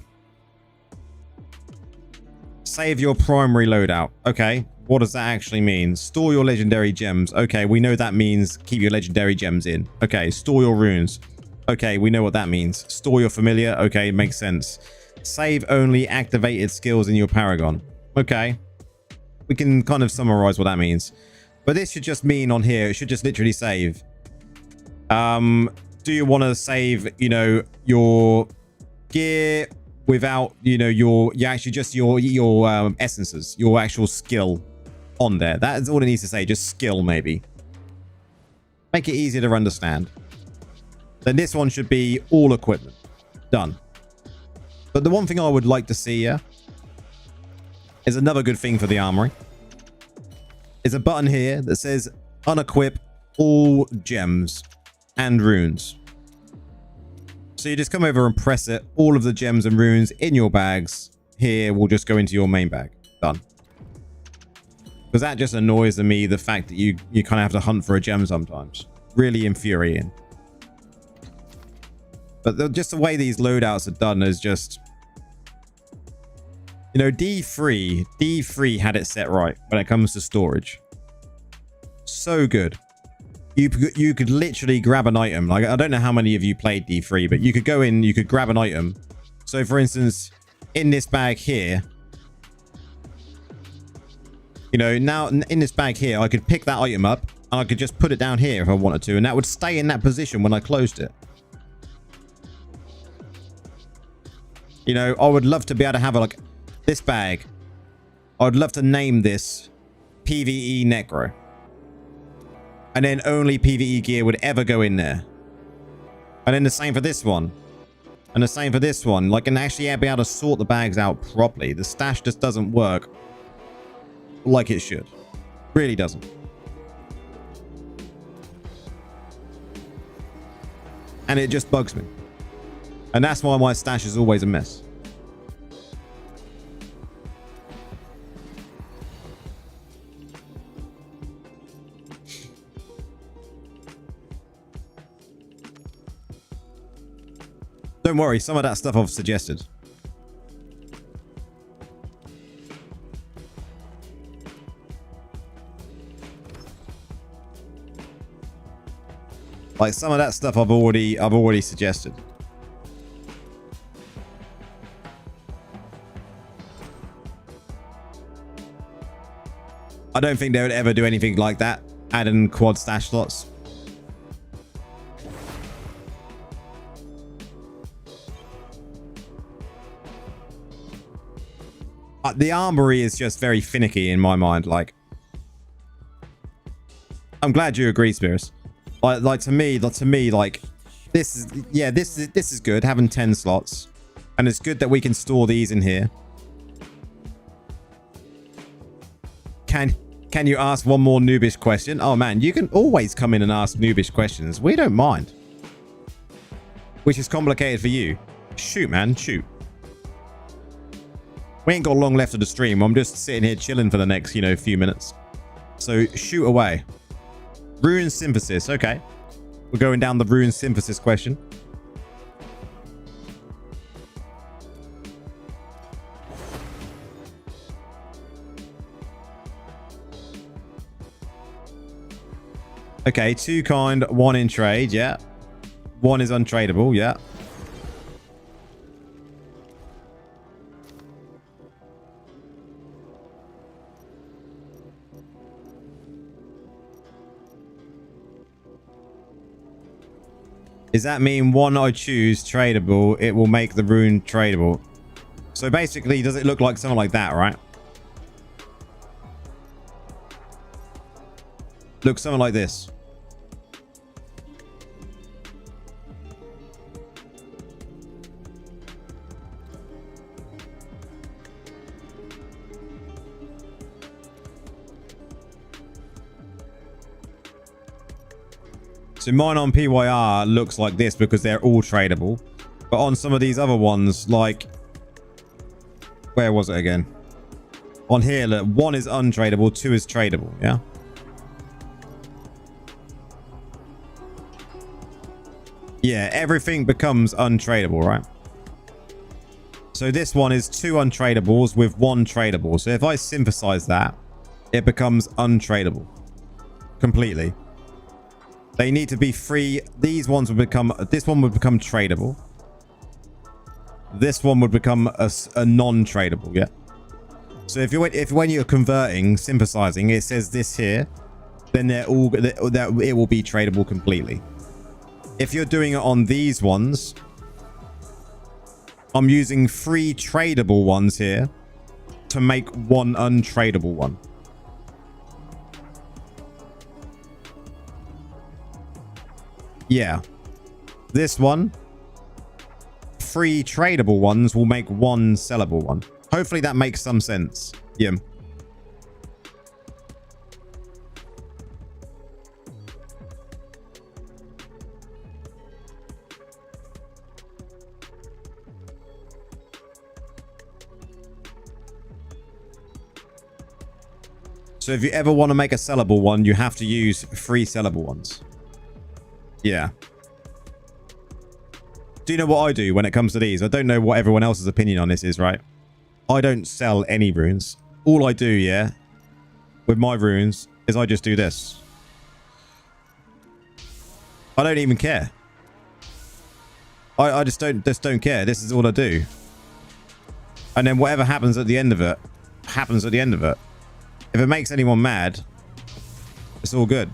Save your primary loadout. Okay, what does that actually mean? Store your legendary gems. Okay, we know that means keep your legendary gems in. Okay, store your runes. Okay, we know what that means. Store your familiar. Okay, makes sense. Save only activated skills in your paragon. Okay, we can kind of summarize what that means. But this should just mean on here, it should just literally save. Do you want to save, you know, your gear without, you know, your essences, your actual skill on there? That is all it needs to say. Just skill, maybe. Make it easier to understand. Then this one should be all equipment. Done. But the one thing I would like to see here is another good thing for the armory. Is a button here that says unequip all gems and runes. So you just come over and press it. All of the gems and runes in your bags here will just go into your main bag. Done. Because that just annoys me, the fact that you kind of have to hunt for a gem sometimes. Really infuriating. But just the way these loadouts are done is just... You know, D3 had it set right when it comes to storage. So good. You could literally grab an item. Like, I don't know how many of you played D3, but you could go in, you could grab an item. So for instance, in this bag here, you know, now in this bag here, I could pick that item up and I could just put it down here if I wanted to, and that would stay in that position when I closed it. You know, I would love to be able to have like this bag. I'd love to name this PvE Necro. And then only PvE gear would ever go in there. And then the same for this one. And the same for this one. Like, and actually be able to sort the bags out properly. The stash just doesn't work like it should. Really doesn't. And it just bugs me. And that's why my stash is always a mess. Don't worry, some of that stuff I've suggested. Like, some of that stuff I've already suggested. I don't think they would ever do anything like that. Add in quad stash slots. The armory is just very finicky in my mind. Like, I'm glad you agree, Spears. Like to me, like this is good, having 10 slots, and it's good that we can store these in here. Can you ask one more noobish question? Oh man, you can always come in and ask noobish questions. We don't mind. Which is complicated for you. Shoot, man, shoot. We ain't got long left of the stream. I'm just sitting here chilling for the next, you know, few minutes. So shoot away. Rune synthesis. Okay. We're going down the rune synthesis question. Okay, 2 kind, 1 in trade, yeah. 1 is untradeable, yeah. Does that mean 1 I choose tradable, it will make the rune tradable? So basically, does it look like something like that, right? Looks something like this. So mine on PYR looks like this because they're all tradable. But on some of these other ones, like... Where was it again? On here, look, 1 is untradeable, 2 is tradable, yeah? Yeah, everything becomes untradeable, right? So this one is 2 untradables with 1 tradable. So if I synthesize that, it becomes untradeable. Completely. They need to be free. These ones would become... This one would become tradable. This one would become a non-tradable, yeah? So if when you're converting, synthesizing, it says this here, then they're all... That it will be tradable completely. If you're doing it on these ones, I'm using 3 tradable ones here to make 1 untradable one. Yeah. This one, 3 tradable ones will make 1 sellable one. Hopefully that makes some sense. Yeah. So if you ever want to make a sellable one, you have to use 3 sellable ones. Yeah. Do you know what I do when it comes to these? I don't know what everyone else's opinion on this is, right? I don't sell any runes. All I do, yeah, with my runes is I just do this. I don't even care. I just don't care. This is all I do. And then whatever happens at the end of it, happens at the end of it. If it makes anyone mad, it's all good.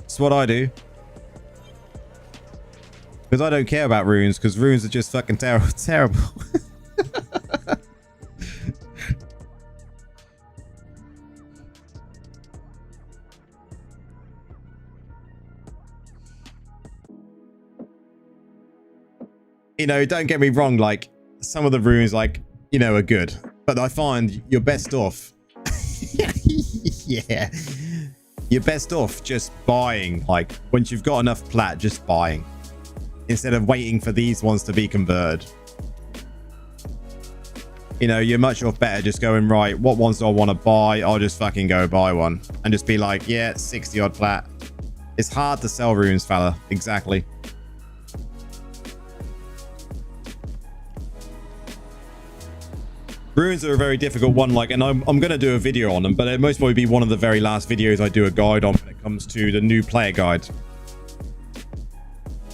It's what I do. Because I don't care about runes, because runes are just fucking terrible. You know, don't get me wrong, like, some of the runes, like, you know, are good. But I find you're best off. Yeah. You're best off just buying. Like, once you've got enough plat, just buying. Instead of waiting for these ones to be converted. You know, you're much off better just going, right, what ones do I want to buy? I'll just fucking go buy one. And just be like, yeah, 60 odd plat. It's hard to sell runes, fella. Exactly. Runes are a very difficult one, like, and I'm going to do a video on them, but it most probably be one of the very last videos I do a guide on when it comes to the new player guide.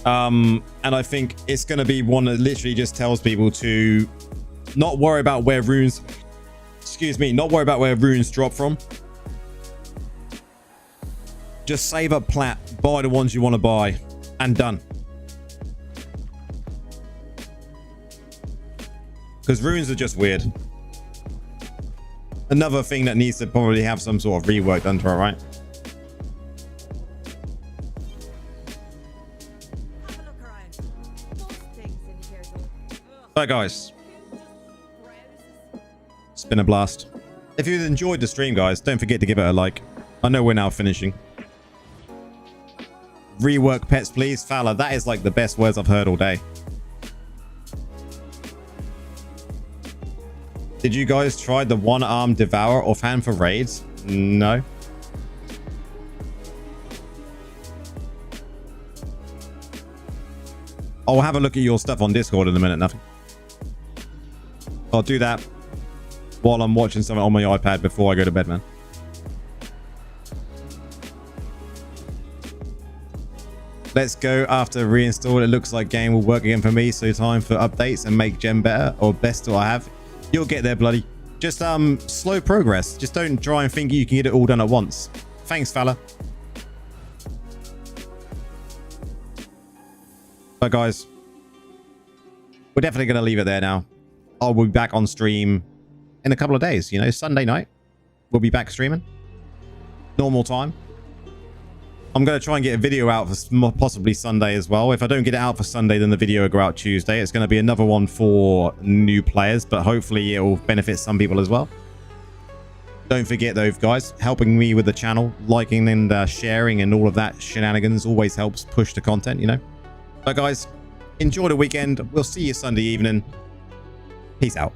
And I think it's going to be one that literally just tells people to not worry about where runes, not worry about where runes drop from. Just save up plat, buy the ones you want to buy, and done. Because runes are just weird. Another thing that needs to probably have some sort of rework done to it, right? Alright guys, it's been a blast. If you enjoyed the stream, guys, don't forget to give it a like. I know we're now finishing. Rework pets, please. Fowler, that is like the best words I've heard all day. Did you guys try the one-arm devour offhand for raids? No. I'll have a look at your stuff on Discord in a minute, nothing. I'll do that while I'm watching something on my iPad before I go to bed, man. Let's go after reinstall. It looks like game will work again for me, so time for updates and make gem better or best I have. You'll get there, bloody. Just slow progress. Just don't try and think you can get it all done at once. Thanks, fella. But guys, we're definitely going to leave it there now. I'll be back on stream in a couple of days. You know, Sunday night, we'll be back streaming. Normal time. I'm going to try and get a video out for possibly Sunday as well. If I don't get it out for Sunday, then the video will go out Tuesday. It's going to be another one for new players, but hopefully it will benefit some people as well. Don't forget though, guys, helping me with the channel, liking and sharing and all of that shenanigans always helps push the content, you know. But guys, enjoy the weekend. We'll see you Sunday evening. Peace out.